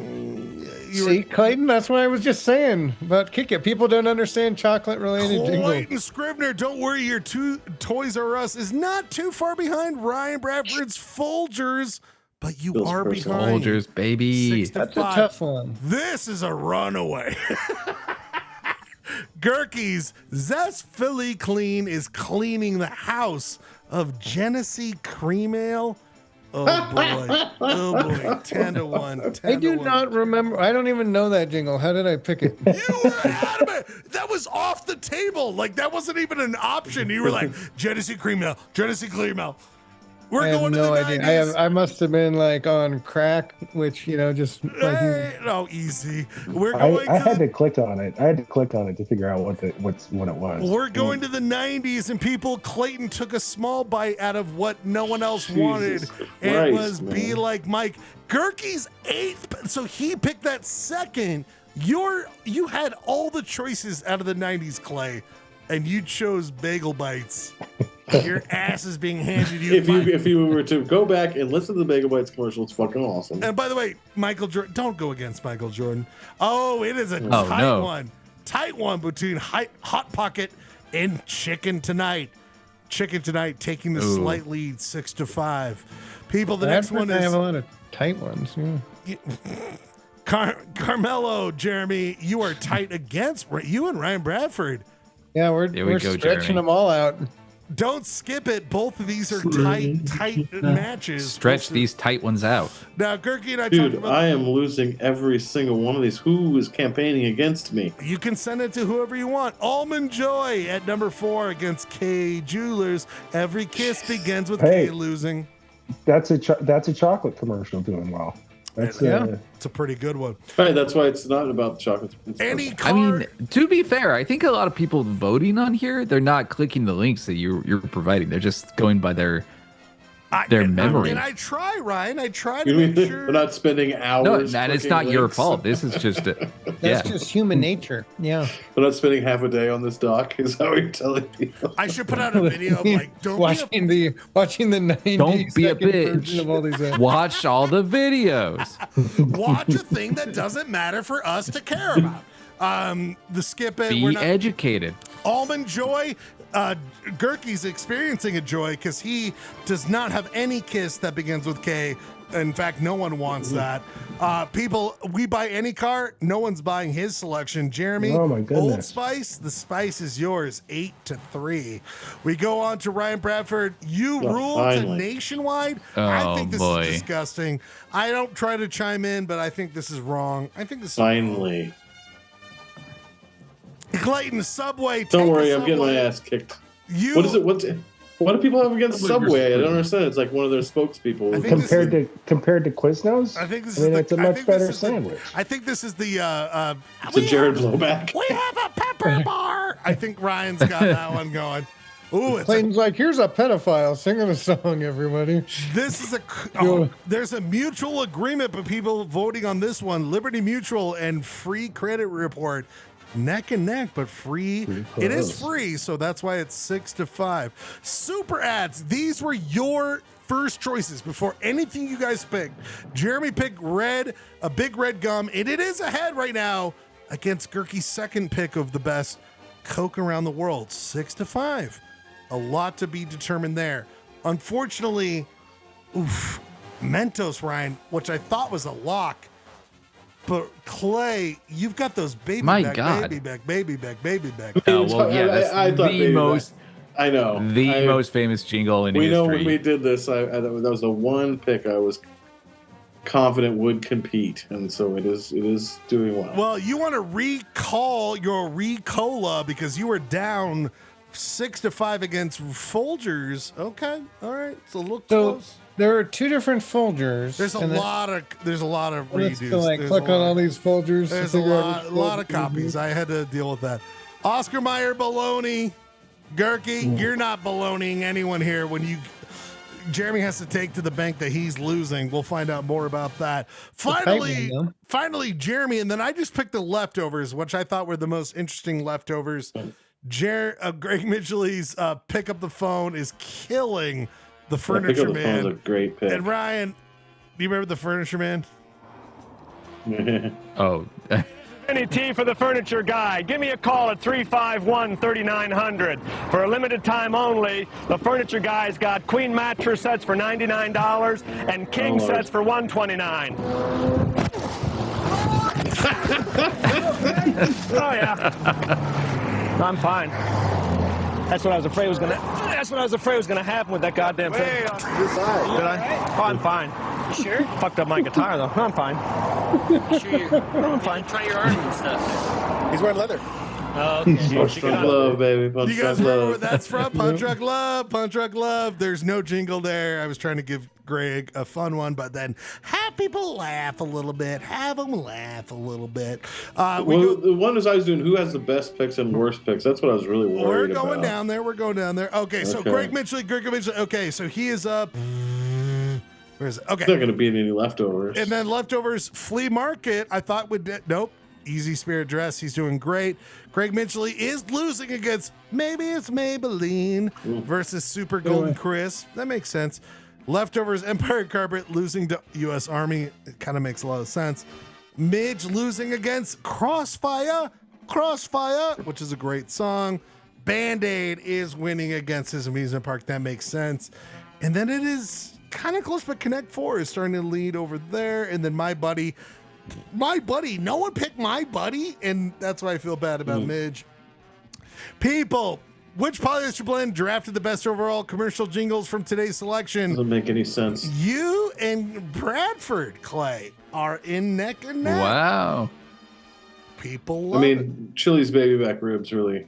See, Clayton, that's what I was just saying about Kick It. People don't understand chocolate-related Jingle. Clayton Scribner, don't worry, your Toys R Us is not too far behind Ryan Bradford's Folgers, but you are behind. Folgers, baby. That's a tough one. This is a runaway. Gurky's Zestfully Clean is cleaning the house of Genesee Cream Ale. Oh boy. Oh boy. 10-1. I do not remember. I don't even know that Jingle. How did I pick it? You were adamant. That was off the table. Like, that wasn't even an option. You were like, Genesee Cream Ale, Genesee Cream Ale. We're I have going to no the idea. 90s. I must have been like on crack, which, just like No, easy. We're going I had to click on it. I had to click on it to figure out what it was. We're going to the 90s, and Clayton took a small bite out of what no one else wanted. It was Be Like Mike. Gurky's 8th, so he picked that second. You had all the choices out of the 90s, Clay, and you chose Bagel Bites. Your ass is being handed you. If you were to go back and listen to the Bagel Bites commercial, it's fucking awesome. And by the way, Michael Jordan, don't go against Michael Jordan. Oh, it is a tight one. Tight one between Hot Pocket and Chicken Tonight. Chicken Tonight taking the slight lead 6-5. People, the next one is. I have a lot of tight ones. Yeah. Carmelo, Jeremy, you are tight against you and Ryan Bradford. Yeah, we're stretching them all out. Don't skip it. Both of these are tight matches. Stretch these tight ones out. Now, Gurky and I talked about. I am losing every single one of these. Who is campaigning against me? You can send it to whoever you want. Almond Joy at number 4 against K Jewelers. Every kiss begins with K losing. That's a chocolate commercial doing well. That's it's a pretty good one. Right, that's why it's not about chocolate. I mean, to be fair, I think a lot of people voting on here, they're not clicking the links that you're providing. They're just going by their memory. And I try, Ryan. I try to make sure. We're not spending hours. No, that is not your fault. This is just That's just human nature. Yeah. We're not spending half a day on this doc. Is how we're telling people. I should put out a video of like, watching the 90s. Don't be a bitch. Of all these, watch all the videos. Watch a thing that doesn't matter for us to care about. The skip it. Be educated. Almond Joy. Gurky's experiencing a joy because he does not have any kiss that begins with K. In fact, no one wants that. People, we buy any car, no one's buying his selection. Jeremy, oh my goodness. Old Spice, the spice is yours, 8-3. We go on to Ryan Bradford. You rule to Nationwide. I think this is disgusting. I don't try to chime in, but I think this is wrong. I think this is wrong. Clayton, Subway. Don't worry, I'm getting my ass kicked. What is it? What do people have against Subway? I don't understand. It's like one of their spokespeople. Compared to Quiznos, I think this it's a much better sandwich. I think this is the. It's a Jared blowback. We have a pepper bar. I think Ryan's got that one going. Ooh, Clayton's like, here's a pedophile singing a song, everybody. This is there's a mutual agreement, but people voting on this one. Liberty Mutual and Free Credit Report. Neck and neck, but free. It is free, so that's why it's 6-5. Super ads. These were your first choices before anything you guys picked. Jeremy picked red, a big red gum, and it is ahead right now against Gurky's second pick of the best Coke around the world, 6-5. A lot to be determined there. Unfortunately, Mentos, Ryan, which I thought was a lock. But Clay, you've got those baby back. Oh, well, yeah, that's the most. I know the most famous jingle in history. We know when we did this. That was the one pick I was confident would compete, and so it is doing well. Well, you want to recall your Ricola because you were down 6-5 against Folgers. Okay, all right, so look close. There are two different Folgers. There's a lot of Let's redos. go click on all these Folgers. There's a lot of copies. I had to deal with that. Oscar Mayer baloney. Gurky, you're not baloneying anyone here when Jeremy has to take to the bank that he's losing. We'll find out more about that. Finally, Jeremy, and then I just picked the leftovers, which I thought were the most interesting leftovers. Greg Mitchell's Pick Up the Phone is killing the Furniture Pick Up the Man. Phone's a great pick. And Ryan, do you remember the Furniture Man? Oh. Any T for the furniture guy. Give me a call at 351-3900. For a limited time only, the furniture guy's got queen mattress sets for $99 and king sets for $129. Oh yeah. I'm fine. That's what I was afraid was gonna happen with that goddamn thing. Did I? Oh, I'm fine. You sure? Fucked up my guitar though. No, I'm fine. You sure you're I'm fine. Try your arms and stuff. He's wearing leather. Oh, okay. Punch Drunk Love, baby. Punch You guys Drunk remember Love. where that's from? Punch Drunk Love, Punch Drunk Love. There's no jingle there. I was trying to give Greg a fun one, but then have people laugh a little bit. Have them laugh a little bit. The one is I was doing who has the best picks and worst picks. That's what I was really worried about. We're going down there. We're going down there. Okay, so Greg Mitchell. Okay, so he is up. Where is it? Okay. It's not going to be any leftovers. And then leftovers, Flea Market, I thought nope. Easy Spirit Dress, he's doing great. Greg Mitchell is losing against Maybe It's Maybelline versus Super Golden Crisp. That makes sense. Leftovers, Empire Carpet losing to U.S. Army. It kind of makes a lot of sense. Midge losing against Crossfire, which is a great song. Band-Aid is winning against his amusement park. That makes sense. And then it is kind of close, but Connect 4 is starting to lead over there. And then My Buddy, no one picked My Buddy, and that's why I feel bad about Midge. People, which polyester blend drafted the best overall commercial jingles from today's selection? Doesn't make any sense. You and Bradford, Clay, are in neck and neck. Wow. People love it. Chili's baby back ribs really,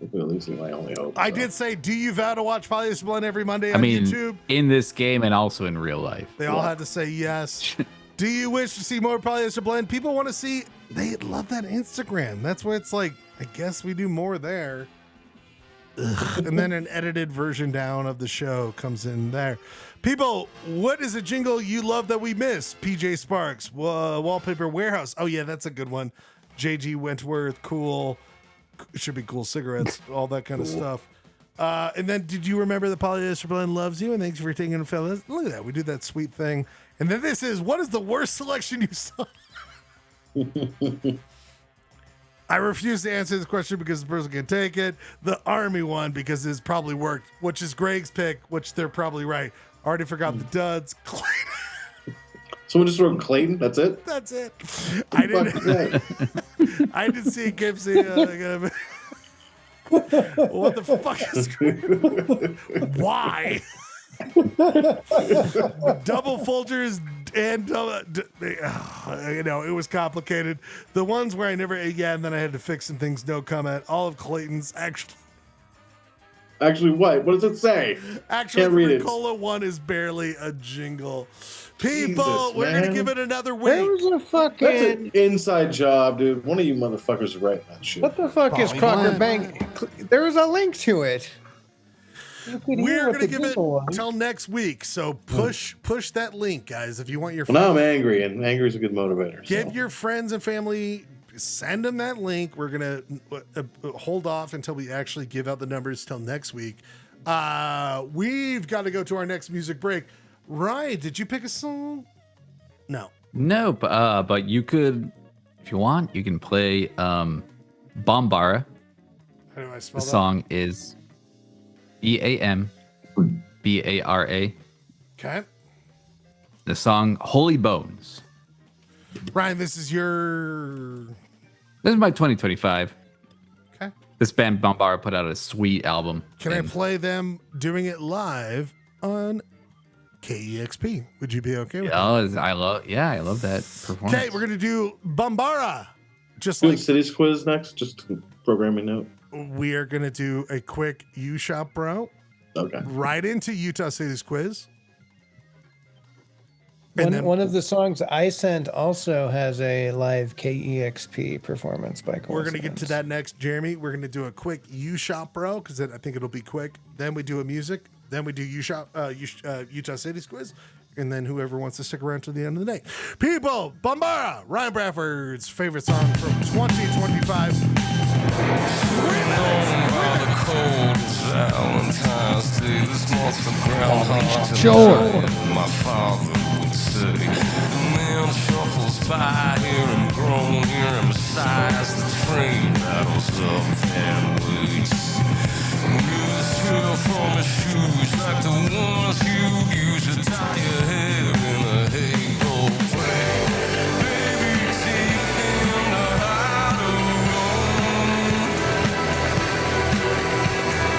at least in my only hope. I did say, do you vow to watch Polyester Blend every Monday on YouTube? In this game and also in real life. They all had to say yes. Do you wish to see more Polyester Blend? People want to see, they love that Instagram. That's why it's like, I guess we do more there. And then an edited version down of the show comes in there. People, what is a jingle you love that we miss? PJ Sparks, Wallpaper Warehouse. Oh yeah, that's a good one. JG Wentworth, cool. Should be cool cigarettes, all that kind of stuff. And then, did you remember the Polyester Blend loves you? And thanks for taking it, fellas. Look at that, we do that sweet thing. And then this is, what is the worst selection you saw? I refuse to answer this question because the person can take it. The Army one, because it's probably worked, which is Greg's pick, which they're probably right. Already forgot the duds. Someone just wrote Clayton. That's it. That's it. I didn't see Gipsy. What the fuck is why? Double Folgers and it was complicated. The ones where I never and then I had to fix some things. No comment. All of Clayton's Actually, what? What does it say? Actually, Can't read the it. Cola one is barely a jingle. People, Jesus, we're man. gonna give it another week. There's a fucking. That's an inside job, dude. One of you motherfuckers is writing that shit. What the fuck is Crocker Bank? There was a link to it. We're gonna give it till next week. So push that link, guys. If you want your Well, now I'm angry, and angry is a good motivator. give your friends and family, send them that link. We're gonna hold off until we actually give out the numbers till next week. We've got to go to our next music break. Ryan, did you pick a song? No. No, but you could, if you want, you can play Bombara. How do I spell The that? song is EAMBARA. Okay. The song Holy Bones. Ryan, this is your. This is my 2025. Okay. This band Bombara put out a sweet album. Can I play them doing it live on KEXP? Would you be okay with that? I love that performance. Okay, we're gonna do Bombara. Just Doing like Cities quiz next. Just programming note. we are gonna do a quick U Shop Bro. Okay. Right into Utah Cities quiz. And One of the songs I sent also has a live KEXP performance by we're going to get to that next, Jeremy. We're going to do a quick U Shop Bro because I think it'll be quick. Then we do a music. Then we do Utah City's quiz. And then whoever wants to stick around to the end of the day. People, Bombara, Ryan Bradford's favorite song from 2025. Valentine's Day, this month's for Groundhog Sure. My father would say. The man shuffles by, hear him groan, hear him sigh as the train rattles up and waits. Music chill from his shoes, like the ones you use to tie your hair in a halo way. Baby, take him to Hollywood.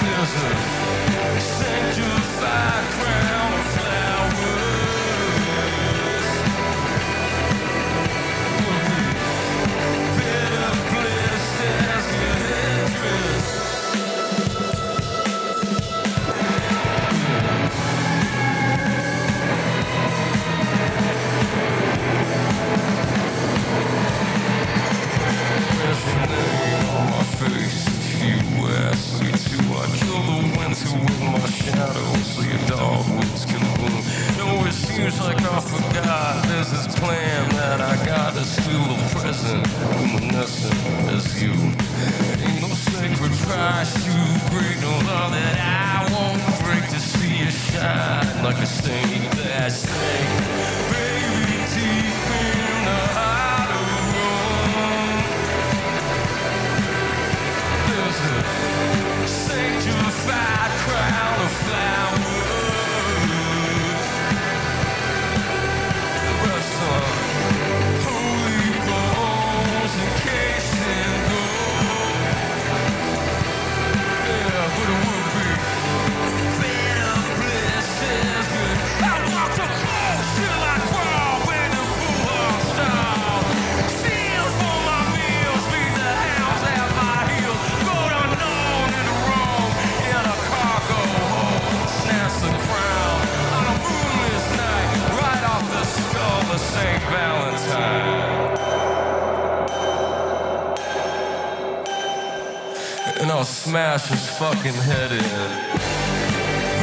There's a sanctified crown of flowers. Better blessed as your headdress. On my face, if you ask me to, I kill the winter with my shadow, so your dog wits can bloom. No, it seems like I forgot. There's this plan that I got that's still a present, luminescent as you. Ain't no sacred price too great, no love that I won't break to see you shine like a stained glass snake. Baby, deep in the heart of sanctified crown of flowers. Rest on holy bones encased in gold. Yeah, but it would be better blessings. I walk the coast till I crawl in the pool stall. Steal for my meals, beat the hounds at my heels. Road unknown in the wrong in a cargo hold. Snatch the crown on a moonless night, right off the skull of St. Valentine. And I'll smash his fucking head in.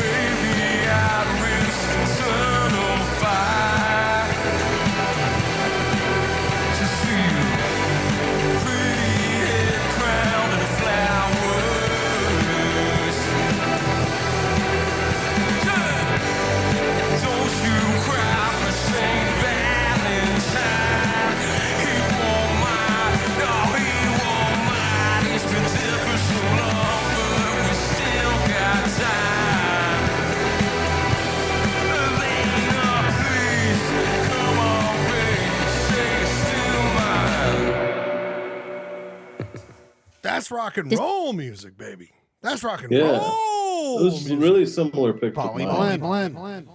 Baby, I'd risk eternal fire to see you, pretty head crowned in flowers. Don't you cry for St. Valentine. He won't mind, no, he won't mind. He's been dead for so long, but we still got time. Elena, please, come on, baby, say it's still mine. That's rock and roll music, baby. That's rock and Yeah. roll. It was really similar pick. to Poly mine. blend.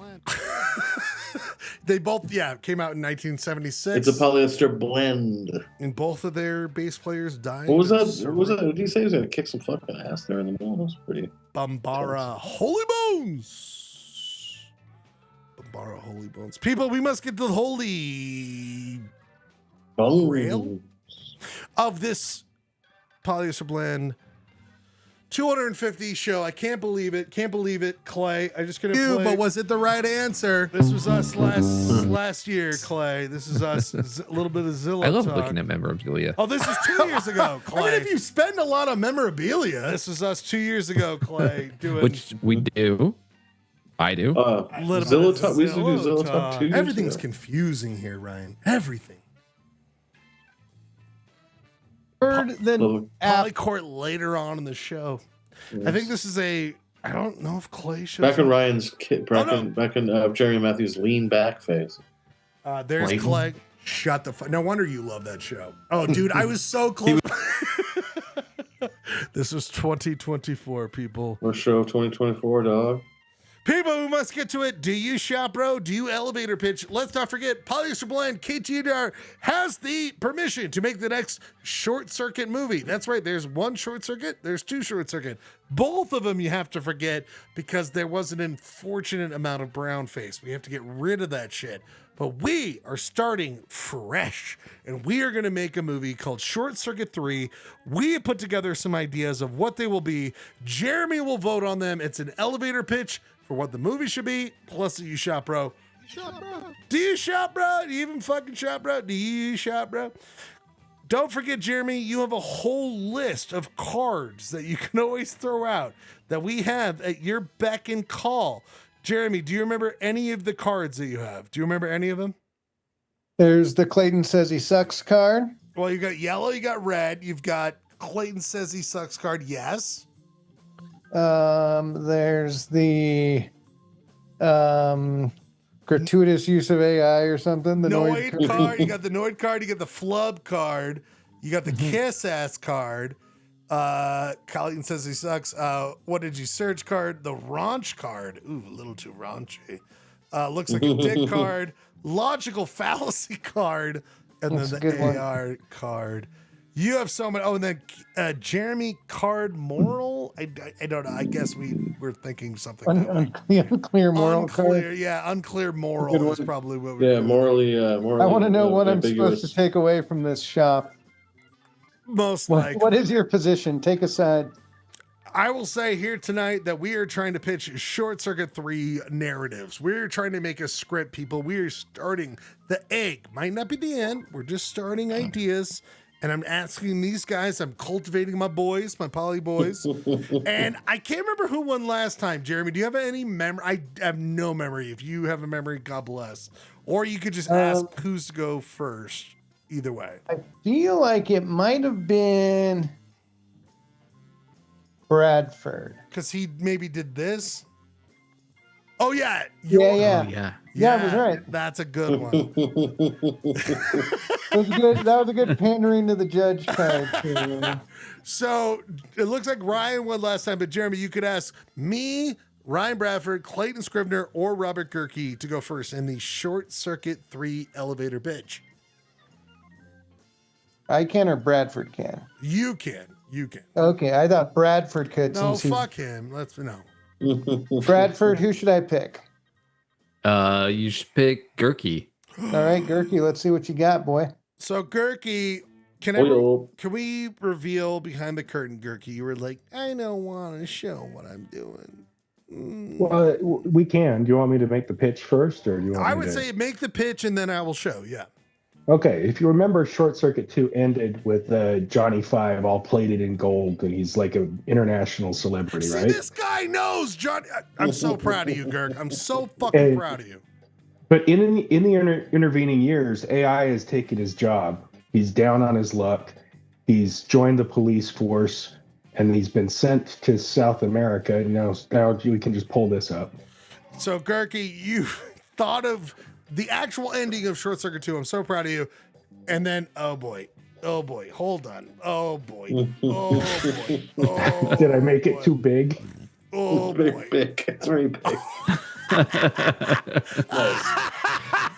They both, came out in 1976. It's a polyester blend. And both of their bass players died. What was of that? What was that? What did he say? He was gonna kick some fucking ass there in the middle. That was pretty. Bombara Holy Bones. Bombara Holy Bones. People, we must get to the holy grail of this polyester blend 250 show. I can't believe it. Can't believe it, Clay. I just couldn't play. But was it the right answer? This was us last year, Clay. This is us. A little bit of Zillow I love talk. looking at memorabilia. Oh, this is 2 years ago, Clay. I mean, if you spend a lot on memorabilia, this is us 2 years ago, Clay, doing Which we do. I do. Zillow talk. We used to do Zillow talk 2 years Everything's ago. confusing here, Ryan. Everything. Polycourt later on in the show. I think this is I don't know if Clay shows Back in up. Ryan's kid, back in Jerry Matthews' lean back phase. There's Clayton. Clay. Shut the fuck. No wonder you love that show. Oh, dude, I was so close. This was 2024, people. What show of 2024, dog? People, we must get to it. Do you shop, bro? Do you elevator pitch? Let's not forget, Polyester Blend KTRD has the permission to make the next Short Circuit movie. That's right. There's one Short Circuit. There's two Short Circuit. Both of them you have to forget because there was an unfortunate amount of brown face. We have to get rid of that shit. But we are starting fresh, and we are going to make a movie called Short Circuit 3. We have put together some ideas of what they will be. Jeremy will vote on them. It's an elevator pitch for what the movie should be, plus the You Shop Bro. Do you shop, bro? Do you even fucking shop, bro? Do you shop, bro? Don't forget, Jeremy, you have a whole list of cards that you can always throw out that we have at your beck and call. Jeremy, do you remember any of the cards that you have? Do you remember any of them? There's the Clayton Says He Sucks card. Well, you got yellow, you got red, you've got Clayton Says He Sucks card, yes. There's the gratuitous use of AI or something. The Noid card. You got the Noid card. You got the Flub card. You got the Kiss Ass card. Clayton Says He Sucks. What did you search card? The Raunch card. Ooh, a little too raunchy. Looks like a dick card. Logical Fallacy card. And That's then a good the one. AR card. You have so many. Oh, and then Jeremy Card Moral. I don't know. I guess we're thinking something. Unclear moral card. Yeah, unclear Good moral one. is probably what we're doing. morally. I want to know what I'm supposed to take away from this shop. Most likely. What is your position? Take a side. I will say here tonight that we are trying to pitch Short Circuit 3 narratives. We're trying to make a script, people. We are starting the egg. Might not be the end. We're just starting ideas. And I'm asking these guys, I'm cultivating my boys, my poly boys. And I can't remember who won last time. Jeremy, do you have any memory? I have no memory. If you have a memory, God bless. Or you could just ask who's to go first. Either way. I feel like it might have been Bradford. Because he maybe did this. Oh, yeah. Yeah, I was right. That's a good one. That was a good pandering to the judge card. So it looks like Ryan won last time, but Jeremy, you could ask me, Ryan Bradford, Clayton Scribner, or Robert Gerke to go first in the Short Circuit 3 elevator pitch. I can or Bradford can? You can. You can. Okay, I thought Bradford could. No, since fuck him. Let's no. Bradford, who should I pick? You should pick Gerke. All right, Gerke, let's see what you got, boy. So Gerke, can we reveal behind the curtain, Gerke? You were like, I don't want to show what I'm doing. Well, we can. Do you want me to make the pitch first, or do you want? I me would to... say make the pitch and then I will show. Yeah. Okay, if you remember, Short Circuit 2 ended with Johnny Five all plated in gold, and he's like an international celebrity, See, right? this guy knows, John. I'm so proud of you, Gerk. I'm so fucking proud of you. But in the intervening years, AI has taken his job. He's down on his luck. He's joined the police force, and he's been sent to South America. Now we can just pull this up. So, Gerke, you thought of the actual ending of Short Circuit 2. I'm so proud of you. And then, oh boy, hold on. Oh boy, Did I make it too big? Oh boy. Big. It's very big.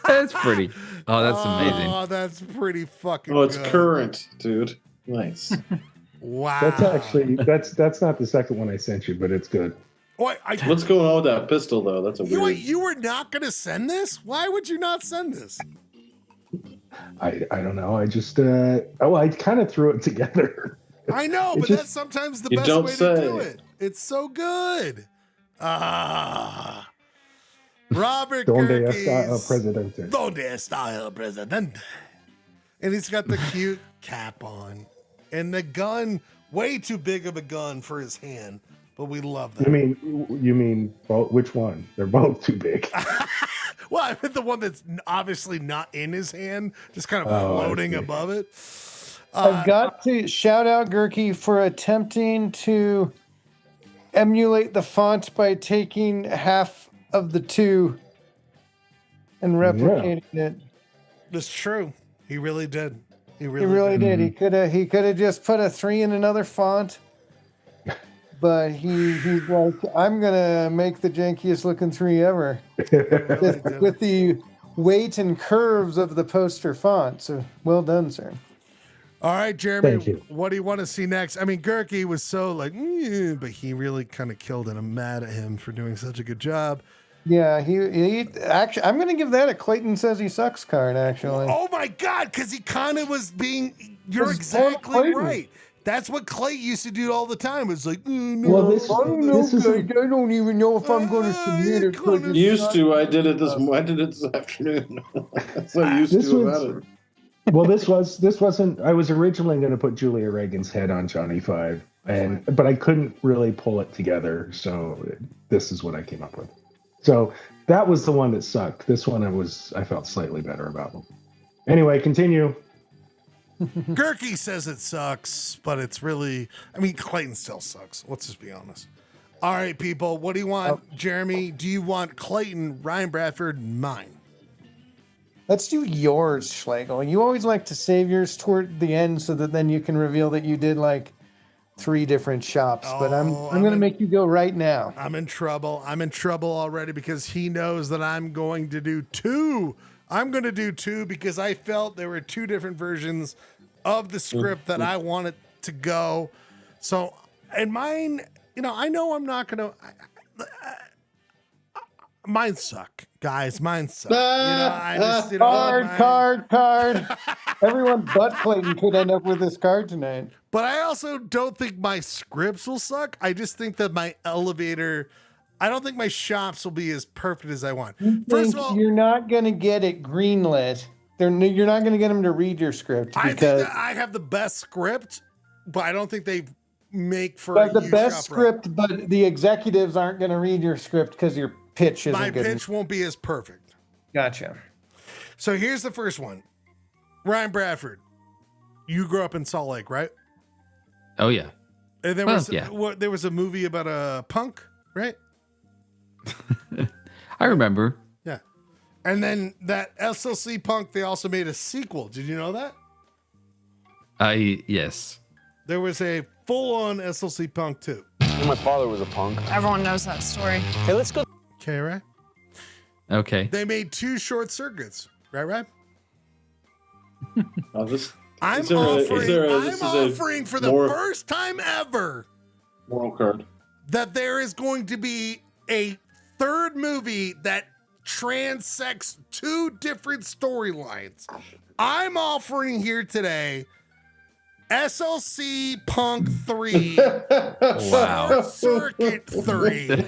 That's pretty. Oh, that's amazing. Oh, that's pretty fucking Oh, it's good. current, dude. Nice. Wow. That's actually that's not the second one I sent you, but it's good. What's going on with that pistol, though? That's a weird. You were not going to send this? Why would you not send this? I don't know. I just I kind of threw it together. I know, but that's sometimes the best way to do it. It's so good. Robert Donde Gerke's está el presidente? Donde está el presidente? And he's got the cute cap on. And the gun, way too big of a gun for his hand. But we love that. You mean both? Which one? They're both too big. Well, I meant the one that's obviously not in his hand, just kind of floating above it. I've got to shout out Gerke for attempting to emulate the font by taking half of the two and replicating it. That's true. He really did. He He really, really did. did. He could have just put a 3 in another font. But he's like, I'm gonna make the jankiest looking 3 ever with the weight and curves of the poster font. So well done, sir. All right, Jeremy, Thank you. what do you want to see next? I mean, Gerke was so like, but he really kind of killed it. I'm mad at him for doing such a good job. Yeah, he actually, I'm gonna give that a Clayton Says He Sucks card, actually. Oh my God, because he kind of was being, you're exactly right. That's what Clay used to do all the time. It's like, no, Well, this is I don't even know if I'm going to submit it. 'cause it's Used not- to. I did it this afternoon. So used This to was- about it. Well, this wasn't. I was originally going to put Julia Reagan's head on Johnny Five, but I couldn't really pull it together. So this is what I came up with. So that was the one that sucked. This one I felt slightly better about. Anyway, continue. Gerke says it sucks, but it's really, I mean, Clayton still sucks. Let's just be honest. All right, people, what do you want? Jeremy, do you want Clayton, Ryan Bradford, mine? Let's do yours, Schlegel. You always like to save yours toward the end so that then you can reveal that you did like 3 different shops. But I'm going to make you go right now. I'm in trouble. I'm in trouble already because he knows that I'm going to do 2. I'm going to do 2 because I felt there were 2 different versions of the script that I wanted to go. So, and mine, I know I'm not going to. Mine suck, guys. Mine suck. I just, Card. Everyone but Clayton could end up with this card tonight. But I also don't think my scripts will suck. I just think that my elevator. I don't think my shops will be as perfect as I want. First of all, you're not going to get it greenlit. You're not going to get them to read your script I think because that I have the best script, but I don't think they make for but a the best shop script, but the executives aren't going to read your script because your pitch isn't My good. pitch won't be as perfect. Gotcha. So here's the first one. Ryan Bradford, you grew up in Salt Lake, right? Oh yeah. And there Well, was yeah. there was a movie about a punk, right? I remember. Yeah. And then that SLC Punk, they also made a sequel. Did you know that? Yes. There was a full-on SLC Punk too. My father was a punk. Everyone knows that story. Hey, let's go. Okay, right? Okay. They made 2 short circuits, right? I'm Is there offering for the more- first time ever Moral card. that there is going to be a 3rd movie that transects 2 different storylines. I'm offering here today SLC Punk 3 Wow. Short Circuit 3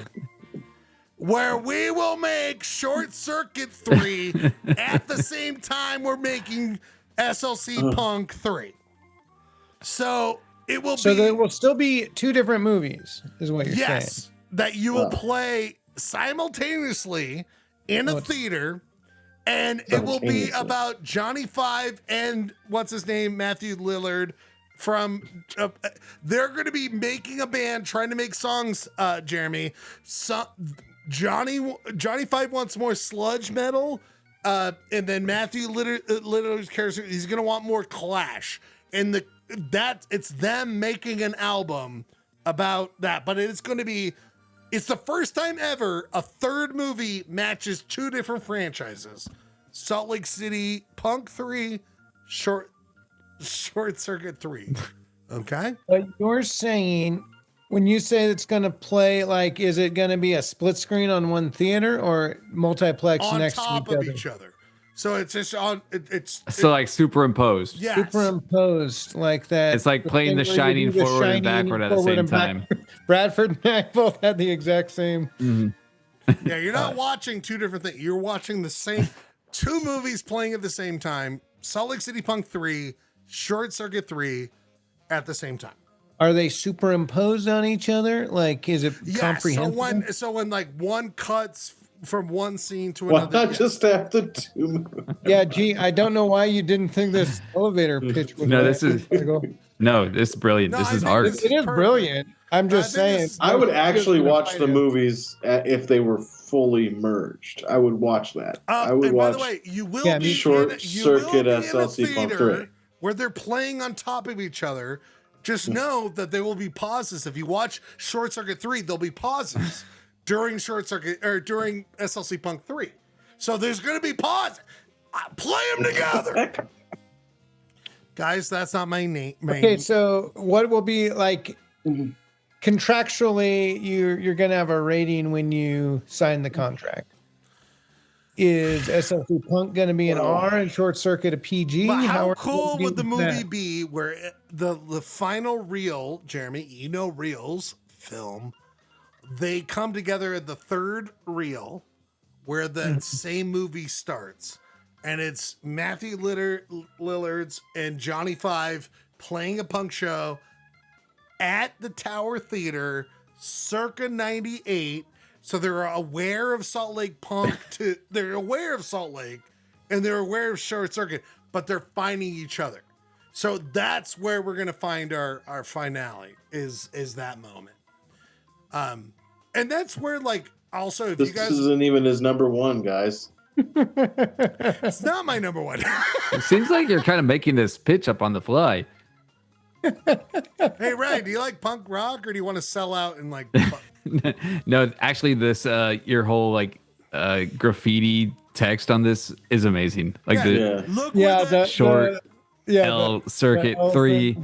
where we will make Short Circuit 3 at the same time we're making SLC Punk 3. So it will So be there will still be 2 different movies, is what you're saying. yes, that you will play simultaneously in a theater, and it will be about Johnny Five and what's his name, Matthew Lillard. From they're going to be making a band, trying to make songs. Jeremy, Johnny Five wants more sludge metal, and then Matthew Lillard's character, he's going to want more Clash, and it's them making an album about that. But it's going to be. It's the first time ever a 3rd movie matches 2 different franchises. Salt Lake City Punk 3, Short Circuit 3. Okay? But you're saying, when you say it's going to play, like, is it going to be a split screen on one theater or multiplex On next top to of each each other. So it's just on. It's So like superimposed. yes. superimposed like that? It's like playing The thing where you Shining do The forward and Shining backward at the forward same and back. time. Bradford and I both had the exact same. Yeah, you're not watching 2 different things. You're watching the same 2 movies playing at the same time. Salt Lake City Punk 3, Short Circuit 3 at the same time. Are they superimposed on each other? Like, is it Yeah, comprehensible? so when like one cuts from one scene to Why another. not just have the 2? Yeah, gee, I don't know why you didn't think this elevator pitch was. No, right. this is brilliant. This is art. It is brilliant. I'm just saying. I would actually watch the movies if they were fully merged. I would watch that. I would and watch. by the way, you will Yeah, be Short in, you Circuit will be in a SLC Punk theater 3. where they're playing on top of each other. Just know that there will be pauses. If you watch Short Circuit 3, there'll be pauses during Short Circuit or during SLC Punk 3. So there's going to be pauses. Play them together. Guys, that's not my name. Okay, so what will be like contractually? You're going to have a rating when you sign the contract. Is SLC Punk going to be an R and Short Circuit a PG? But how are cool we would the doing with movie that? be where the final reel, Jeremy, you know reels film, they come together at the third reel where the same movie starts, and it's Matthew Lillard's and Johnny Five playing a punk show at the Tower Theater circa 98. So they're aware of Salt Lake Punk they're aware of Salt Lake and they're aware of Short Circuit, but they're finding each other. So that's where we're gonna find our finale is that moment. And that's where, like, also if This you guys isn't even his number one, guys. it's not my number one. It seems like you're kind of making this pitch up on the fly. Hey Ryan, do you like punk rock or do you want to sell out and like No, actually, this your whole like graffiti text on this is amazing. Like look the short the L circuit L 3.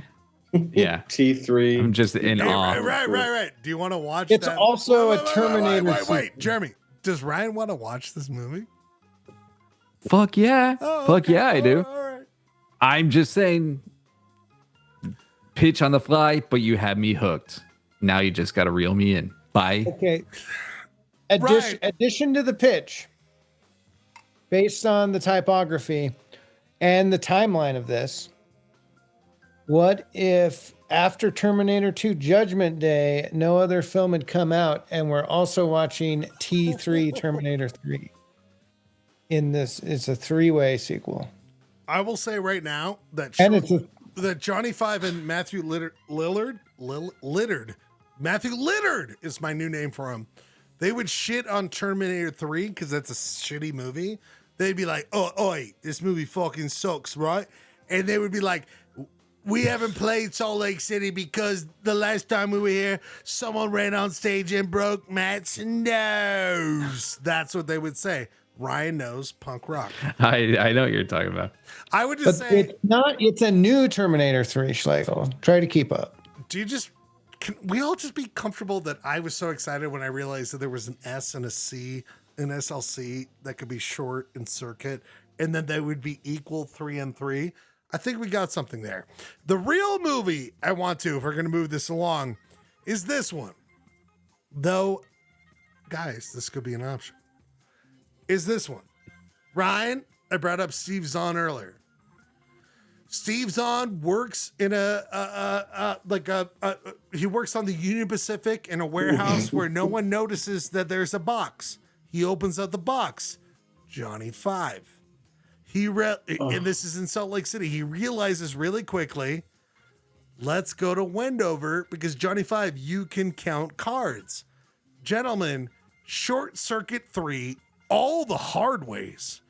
Yeah, T3. I'm just in awe. Right. Do you want to watch It's that? also a Wait, Terminator. wait, Jeremy. Does Ryan want to watch this movie? Fuck yeah. Oh, Fuck okay. yeah, I do. All right. I'm just saying, pitch on the fly, but you had me hooked. Now you just got to reel me in. Bye. Okay. Right. Addition to the pitch, based on the typography and the timeline of this, what if after Terminator 2 Judgment Day, no other film had come out and we're also watching T3 Terminator 3? In this, it's a 3-way sequel. I will say right now that that Johnny Five and Matthew Lillard, Matthew Lillard is my new name for him. They would shit on Terminator 3 because that's a shitty movie. They'd be like, "Oh, oi, this movie fucking sucks, right?" And they would be like, "We haven't played Salt Lake City because the last time we were here, someone ran on stage and broke Matt's nose." That's what they would say. Ryan knows punk rock. I know what you're talking about. I would just say it's a new Terminator 3, Schlegel. Try to keep up. Can we all just be comfortable that I was so excited when I realized that there was an S and a C, an SLC that could be short and circuit, and then they would be equal 3 and 3. I think we got something there. The real movie I want to, if we're going to move this along, is this one. Though, guys, this could be an option. Is this one. Ryan, I brought up Steve Zahn earlier. Steve Zahn works in he works on the Union Pacific in a warehouse where no one notices that there's a box. He opens up the box. Johnny Five. And this is in Salt Lake City. He realizes really quickly, let's go to Wendover because Johnny Five, you can count cards. Gentlemen, Short Circuit 3, all the hard ways.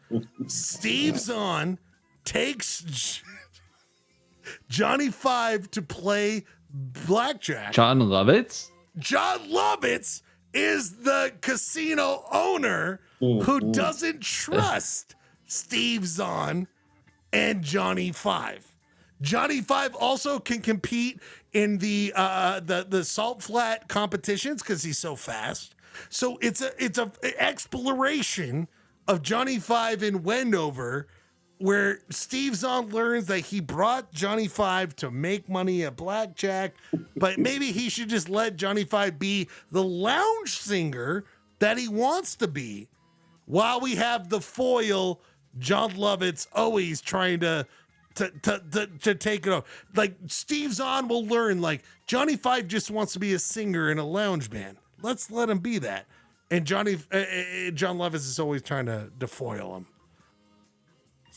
Steve Zahn takes Johnny Five to play blackjack. John Lovitz? John Lovitz is the casino owner who doesn't trust Steve Zahn and Johnny Five. Johnny Five also can compete in the salt flat competitions because he's so fast. So it's a exploration of Johnny Five in Wendover, where Steve Zahn learns that he brought Johnny Five to make money at blackjack, but maybe he should just let Johnny Five be the lounge singer that he wants to be, while we have the foil John Lovitz always trying to take it off. Like Steve Zahn will learn, like Johnny Five just wants to be a singer in a lounge band. Let's let him be that. And John Lovitz is always trying to defoil him.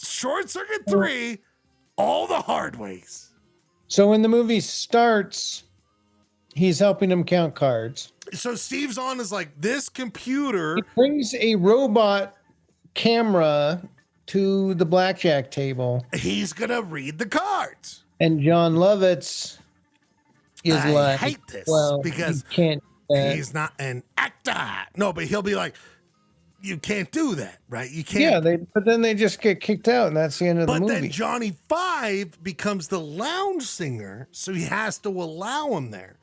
Short Circuit 3, all the hard ways. So when the movie starts, he's helping him count cards. So Steve Zahn is like, this computer. He brings a robot camera to the blackjack table. He's going to read the cards. And John Lovitz is I hate this because he can't. He's not an actor. No, but he'll be like, you can't do that, right? You can't. Yeah, but then they just get kicked out, and that's the end of the movie. But then Johnny Five becomes the lounge singer, so he has to allow him there.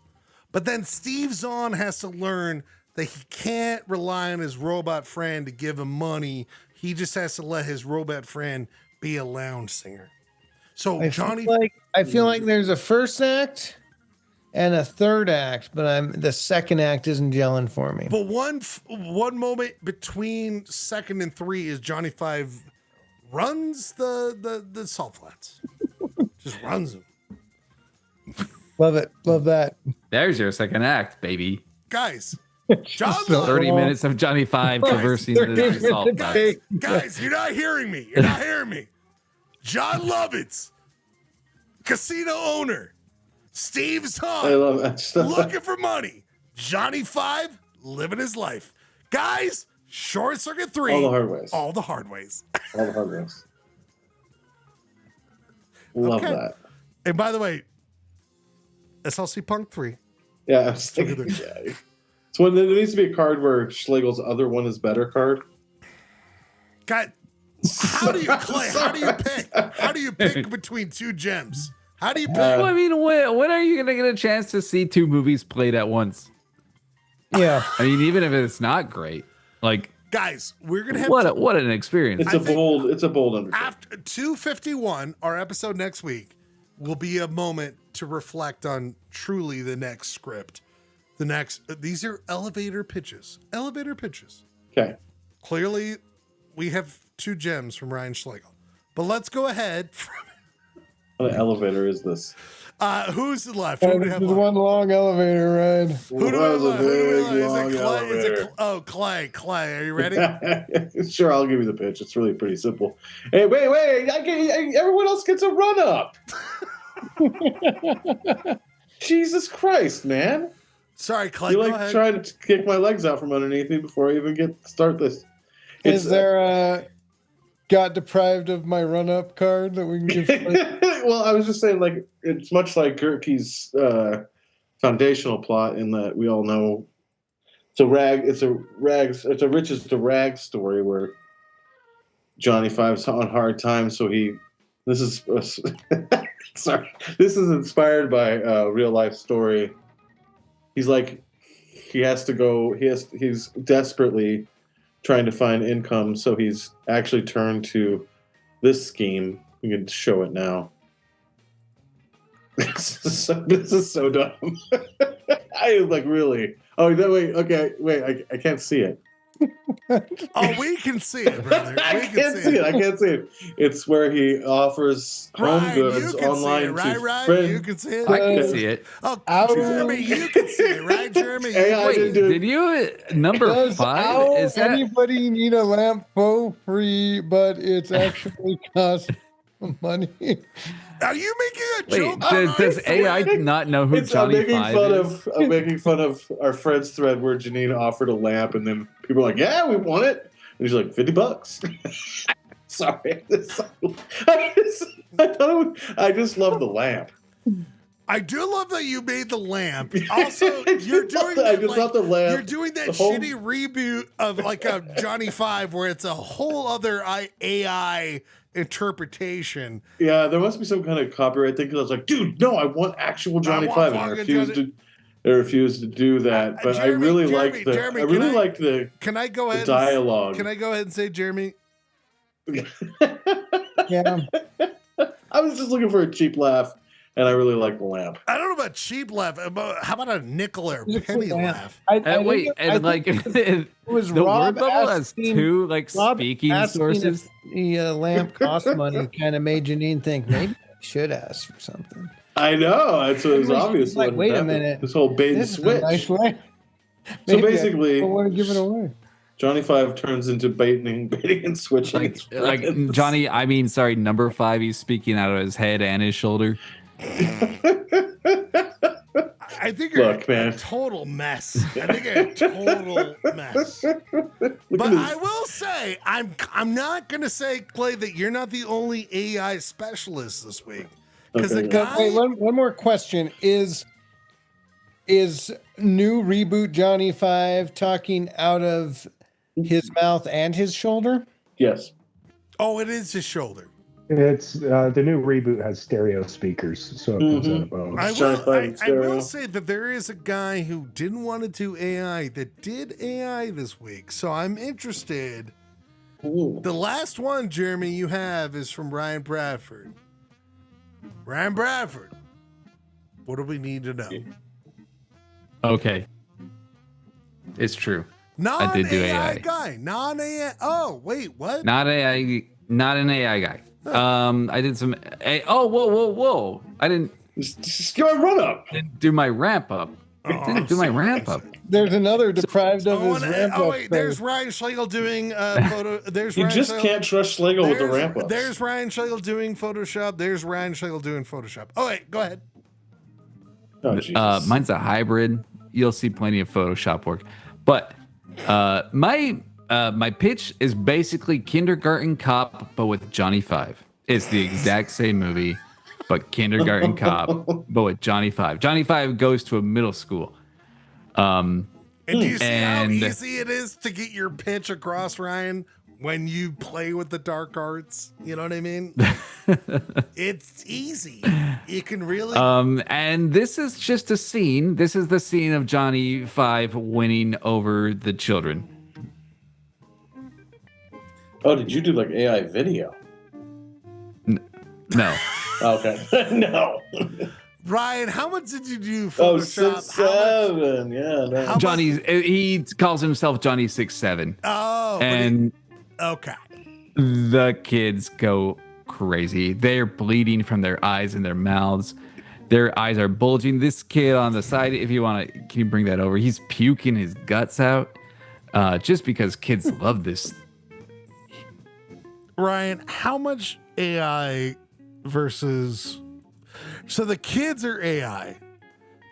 But then Steve Zahn has to learn that he can't rely on his robot friend to give him money. He just has to let his robot friend be a lounge singer. So I feel like there's a first act and a third act, but the second act isn't gelling for me. But one moment between second and 3 is Johnny Five runs the salt flats. Just runs them. Love it. Love that. There's your second act, baby. Guys, John 30 minutes of Johnny Five traversing the salt flats. Guys, you're not hearing me. You're not hearing me. John Lovitz, casino owner. Steve Zahn, I love that. looking for money. Johnny Five, living his life. Guys, Short Circuit 3. All the hard ways. All the hard ways. All the hard ways. Love that. And by the way, SLC Punk 3. Yeah, I was thinking, yeah. So when there needs to be a card where Schlegel's other one is better card. God, how do you play? How do you pick? How do you pick between two gems? How do you pick? Well, I mean, when are you gonna get a chance to see two movies played at once? Yeah. I mean, even if it's not great, like, guys, we're gonna have what an experience. It's a bold undertaking. After 251, our episode next week will be a moment to reflect on truly the next script. These are elevator pitches. Elevator pitches. Okay. Clearly, we have two gems from Ryan Schlegel. But let's go ahead. What elevator is this? Who's left? Who do we have There's left? one long elevator ride. Who do we have left? Who do we have left? Is it Clay? Clay. Clay, are you ready? Sure, I'll give you the pitch. It's really pretty simple. Hey, wait! Everyone else gets a run up. Jesus Christ, man! Sorry, Clay. You go like ahead. trying to kick my legs out from underneath me before I even start this. Is there a got deprived of my run up card that we can give? Well, I was just saying, like, it's much like Gerke's foundational plot in that we all know it's a riches to rags story where Johnny Five's on hard times, so this is inspired by a real life story. He's desperately trying to find income, so he's actually turned to this scheme. We can show it now. This is so dumb. I like really. Oh, no, wait. Okay, wait. I can't see it. Oh, we can see it, brother. I can't see it. It's where he offers home goods online to friends. You can see it. I can see it. Oh, Jeremy, you can see it, right, Jeremy? Wait, did you number Does 5? Is that anybody need a lamp for free, but it's actually cost money? Are you making a wait? joke? Does AI not know who Johnny Five is? I'm making fun of our friends thread where Janine offered a lamp, and then people are like, "Yeah, we want it," and he's like, $50. Sorry, I just love the lamp. I do love that you made the lamp. Also, you're doing love the lamp. You're doing that shitty reboot of like a Johnny Five where it's a whole other AI interpretation. Yeah, there must be some kind of copyright thing because I was like, dude, no, I want actual Johnny Five, and I refused to do that. But I really liked the Can I go ahead? Dialogue. Can I go ahead and say, Jeremy? Yeah. I was just looking for a cheap laugh, and I really like the lamp. I don't know about cheap laugh. How about a nickel or penny laugh? Wait, it was the Rob word bubble has asking- two Rob speaking asking sources. if the lamp cost money kind of made Janine think maybe I should ask for something. I know. That's what it was obvious. Like, wait a minute. This whole bait and This is a switch. nice way. So Maybe basically, I don't want to give it away. Johnny Five turns into baiting and switching. Like Johnny, I mean, sorry, number 5. He's speaking out of his head and his shoulder. I think you're a total mess. I think you're a total mess. But I will say, I'm not gonna say, Clay, that you're not the only AI specialist this week. Because the guy. Wait, one more question is new reboot Johnny Five talking out of his mouth and his shoulder? Yes. Oh, it is his shoulder. It's the new reboot has stereo speakers, so it comes out of both. I will say that there is a guy who didn't want to do AI that did AI this week. So I'm interested The last one, Jeremy, you have is from Ryan Bradford. Ryan Bradford, what do we need to know? Okay. It's true. I did do Non-AI AI. guy. Non-AI. Oh, wait, what? Not AI. Not an AI guy. I did some. Whoa! I didn't. Just give a run up. Didn't do my ramp up. Didn't do my ramp up. There's another deprived of his ramp up. Oh, wait, there's Ryan Schlegel doing photo. There's You Ryan just Schlegel. can't trust Schlegel with the ramp ups. There's Ryan Schlegel doing Photoshop. There's Ryan Schlegel doing Photoshop. Oh, wait, go ahead. Oh, Jesus. Mine's a hybrid. You'll see plenty of Photoshop work, but my pitch is basically Kindergarten Cop, but with Johnny Five. It's the exact same movie, but Kindergarten Cop, but with Johnny Five. Johnny Five goes to a middle school. And do you see how easy it is to get your pitch across, Ryan, when you play with the dark arts? You know what I mean? It's easy. You can really. And this is just a scene. This is the scene of Johnny Five winning over the children. Oh, did you do like AI video? No. Okay. No. Ryan, how much did you do Oh, Photoshop? 6'7". Yeah. No. He calls himself Johnny 6'7". Oh, and okay. The kids go crazy. They're bleeding from their eyes and their mouths. Their eyes are bulging. This kid on the side, if you want to, can you bring that over? He's puking his guts out just because kids love this. Ryan, how much AI versus... So the kids are AI.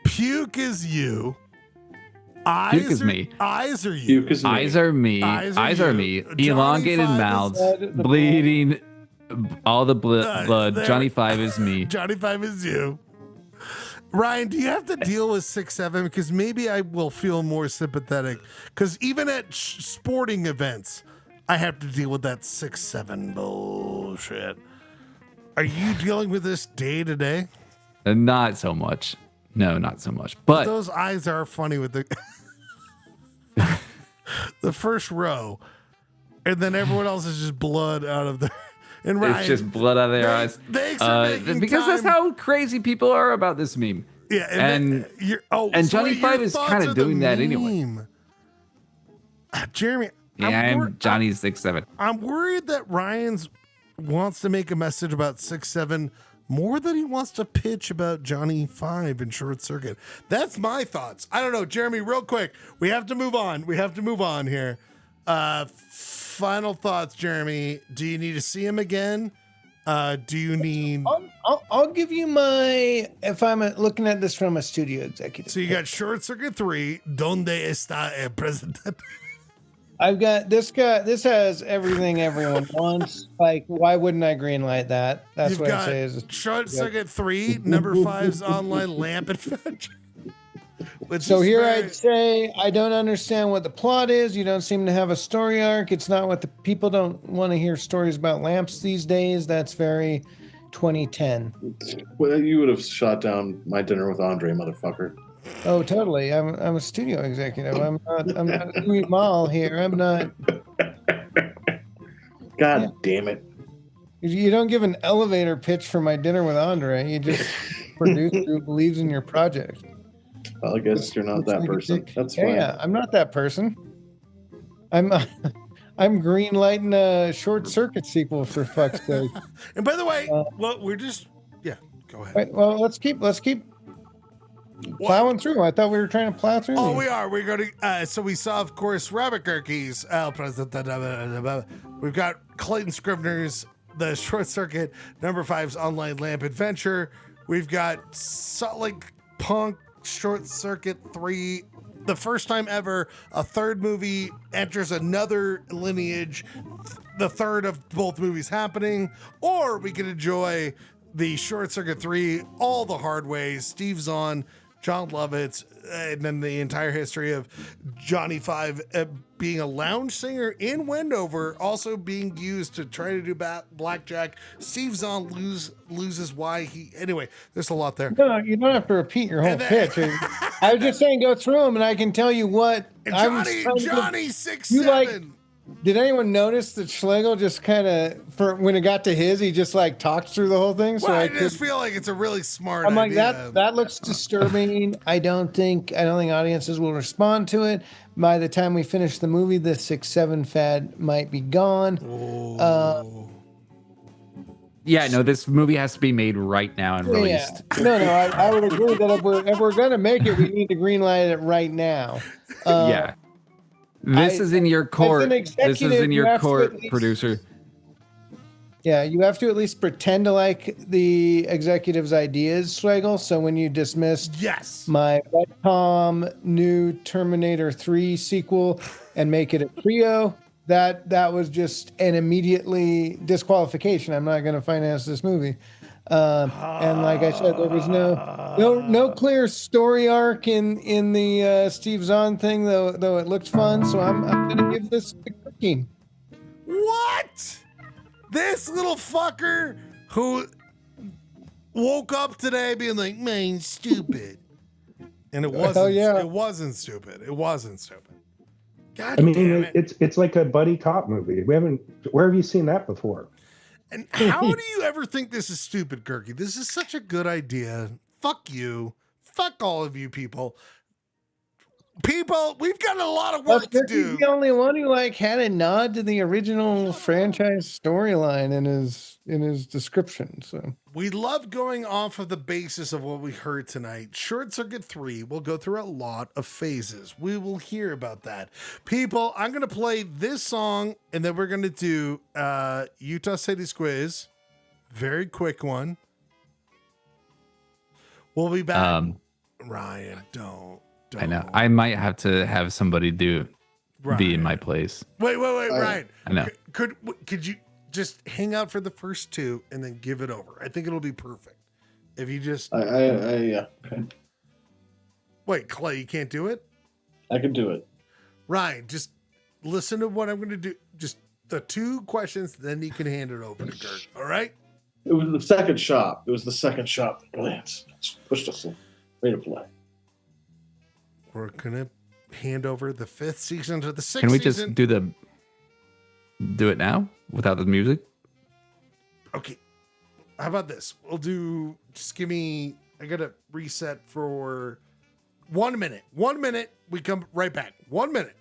Puke is you. Eyes Puke is me. Eyes are you. Puke is me. Eyes are me. Eyes are me. Elongated mouths, bleeding, all the blood. Johnny Five is me. Johnny Five is you. Ryan, do you have to deal with 6'7"? Because maybe I will feel more sympathetic. Because even at sporting events, I have to deal with that 6'7" bullshit. Are you dealing with this day to day? Not so much. No, not so much. But those eyes are funny with the the first row, and then everyone else is just blood out of the. And Ryan, it's just blood out of their eyes. Because that's how crazy people are about this meme. Yeah, and Johnny Five is kind of doing that anyway. Jeremy, I'm Johnny 6'7". I'm worried that Ryan's wants to make a message about 6'7" more than he wants to pitch about Johnny Five and Short Circuit. That's my thoughts. I don't know, Jeremy. Real quick, we have to move on. Here. Final thoughts, Jeremy. Do you need to see him again? Do you need? I'll give you my. If I'm looking at this from a studio executive. So you got Short Circuit 3. Donde está el presidente? I've got this guy. This has everything everyone wants. Like, why wouldn't I greenlight that? That's You've what got I say. Is Short Circuit 3, number 5's online lamp adventure. So here I'd say I don't understand what the plot is. You don't seem to have a story arc. It's not what the people don't want to hear stories about lamps these days. That's very 2010. Well, you would have shot down My Dinner with Andre, motherfucker. Oh, totally. I'm a studio executive. I'm not Louis Malle here. I'm not. God damn it. You don't give an elevator pitch for My Dinner with Andre. You just produce who believes in your project. Well, I guess you're not that person. That's fine. Yeah, I'm not that person. I'm greenlighting a Short Circuit sequel for fuck's sake. And by the way, we're just go ahead. Wait, well, let's keep plowing through. I thought we were trying to plow through. Oh, these. we are. We're going to. So we saw, of course, Robert Gerke's El Presidente. We've got Clayton Scrivener's The Short Circuit number 5's online lamp adventure. We've got Salt Lake Punk Short Circuit 3. The first time ever a third movie enters another lineage, the third of both movies happening, or we can enjoy the Short Circuit 3 all the hard ways. Steve Zahn, John Lovitz, and then the entire history of Johnny Five being a lounge singer in Wendover, also being used to try to do blackjack. Steve Zahn loses why he... Anyway, there's a lot there. No, you don't have to repeat your whole pitch. I was just saying go through them, and I can tell you what... Johnny 6'7". Did anyone notice that Schlegel just kind of, for when it got to his, he just like talked through the whole thing? So Well, I could, just feel like it's a really smart I'm like idea. that looks disturbing. I don't think audiences will respond to it. By the time we finish the movie, the 6-7 fad might be gone. Yeah, no, this movie has to be made right now and released. No, I would agree that if we're gonna make it, we need to greenlight it right now. Yeah. This is in your court. This is in your court, producer. Yeah, you have to at least pretend to like the executive's ideas, Schlegel. So when you dismissed my Redcom new Terminator 3 sequel and make it a trio, that was just an immediately disqualification. I'm not going to finance this movie. And like I said, there was no clear story arc in the Steve Zahn thing, though it looked fun. So I'm going to give this a cooking. What? This little fucker who woke up today being like, man, stupid. And it wasn't. It wasn't stupid. It wasn't stupid. God damn it. It's like a buddy cop movie. Where have you seen that before? And how do you ever think this is stupid, Kirky? This is such a good idea. Fuck you. Fuck all of you people. People, we've got a lot of work to do. He's the only one who had a nod to the original franchise storyline in his description. So we love going off of the basis of what we heard tonight. Short Circuit 3 will go through a lot of phases. We will hear about that. People, I'm going to play this song, and then we're going to do Utah City Squiz. Very quick one. We'll be back. Ryan, don't. I know. I might have to have somebody be in my place. Wait, Ryan. I know. Could you just hang out for the first two and then give it over? I think it'll be perfect. If you just yeah. Okay. Wait, Clay, you can't do it? I can do it. Ryan, just listen to what I'm going to do. Just the two questions, then you can hand it over to Gert. All right? It was the second shot. Lance pushed us way to play. We're going to hand over the 5th season to the 6th Can we season. just do it now without the music? Okay. How about this? Just give me, I got to reset for 1 minute. 1 minute. We come right back. 1 minute.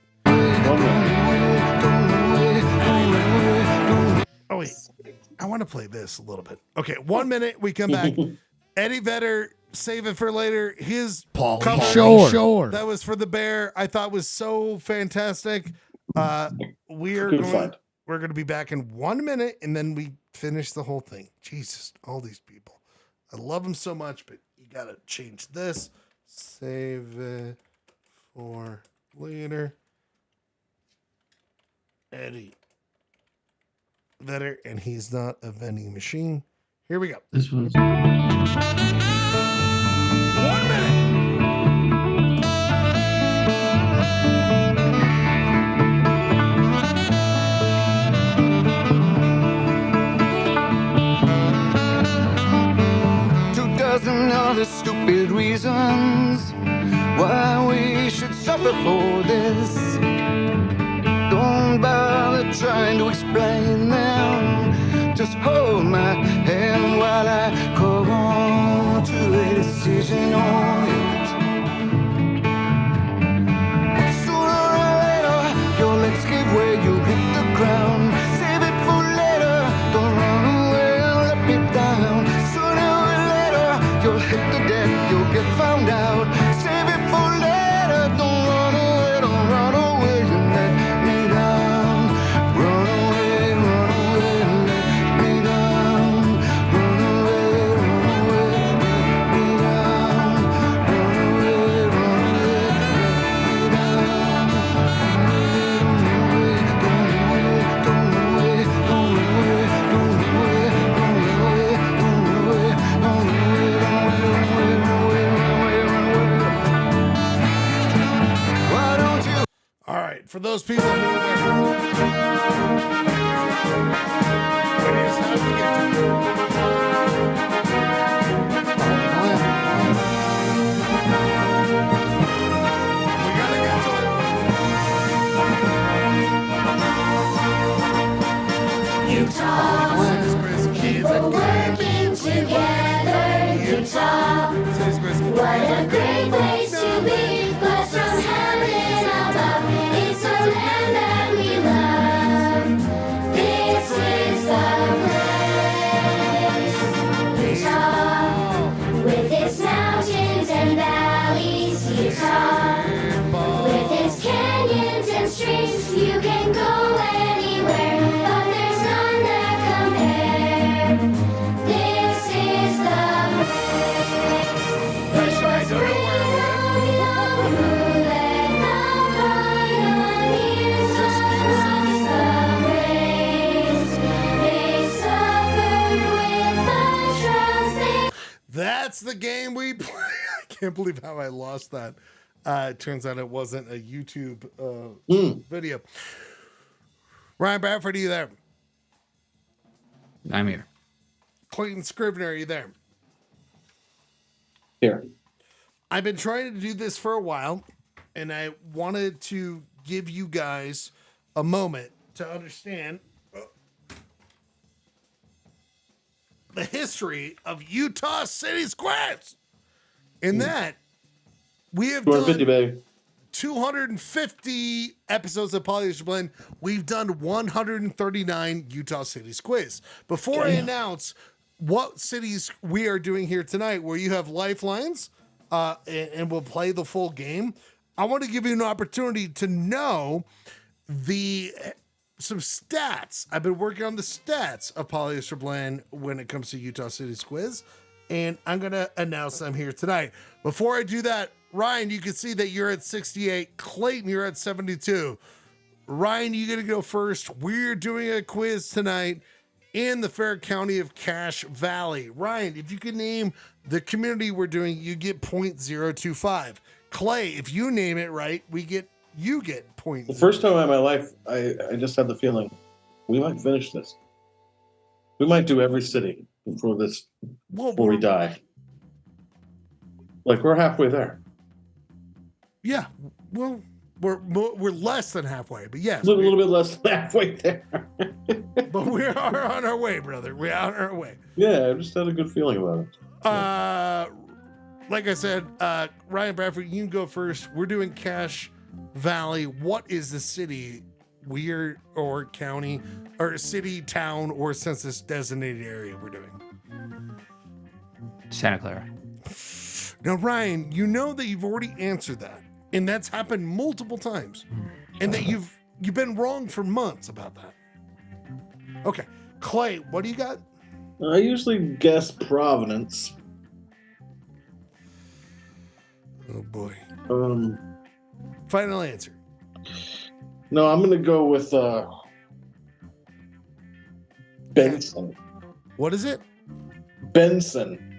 Oh, wait. I want to play this a little bit. Okay. 1 minute. We come back. Eddie Vedder, save it for later. His cover Sure. that was for the Bear, I thought was so fantastic. We're going to be back in 1 minute, and then we finish the whole thing. Jesus, all these people. I love them so much, but you got to change this. Save it for later. Eddie Vedder, and he's not a vending machine. Here we go. This was 1 minute. Other stupid reasons why we should suffer for this. Don't bother trying to explain them. Just hold my hand while I come to a decision on it. Sooner or later, your legs give way, you'll hit the ground. Save it for later, don't run away and let me down. You'll hit the deck, you'll get found out. Save it for later, don't run away and let me down. Run away and let me down. Run away, let me down. Run away, let me down. Don't All right, for those people who are there. What is how do we get to We gotta get to it. the game we play. I can't believe how I lost that. It turns out it wasn't a YouTube video. Ryan Bradford, are you there? I'm here. Clayton Scrivener, are you there? Here. I've been trying to do this for a while, and I wanted to give you guys a moment to understand the history of Utah City Squares. In that, we have 250, done baby. 250 episodes of Polyester Blend. We've done 139 Utah Cities quiz. Before I announce what cities we are doing here tonight, where you have lifelines, and we'll play the full game, I want to give you an opportunity to know some stats. I've been working on the stats of Polyester Blend when it comes to Utah Cities quiz, and I'm going to announce them here tonight. Before I do that, Ryan, you can see that you're at 68. Clayton, you're at 72. Ryan, you got to go first. We're doing a quiz tonight in the fair county of Cache Valley. Ryan, if you can name the community we're doing, you get 0.025. Clay, if you name it right, you get points. The first time in my life, I just had the feeling we might finish this. We might do every city before we die. Like, we're halfway there. Yeah, well, we're less than halfway, but yes. A little bit less than halfway there. But we are on our way, brother. We're on our way. Yeah, I just had a good feeling about it. Like I said, Ryan Bradford, you can go first. We're doing Cache Valley. What is the city, or county, or city, town, or census designated area we're doing? Santa Clara. Now, Ryan, you know that you've already answered that, and that's happened multiple times, and that you've been wrong for months about that. Okay, Clay, what do you got? I usually guess Providence. Oh boy. Final answer. No, I'm gonna go with Benson. What is it? Benson.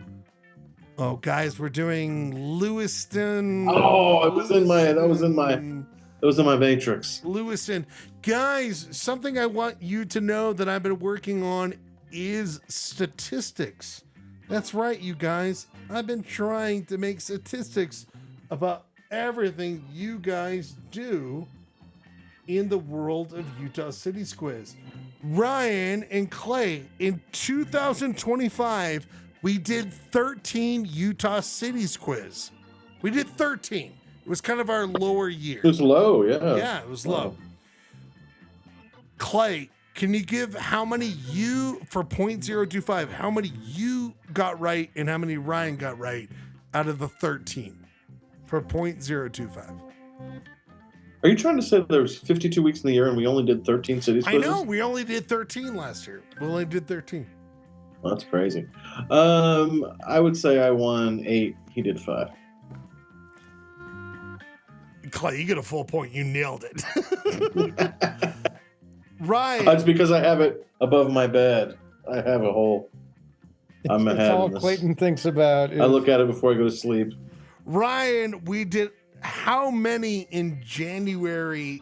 Oh, guys, we're doing Lewiston. Oh, that was in my matrix. Lewiston. Guys, something I want you to know that I've been working on is statistics. That's right, you guys. I've been trying to make statistics about everything you guys do in the world of Utah Cities Quiz. Ryan and Clay, in 2025, we did 13 Utah Cities Quiz. We did 13. It was kind of our lower year. It was low, yeah. Yeah, it was low. Clay, can you give how many for 0.025, how many you got right and how many Ryan got right out of the 13 for 0.025? Are you trying to say there was 52 weeks in the year and we only did 13 cities quizzes? I know, we only did 13 last year. We only did 13. Well, that's crazy. I would say I won 8. He did 5. Clay, you get a full point. You nailed it. Ryan. That's because I have it above my bed. I have a hole. I'm ahead. That's all in this. Clayton thinks about. I look at it before I go to sleep. Ryan, we did how many in January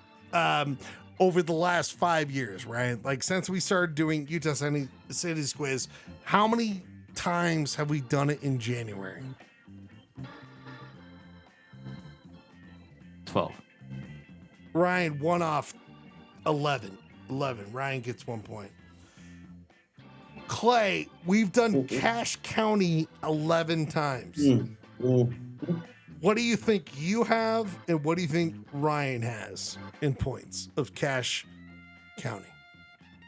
over the last 5 years, right? Like since we started doing Utah Cities Quiz, how many times have we done it in January? 12. Ryan, one off. 11. Ryan gets 1 point. Clay, we've done Cache County 11 times. What do you think you have, and what do you think Ryan has in points of Cache County?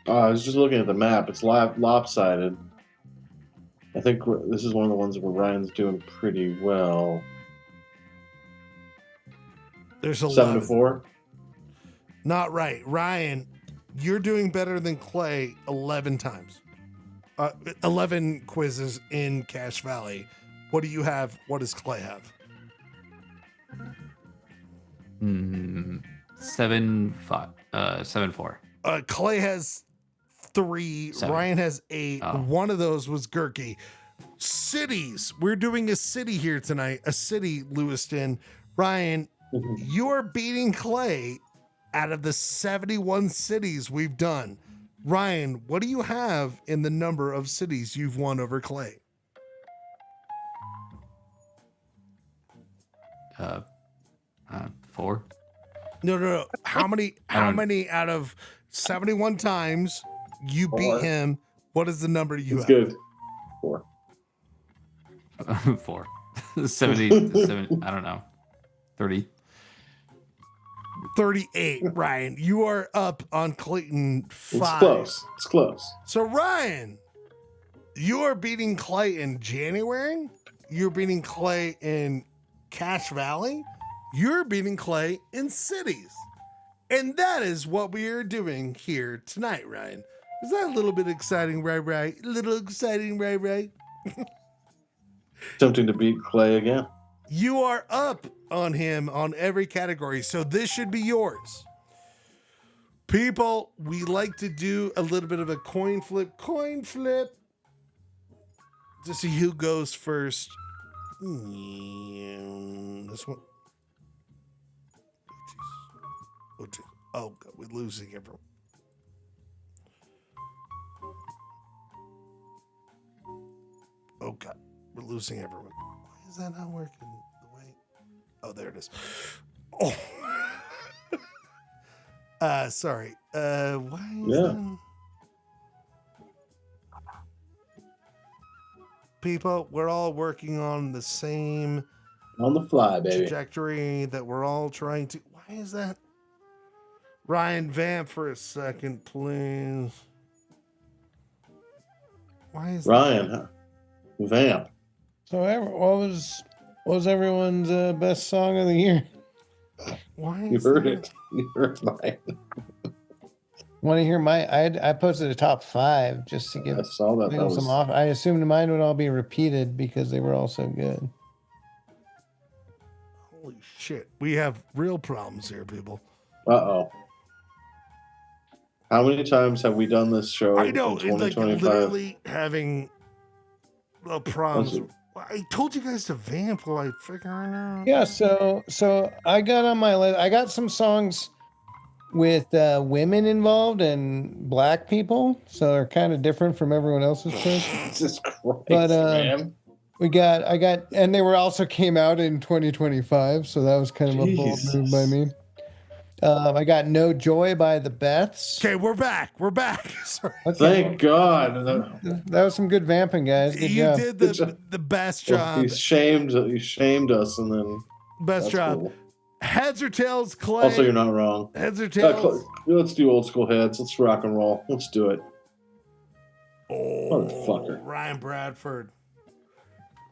I was just looking at the map. It's lopsided. I think this is one of the ones where Ryan's doing pretty well. There's 11. 7-4. Not right. Ryan, you're doing better than Clay 11 times. 11 quizzes in Cache Valley. What do you have? What does Clay have? 7-4. Clay has 3. 7. Ryan has 8. Oh. One of those was Gurky. cities. We're doing a city here tonight. A city, Lewiston. Ryan, you're beating Clay out of the 71 cities we've done. Ryan, what do you have in the number of cities you've won over Clay? 4. No. How many out of 71 times you beat him? What is the number you have? Good. 4. 4. 70, I don't know. 30. 38, Ryan. You are up on Clayton 5. It's close. It's close. So, Ryan, you are beating Clay in January. You're beating Clay in Cache Valley. You're beating Clay in cities. And that is what we are doing here tonight, Ryan. Is that a little bit exciting, right? A little exciting, right? Attempting to beat Clay again. You are up on him on every category, so this should be yours. People, we like to do a little bit of a coin flip to see who goes first. This one. Oh, God, we're losing everyone. Oh, God, we're losing everyone. Why is that not working the way? Oh, there it is. Oh. Sorry. Why is that? People, we're all working on the same on the fly, baby. Trajectory that we're all trying to. Why is that? Ryan, vamp for a second, please. Why is Ryan, that? Vamp. So, what was everyone's best song of the year? Why? You heard it. You heard mine. Want to hear my? I posted a top 5 just to give. I saw that. That some off. I assumed mine would all be repeated because they were all so good. Holy shit! We have real problems here, people. Uh-oh. How many times have we done this show? I know, in it's like 2025? literally having problems. I told you guys to vamp while I figure it out. Yeah, so I got on my list. I got some songs with women involved and black people, so they're kind of different from everyone else's choice. Jesus Christ, but man. I got, and they were also came out in 2025, so that was kind of a bold move by me. I got No Joy by the Beths. Okay, we're back. Sorry. Thank God. That was some good vamping, guys. Good You job. did the best job. He shamed us, and then Best job. Cool. Heads or tails, Clay? Also, you're not wrong. Heads or tails? Let's do old school heads. Let's rock and roll. Let's do it. Oh, motherfucker. Ryan Bradford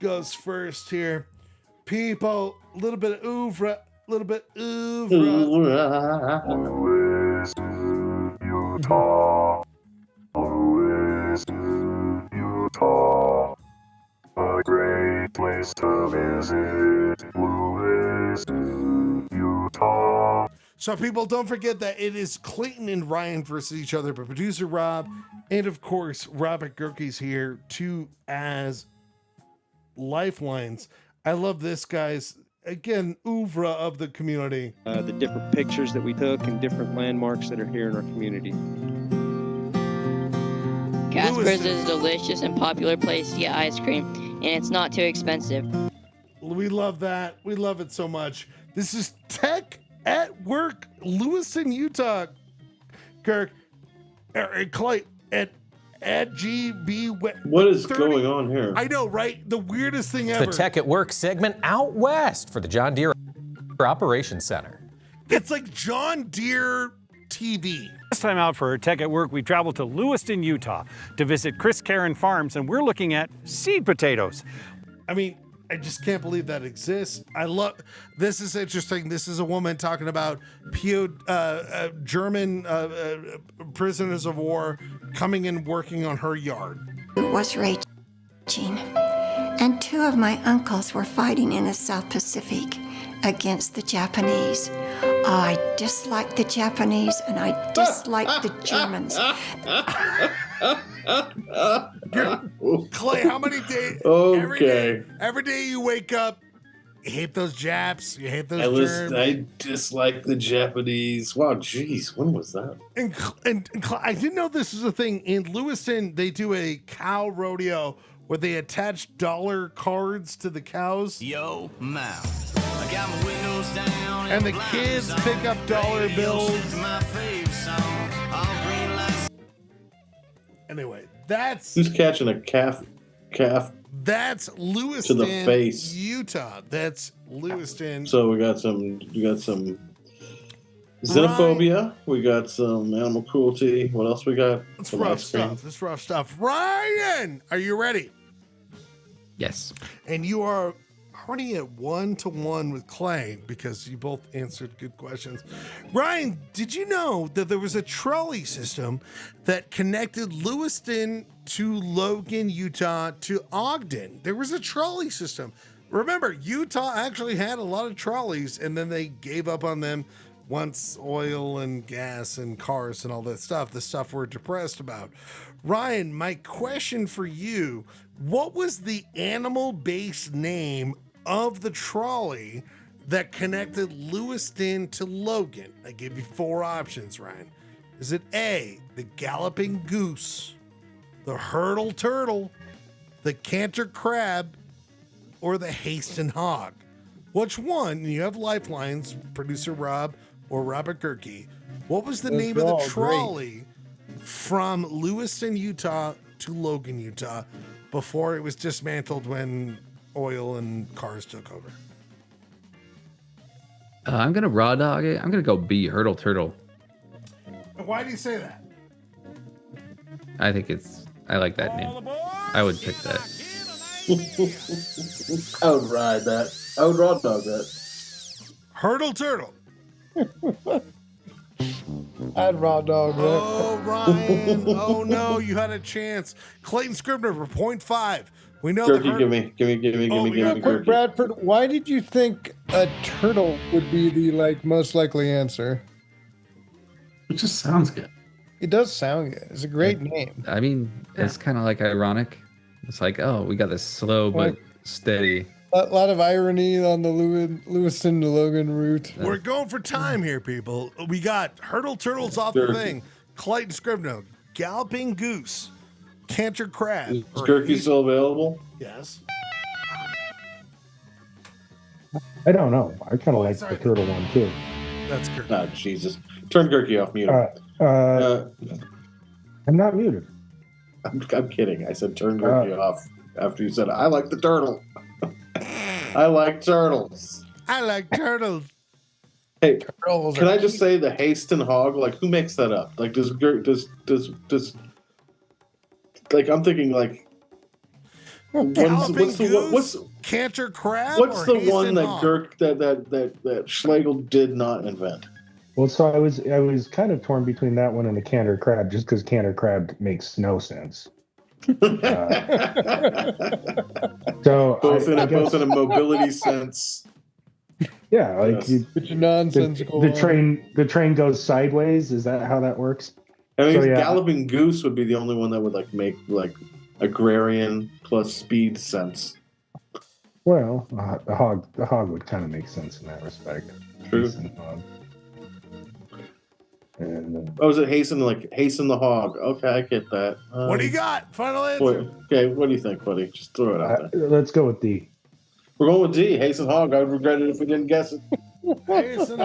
goes first here. People, a little bit of oeuvre. Utah, Utah, a great place to visit. Utah. So, people, don't forget that it is Clayton and Ryan versus each other, but producer Rob and, of course, Robert Gerke's here, too, as lifelines. I love this, guys. Again, oeuvre of the community. The different pictures that we took and different landmarks that are here in our community. Casper's is a delicious and popular place to get ice cream, and it's not too expensive. We love that. We love it so much. This is Tech at Work, Lewiston, Utah. Kirk, Clay, at GB. What is going on here? I know, right? The weirdest thing ever. The Tech at Work segment out west for the John Deere Operations Center. It's like John Deere TV. This time out for Tech at Work, we traveled to Lewiston, Utah to visit Chris Karen Farms, and we're looking at seed potatoes. I mean, I just can't believe that exists. I love, this is interesting. This is a woman talking about German prisoners of war coming and working on her yard. It was raging, and 2 of my uncles were fighting in the South Pacific against the Japanese. I dislike the Japanese and I dislike the Germans. Clay, how many days? Okay. Every day you wake up, you hate those Japs. You hate those germs. I dislike the Japanese. Wow, jeez, when was that? And I didn't know this was a thing. In Lewiston, they do a cow rodeo where they attach dollar cards to the cows. Yo, mouth. I got my windows down And the kids pick up dollar bills. Anyway, that's Who's catching a calf? That's Lewiston, to the face. Utah. That's Lewiston. So we got some xenophobia. We got some animal cruelty. What else we got? It's Some rough ice cream. stuff. It's rough stuff. Ryan, are you ready? Yes. And you are already at 1-1 with Clay because you both answered good questions. Ryan, did you know that there was a trolley system that connected Lewiston to Logan, Utah to Ogden? There was a trolley system. Remember, Utah actually had a lot of trolleys and then they gave up on them once oil and gas and cars and all that stuff, the stuff we're depressed about. Ryan, my question for you, what was the animal-based name of the trolley that connected Lewiston to Logan? I gave you 4 options, Ryan. Is it A, the Galloping Goose, the Hurdle Turtle, the Canter Crab, or the Haston Hog? Which one? You have lifelines, producer Rob or Robert Gerke. What was the Those name are of the all trolley from Lewiston, Utah to Logan, Utah before it was dismantled when oil and cars took over? I'm gonna raw dog it. I'm gonna go B, Hurdle Turtle. Why do you say that? I think I like that name. I would pick that. I would ride that. I would raw dog that. Hurdle Turtle. I'd raw dog that. Oh, Ryan. Oh, no. You had a chance. Clayton Scribner for 0.5. We know Gerke, the give me, Quick, Gerke. Bradford, why did you think a turtle would be the most likely answer? It just sounds good. It does sound good. It's a great name. I mean, it's kind of like ironic. It's like, oh, we got this slow but steady. A lot of irony on the Lewiston to Logan route. We're going for time here, people. We got Hurdle Turtles off the thing. Clayton Scribner, Galloping Goose, Canter Crab. Is Gerke still available? Yes. I don't know. I kind of like the turtle one too. That's good. Oh, Jesus. Turn Gerke off mute. I'm not muted. I'm kidding. I said turn Gerke off after you said I like the turtle. I like turtles. I like turtles. Hey, can I just say the Haston Hog? Like, who makes that up? Like, does like I'm thinking like what's Canter Crab? What's the Haston one that Hog? that Schlegel did not invent? Well, so I was kind of torn between that one and the Canter Crab, just because Canter Crab makes no sense. So both in a mobility sense. Yeah, like it's nonsensical. The train goes sideways. Is that how that works? I mean, So, yeah. Galloping Goose would be the only one that would like make like agrarian plus speed sense. Well, the hog would kind of make sense in that respect. True. Is it Hasten the Hog? Okay, I get that. What do you got? Final answer. What do you think, buddy? Just throw it out there. Let's go with D. We're going with D. Hasten Hog. I would regret it if we didn't guess it. Haston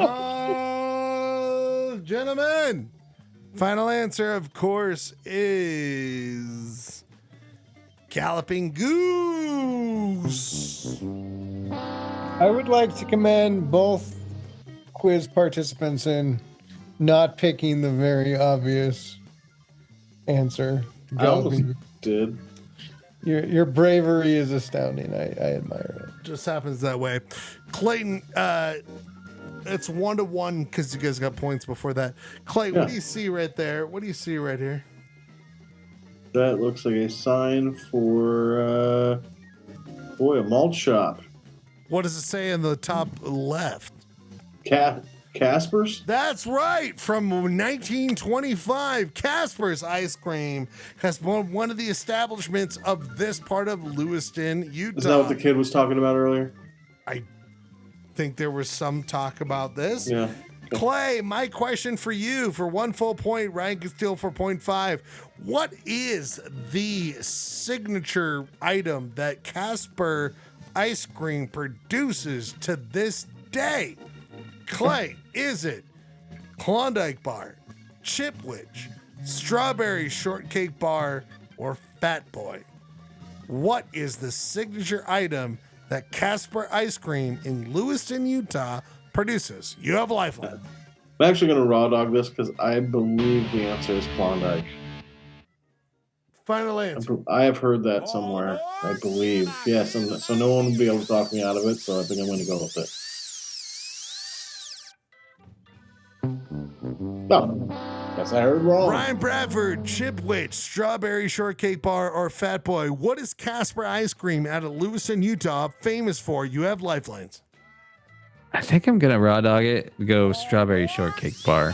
Hog, gentlemen. Final answer, of course, is Galloping Goose. I would like to commend both quiz participants in not picking the very obvious answer. I almost did. Your bravery is astounding. I admire it. Just happens that way. Clayton, it's 1-1 because you guys got points before that. Clay, what do you see right there? What do you see right here? That looks like a sign for a malt shop. What does it say in the top left? Casper's? That's right. From 1925, Casper's Ice Cream has been one of the establishments of this part of Lewiston, Utah. Is that what the kid was talking about earlier? I think there was some talk about this. Yeah. Clay, my question for you for 1 full point, Ryan can steal for 0.5. What is the signature item that Casper Ice Cream produces to this day? Clay, is it Klondike Bar, Chipwich, Strawberry Shortcake Bar, or Fat Boy? What is the signature item that Casper Ice Cream in Lewiston, Utah produces? You have a lifeline. I'm actually going to raw dog this because I believe the answer is Klondike. Final answer. I have heard that somewhere, I believe. Yes, so no one will be able to talk me out of it, so I think I'm going to go with it. Oh, guess I heard wrong. Ryan Bradford, Chipwich, Strawberry Shortcake Bar, or Fat Boy. What is Casper Ice Cream out of Lewiston, Utah famous for? You have lifelines. I think I'm gonna raw dog it. Go Strawberry Shortcake Bar.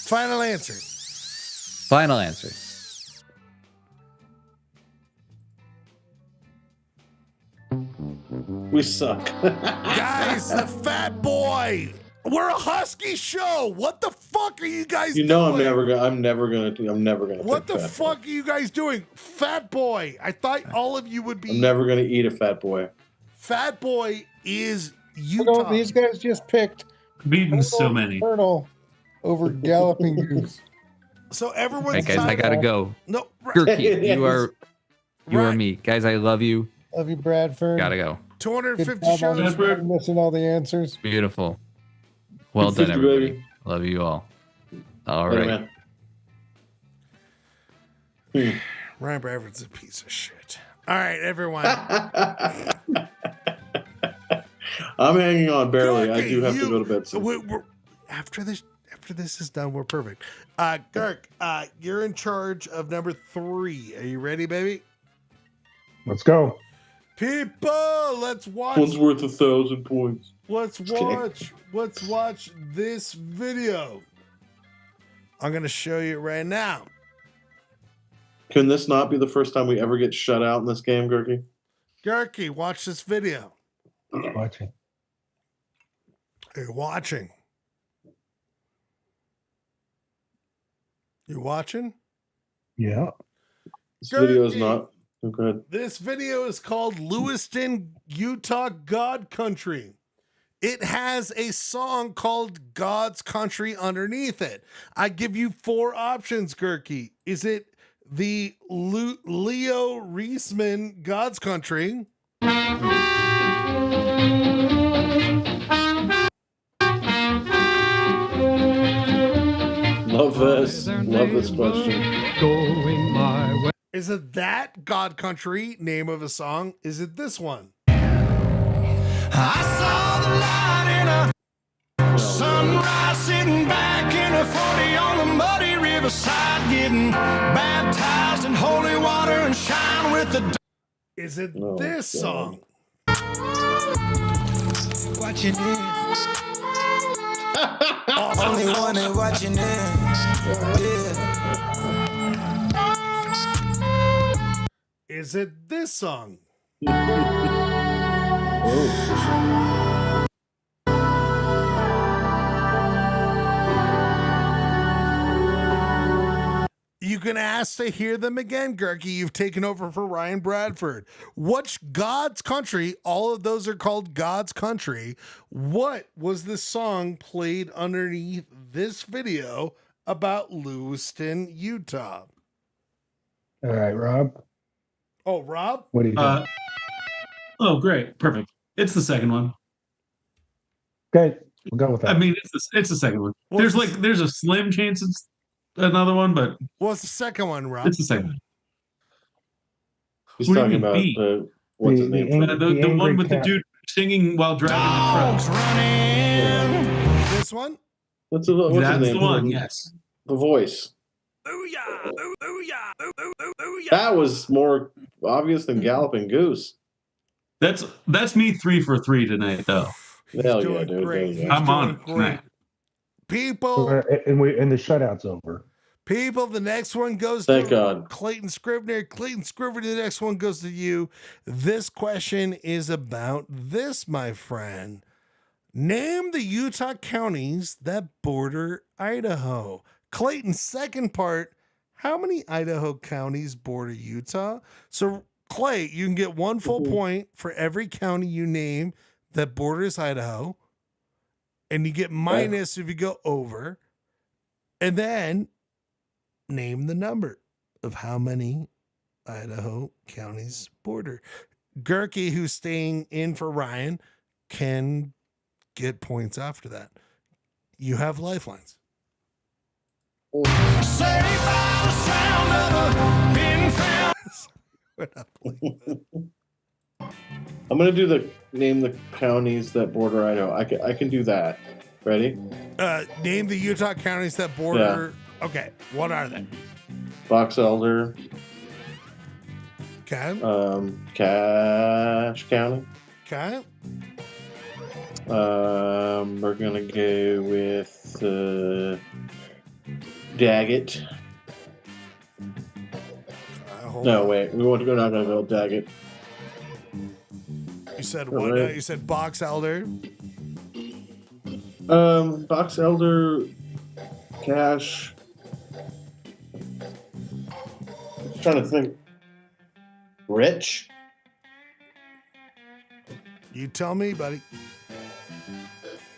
Final answer. Final answer. We suck. Guys, the Fat Boy. We're a Husky show. What the fuck are you guys doing? I'm never gonna. What the fuck are you guys doing? Fat Boy. I thought all of you would be. I'm never gonna eat a Fat Boy. Fat Boy is Utah. These guys just picked I've eaten so many. turtle over galloping goose. So everyone's. Hey guys, I gotta go. No, Gurky, you are me, guys. I love you. Love you, Bradford. Gotta go. 250 shows. Missing all the answers. Beautiful. Well done, 250, everybody. baby. Love you all. All Later, right. Ryan Bradford's a piece of shit. All right, everyone. I'm hanging on barely. I Gurky, do have to go to bed soon. we're- after this is done, we're perfect. Gurk, you're in charge of number 3. Are you ready, baby? Let's go. People, let's watch. One's worth 1,000 points. Let's kidding. watch this video. I'm gonna show you right now. Can this not be the first time we ever get shut out in this game, Gurky? Gurky, watch this video. Watching. You're watching. You watching? Yeah. This video is Gurky. not. Oh, go ahead. This video is called Lewiston, Utah God Country. It has a song called God's Country underneath it. I give you 4 options, Gurky. Is it the Leo Reisman God's Country? Love this. Love this question. Going my way. Is it that God Country, name of a song? Is it this one? I saw the light in a sunrise, sitting back in a 40 on the muddy riverside, getting baptized in holy water and shine with the. Is it this song? Watching it. Only one that watching it. Yeah. Is it this song? You can ask to hear them again, Gurky. You've taken over for Ryan Bradford. What's God's Country? All of those are called God's Country. What was the song played underneath this video about Lewiston, Utah? All right, Rob. Oh, Rob? What do you think? Oh, great. Perfect. It's the second one. Okay, we'll go with that. I mean, it's the second one. There's a slim chance it's another one, but what's the second one, Rob? it's the second one. He's What do you talking mean, about B? what's his name? The one with the dude singing while driving in front. This one? What's his That's name? the one, yes. The voice. That was more obvious than Galloping Goose. That's me 3 for 3 tonight, though. Hell doing dude. great. Hell He's yeah. I'm on doing great. People, And the shutout's over. the next one goes Thank to God. Clayton Scrivener. Clayton Scrivener, the next one goes to you. This question is about this, my friend. Name the Utah counties that border Idaho. Clayton, second part, how many Idaho counties border Utah? So, Clay, you can get one full point for every county you name that borders Idaho. And you get minus if you go over. And then name the number of how many Idaho counties border. Gurky, who's staying in for Ryan, can get points after that. You have lifelines. I'm gonna do name the counties that border Idaho. I can do that. Ready? Name the Utah counties that border. Yeah. Okay, what are they? Box Elder. Okay. Cache County. Okay. We're gonna go with Daggett. No, wait. We're not gonna go with Daggett. You said what? Right. You said Box Elder. Box Elder, Cache. Trying to think. Rich. You tell me, buddy.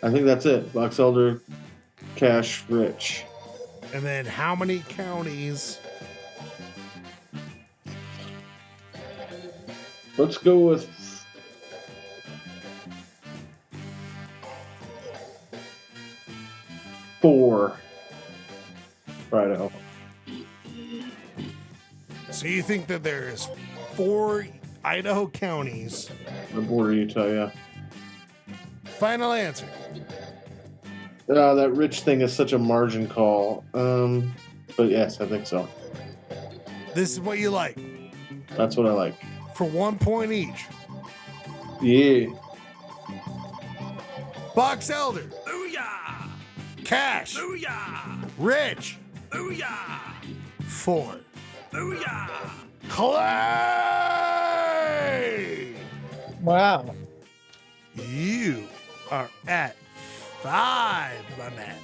I think that's it. Box Elder, Cache, Rich. And then how many counties? Let's go with 4. Idaho. So you think that there is 4 Idaho counties? The border Utah, yeah. Final answer. That Rich thing is such a margin call. But yes, I think so. This is what you like. That's what I like. For 1 point each. Yeah. Box Elder. Booyah! Cash. Booyah! Rich. Booyah! 4. Booyah! Clay! Wow. You are at 5, my man.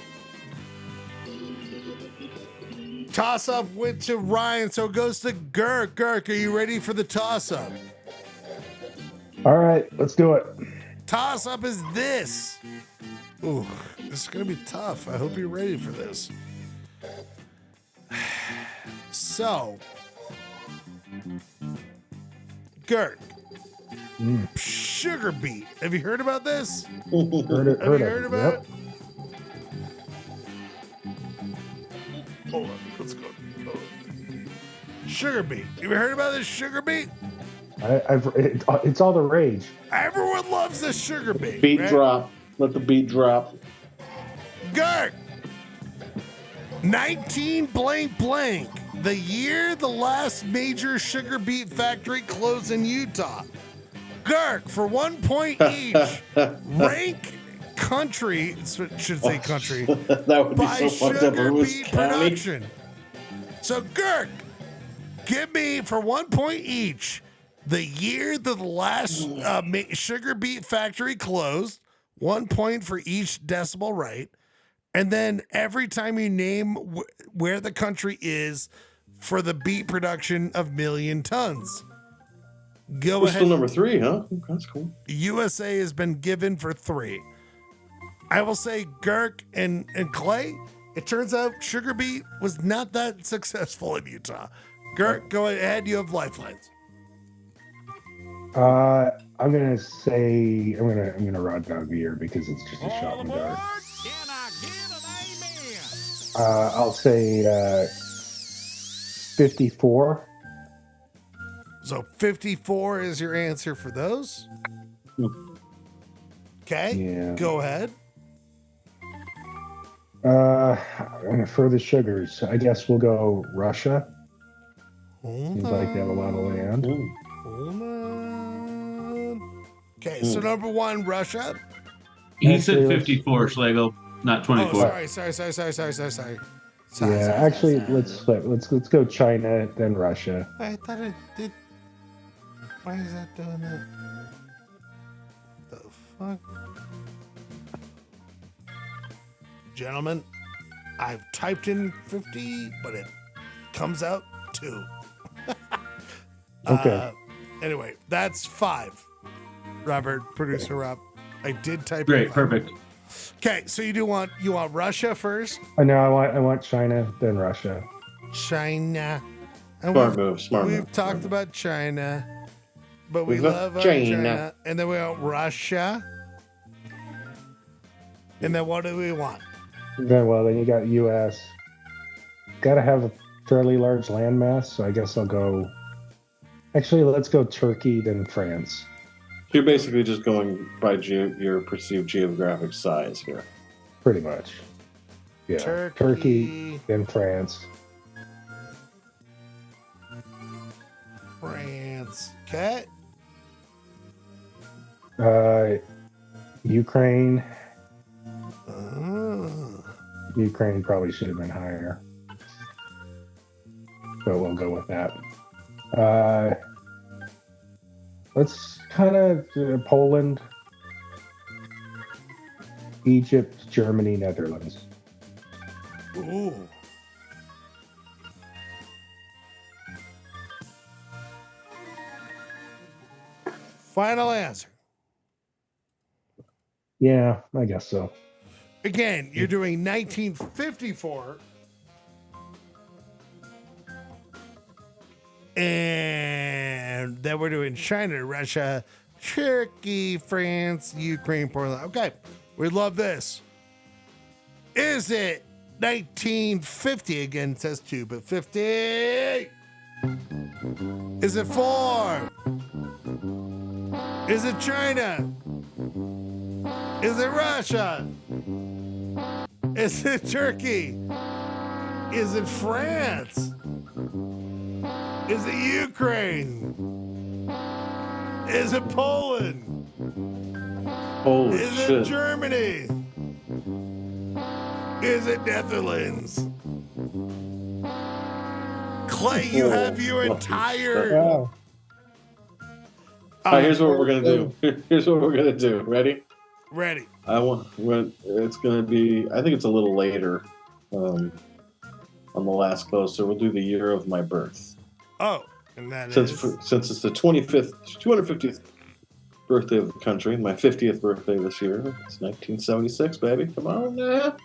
Toss up went to Ryan, so it goes to Gurk. Gurk, are you ready for the toss up? All right, let's do it. Toss up is this. Ooh, this is going to be tough. I hope you're ready for this. So, Gurk, sugar beet. Have you heard about this? Have you heard about it? Hold on, let's go. Sugar beet. You ever heard about this sugar beet? It's all the rage. Everyone loves this sugar beet. Beat right? drop. Let the beat drop. Gurk. 19 blank blank. The year the last major sugar beet factory closed in Utah. Gurk, for 1 point each, rank country, should say country, that would be by so fucked up. sugar It was beet county. production. So, Gurk, give me, for 1 point each, the year that the last sugar beet factory closed, 1 point for each decimal right, and then every time you name where the country is for the beet production of million tons. Go We're ahead. still number 3, huh? That's cool. USA has been given for 3. I will say Gurk and Clay, it turns out sugar beet was not that successful in Utah. Gurk, go ahead. You have lifelines. I'm gonna say I'm gonna rod dog beer because it's just a shot in the dark. I'll say 54. So 54 is your answer for those. Okay. Yeah. Go ahead. And for the sugars, I guess we'll go Russia. Seems like they have a lot of land. Hold on. Okay, so number 1, Russia. He said Actually, 54, Schlegel, not 24. Oh, sorry. Yeah, actually, let's flip. Let's go China, then Russia. I thought it did. Why is that doing that? The fuck? Gentlemen, I've typed in 50, but it comes out 2. Okay. Anyway, that's 5. Robert, producer Rob. I did type Great, in 5. perfect. Okay, so you want Russia first? No, I want China, then Russia. China. And Smart move. We've talked about China, but we We love love our China. China. And then we want Russia. And then what do we want? Then you got U.S. Got to have a fairly large landmass, so I guess I'll go. Actually, let's go Turkey, then France. You're basically just going by your perceived geographic size here. Pretty much. Yeah. Turkey, then France. France. Okay. Ukraine. Ukraine probably should have been higher. But we'll go with that. Let's kind of Poland, Egypt, Germany, Netherlands. Ooh. Final answer. Yeah, I guess so. Again, you're doing 1954. And then we're doing China, Russia, Turkey, France, Ukraine, Poland. Okay, we love this. Is it 1950? Again, it says 2, but 50. Is it 4? Is it China? Is it Russia? Is it Turkey? Is it France? Is it Ukraine? Is it Poland? Holy Is shit. it Germany? Is it Netherlands? Clay, you have your entire... All right, here's what we're gonna do. Here's what we're gonna do. Ready? Ready. It's gonna be. I think it's a little later, on the last close. So we'll do the year of my birth. Oh, and that Since it's the 250th birthday of the country, my 50th birthday this year. It's 1976, baby. Come on now.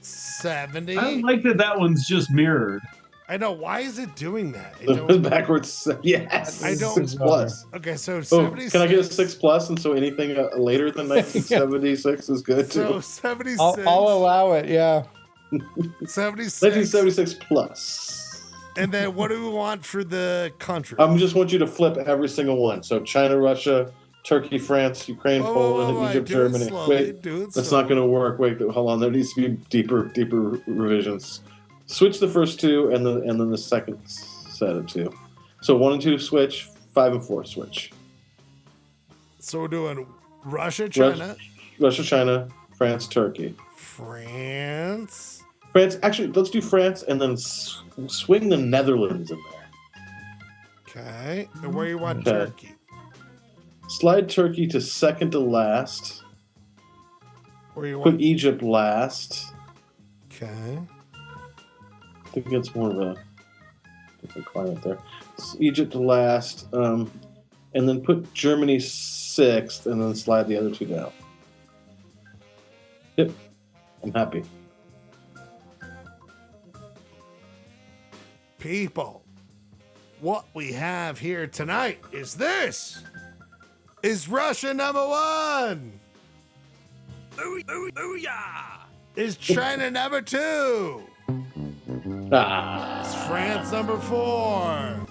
70. I like that one's just mirrored. I know. Why is it doing that? I don't, Backwards. Yes. I don't. 6 plus. Okay, so Oh, 76. can I get a 6 plus? And so anything later than 1976 is good So too. 76. I'll allow it. Yeah. 76. 1976 plus. And then what do we want for the country? I just want you to flip every single one. So China, Russia, Turkey, France, Ukraine, Poland, Egypt, do it Germany. slowly, Wait, do it that's slowly. not going to work. Wait, hold on. There needs to be deeper revisions. Switch the first 2, and then the second set of 2. So 1 and 2 switch. 5 and 4 switch. So we're doing Russia, China, Russia, China, France, Turkey. France. Actually, let's do France and then swing the Netherlands in there. Okay. And where you want Okay. Turkey? Slide Turkey to second to last. Where you Put want? Egypt last. Okay. I think it's more of a different climate there. Egypt last, and then put Germany 6th, and then slide the other 2 down. Yep, I'm happy. People, what we have here tonight is this. Is Russia number 1? Booyah! Is China number 2? Is France number 4?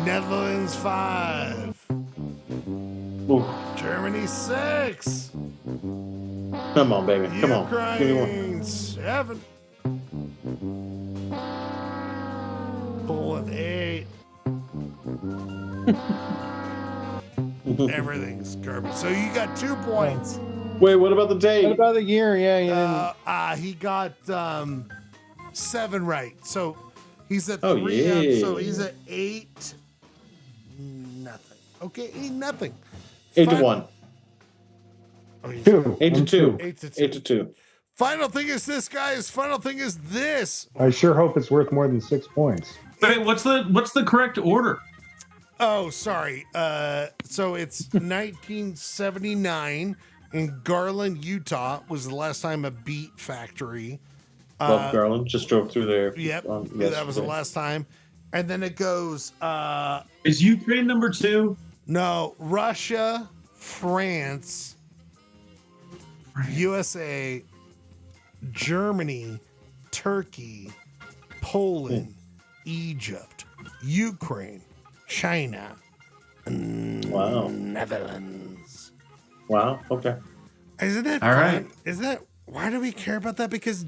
Netherlands 5. Ooh. Germany 6. Come on, baby. Come on. Give me one. Ukraine 7. Poland 8. Everything's garbage. So you got 2 points. Wait, what about the date? What about the year? Yeah, He got 7 right. So he's at 3. Oh, yeah. So he's at 8. Nothing. Okay, 8-0. 8-1. 2. 8-2. 8-2. 8-2. Final thing is this, guys. Final thing is this. I sure hope it's worth more than 6 points. Wait, what's the correct order? Oh, sorry. So it's 1979 in Garland, Utah was the last time a beet factory. Love Garland. Just drove through there. Yep. That was the last time. And then it goes. Is Ukraine number 2? No, Russia, France, USA, Germany, Turkey, Poland, Egypt, Ukraine, China, Wow. Netherlands. Wow. Okay. Isn't that All fun? right. Isn't that? Why do we care about that? Because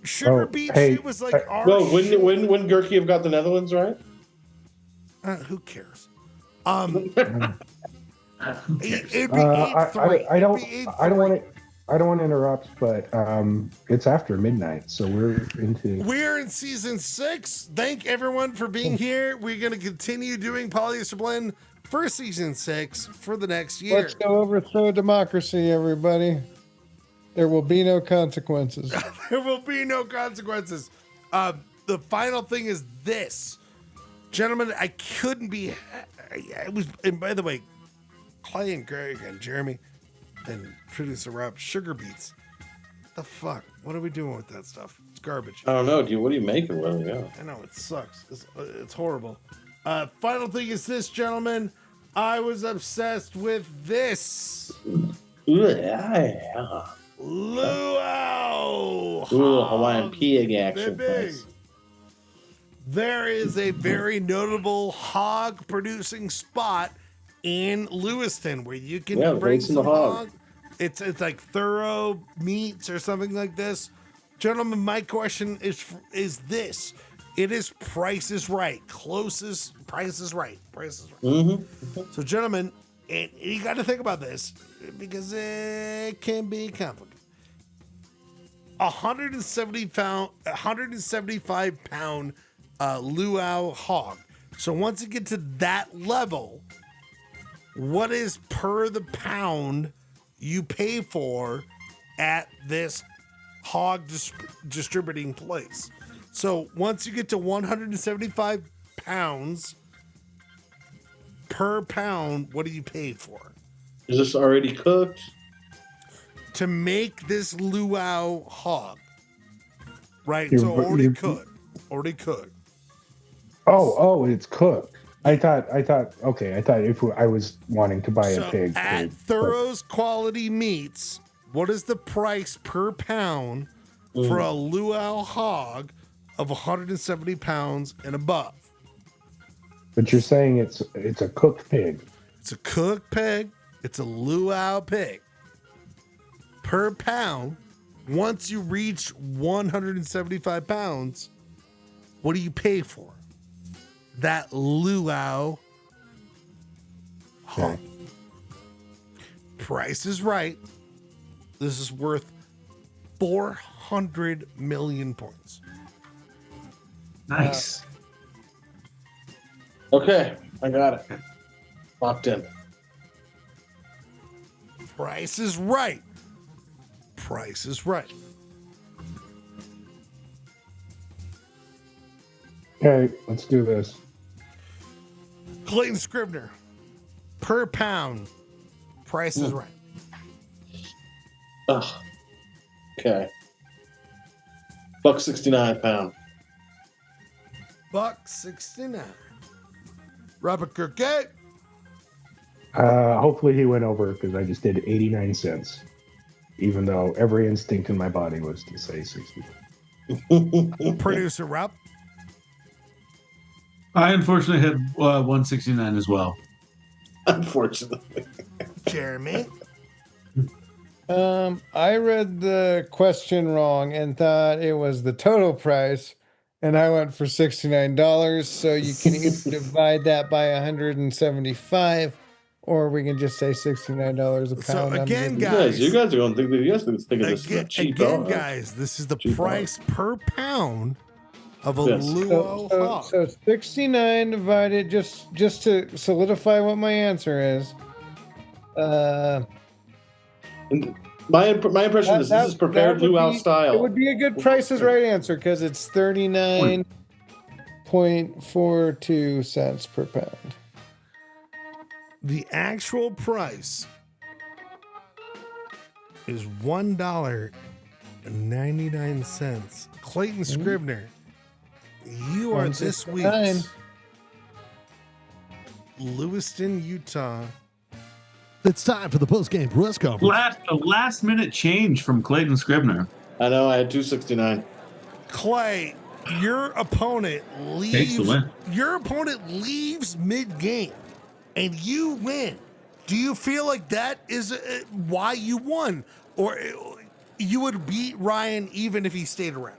sugar beet hey, shit was like our Well, shit. wouldn't Gurkey have got the Netherlands right? Who cares? I don't want to interrupt, but it's after midnight, so we're into. We're in season 6. Thank everyone for being here. We're going to continue doing Polyester Blend for season 6 for the next year. Let's go overthrow democracy, everybody. There will be no consequences. There will be no consequences. The final thing is this. Gentlemen, I couldn't be. And by the way, Clay and Greg and Jeremy and producer Rob, sugar beets. What the fuck? What are we doing with that stuff? It's garbage. I don't know, dude. What are you making with it? Yeah. I know, it sucks. It's horrible. Final thing is this, gentlemen. I was obsessed with this. Yeah. Luau. Ooh, Hawaiian pig action. Baby. Nice. There is a very notable hog producing spot in Lewiston where you can bring raising some the hog. hog. It's like Thorough Meats or something like this. Gentlemen, my question is this. It is Price is Right. Closest Price is Right. Price is Right. Mm-hmm. So, gentlemen, and you got to think about this because it can be complicated. 175 pound luau hog. So once you get to that level, what is per the pound you pay for at this hog distributing place? So once you get to 175 pounds per pound, what do you pay for? Is this already cooked? To make this luau hog. Right? So already cooked. Already cooked. Oh, it's cooked. I thought, okay, I thought if I was wanting to buy a pig. At Thorough's Quality Meats, what is the price per pound for a luau hog of 170 pounds and above? But you're saying it's a cooked pig. It's a cooked pig. It's a luau pig. Per pound, once you reach 175 pounds, what do you pay for? That luau hog. Price is Right. This is worth 400 million points. Nice. Okay, I got it. Locked in. Price is Right. Price is Right. Okay, let's do this. Clayton Scribner, per pound, Price is Right. Ugh. Okay. $1.69 a pound. $1.69. Robert Kirkett. Hopefully he went over because I just did 89 cents, even though every instinct in my body was to say 60. Producer Rob. I unfortunately had 169 as well. Unfortunately. Jeremy. I read the question wrong and thought it was the total price, and I went for $69. So you can either divide that by 175 or we can just say $69 a pound. So again, You guys are going to think that you guys think this again, is cheap. again guys, this is the price per pound of a Yes. luau hog. So 69 divided, just to solidify what my answer is. My impression is this is prepared luau style. It would be a good Price is Right answer because it's 39.42 cents per pound. The actual price is $1.99. Clayton Scribner, you are this week's Lewiston, Utah. It's time for the post-game press conference. Last minute change from Clayton Scribner. I know, I had 269. Clay, your opponent Takes the win. leaves mid-game and you win. Do you feel like that is why you won? Or you would beat Ryan even if he stayed around?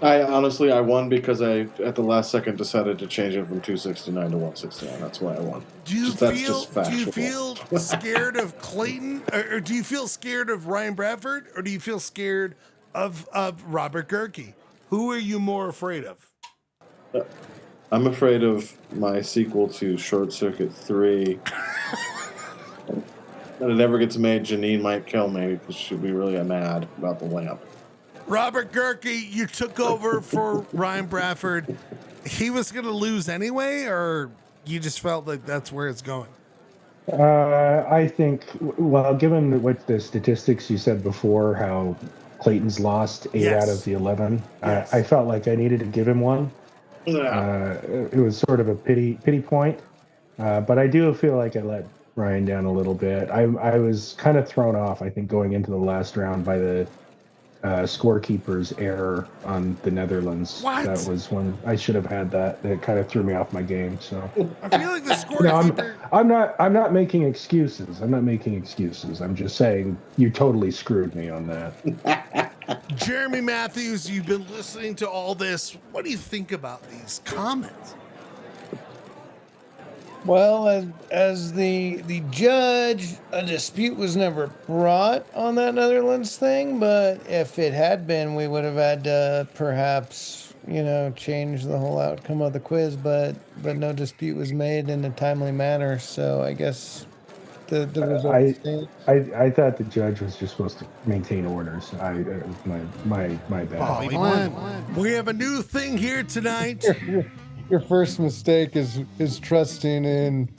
I won because I, at the last second, decided to change it from 269 to 169. That's why I won. Do you feel scared of Clayton, or do you feel scared of Ryan Bradford, or do you feel scared of Robert Gerke? Who are you more afraid of? I'm afraid of my sequel to Short Circuit 3. When it ever gets made, Janine might kill me because she'll be really mad about the lamp. Robert Gerke, you took over for Ryan Bradford. He was going to lose anyway, or you just felt like that's where it's going? I think, well, given what the statistics you said before, how Clayton's lost 8 out of the 11, I felt like I needed to give him one. It was sort of a pity point, but I do feel like I let Ryan down a little bit. I was kind of thrown off, I think, going into the last round by the scorekeeper's error on the Netherlands. What? That was when I should have had that. It kind of threw me off my game. So I feel like the scorekeeper. I'm not making excuses. I'm just saying you totally screwed me on that. Jeremy Matthews, you've been listening to all this. What do you think about these comments? Well, as the judge, a dispute was never brought on that Netherlands thing, but if it had been, we would have had to perhaps, change the whole outcome of the quiz, but no dispute was made in a timely manner, so I guess the result stands. I thought the judge was just supposed to maintain orders. My bad. We have a new thing here tonight. Your first mistake is trusting in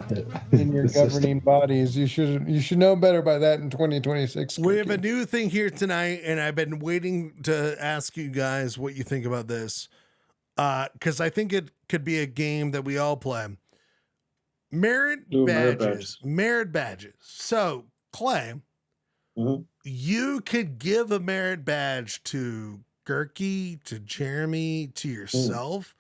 your governing bodies. You should know better by that in 2026. We have a new thing here tonight, and I've been waiting to ask you guys what you think about this, because I think it could be a game that we all play. Merit badges. So, Clay, you could give a merit badge to Gerke, to Jeremy, to yourself.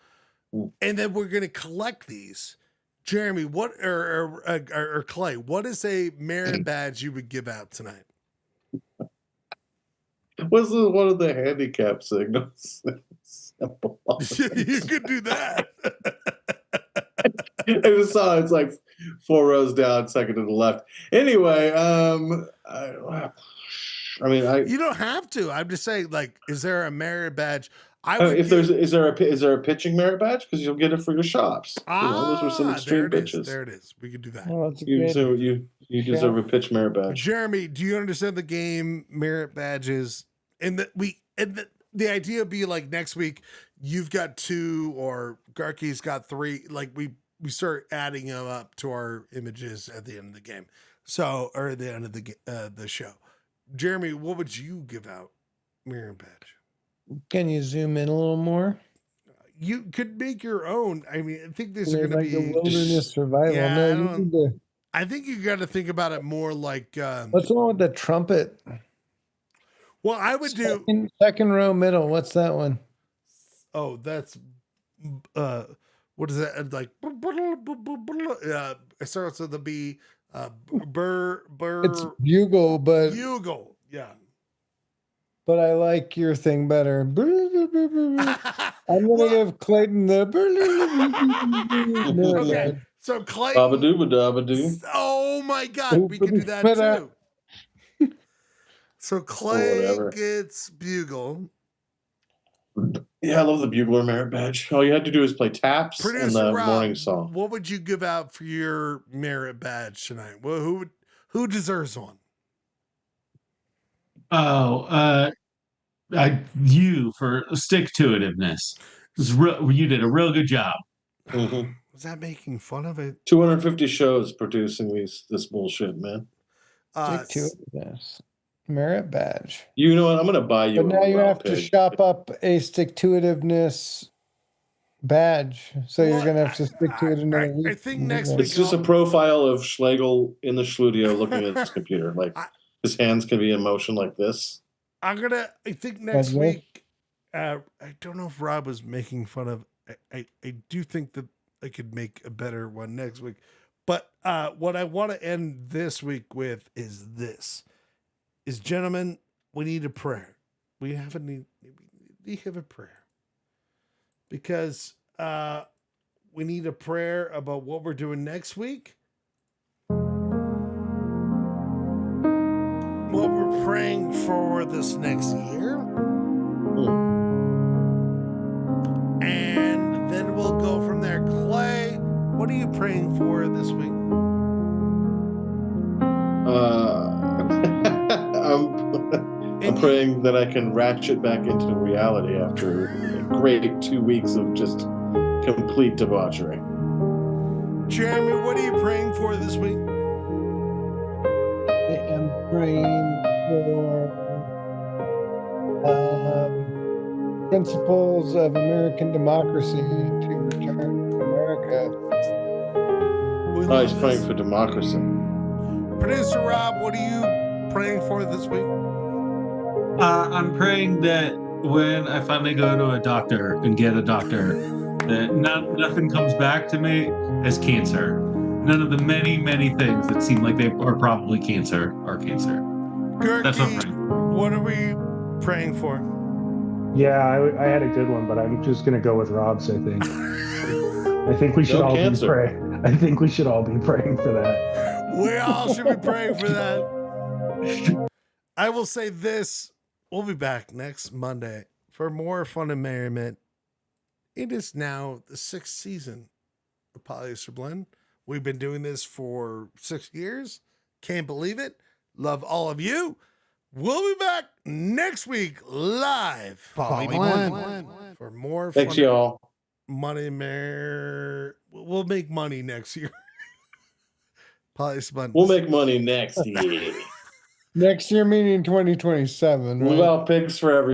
And then we're going to collect these. Jeremy, what or Clay, what is a merit badge you would give out tonight? What's one of the handicap signals? You could do that. I just saw it's like 4 rows down, second to the left. Anyway, you don't have to. I'm just saying, like, is there a merit badge? Is there a pitching merit badge? Because you'll get it for your shops. Those are some extreme pitches. There it is. We could do that. Well, you deserve a pitch merit badge. Jeremy, do you understand the game merit badges? And the idea would be like next week you've got 2 or Garkey's got 3. Like we start adding them up to our images at the end of the game. So, or at the end of the show. Jeremy, what would you give out merit badge? Can you zoom in a little more? You could make your own. I mean, I think these are going to be wilderness survival. Yeah, I think you got to think about it more like. What's the one with the trumpet? Well, I would do second row middle. What's that one? Oh, that's what is that like? It starts with the B. It's bugle, but bugle. Yeah. But I like your thing better. I'm gonna give Clayton the. So Clay. Babadoo. Oh my God, we can do that too. So Clay gets Bugle. Yeah, I love the Bugler Merit Badge. All you had to do is play taps Producer and the Rob, morning song. what would you give out for your merit badge tonight? Well, who deserves one? You for stick-to-itiveness. You did a real good job. Mm-hmm. Was that making fun of it? 250 shows producing this bullshit, man. Stick to this merit badge. You know what? I'm gonna buy you. But now you have to shop up a stick-to-itiveness badge, so you're gonna have to stick to it another week. I think next week It's just a profile of Schlegel in the studio looking at his computer, like his hands can be in motion like this. I think next week. I don't know if Rob was making fun of. I do think that I could make a better one next week. But what I want to end this week with is this: gentlemen, we need a prayer. We have a prayer because we need a prayer about what we're doing next week. What we're praying for this next year. And then we'll go from there. Clay, what are you praying for this week? I'm praying that I can ratchet back into reality after a great 2 weeks of just complete debauchery. Jeremy, what are you praying for this week? I am praying for principles of American democracy to return to America. He's praying for democracy. Producer Rob, what are you praying for this week? I'm praying that when I finally go to a doctor and get a doctor, that nothing comes back to me as cancer. None of the many, many things that seem like they are probably cancer are cancer. That's what I'm praying. What are we praying for? Yeah, I had a good one, but I'm just gonna go with Rob's. I think. I think we should all be praying. I think we should all be praying for that. We all should be praying for that. I will say this: we'll be back next Monday for more fun and merriment. It is now the 6th season of Polyester Blend. We've been doing this for 6 years. Can't believe it. Love all of you. We'll be back next week live. Blend. For more Thanks, fun. y'all. Money, we'll make money next year. Polyester Blend. We'll make money next year. Next year, meaning 2027. Right? Move out pigs for every.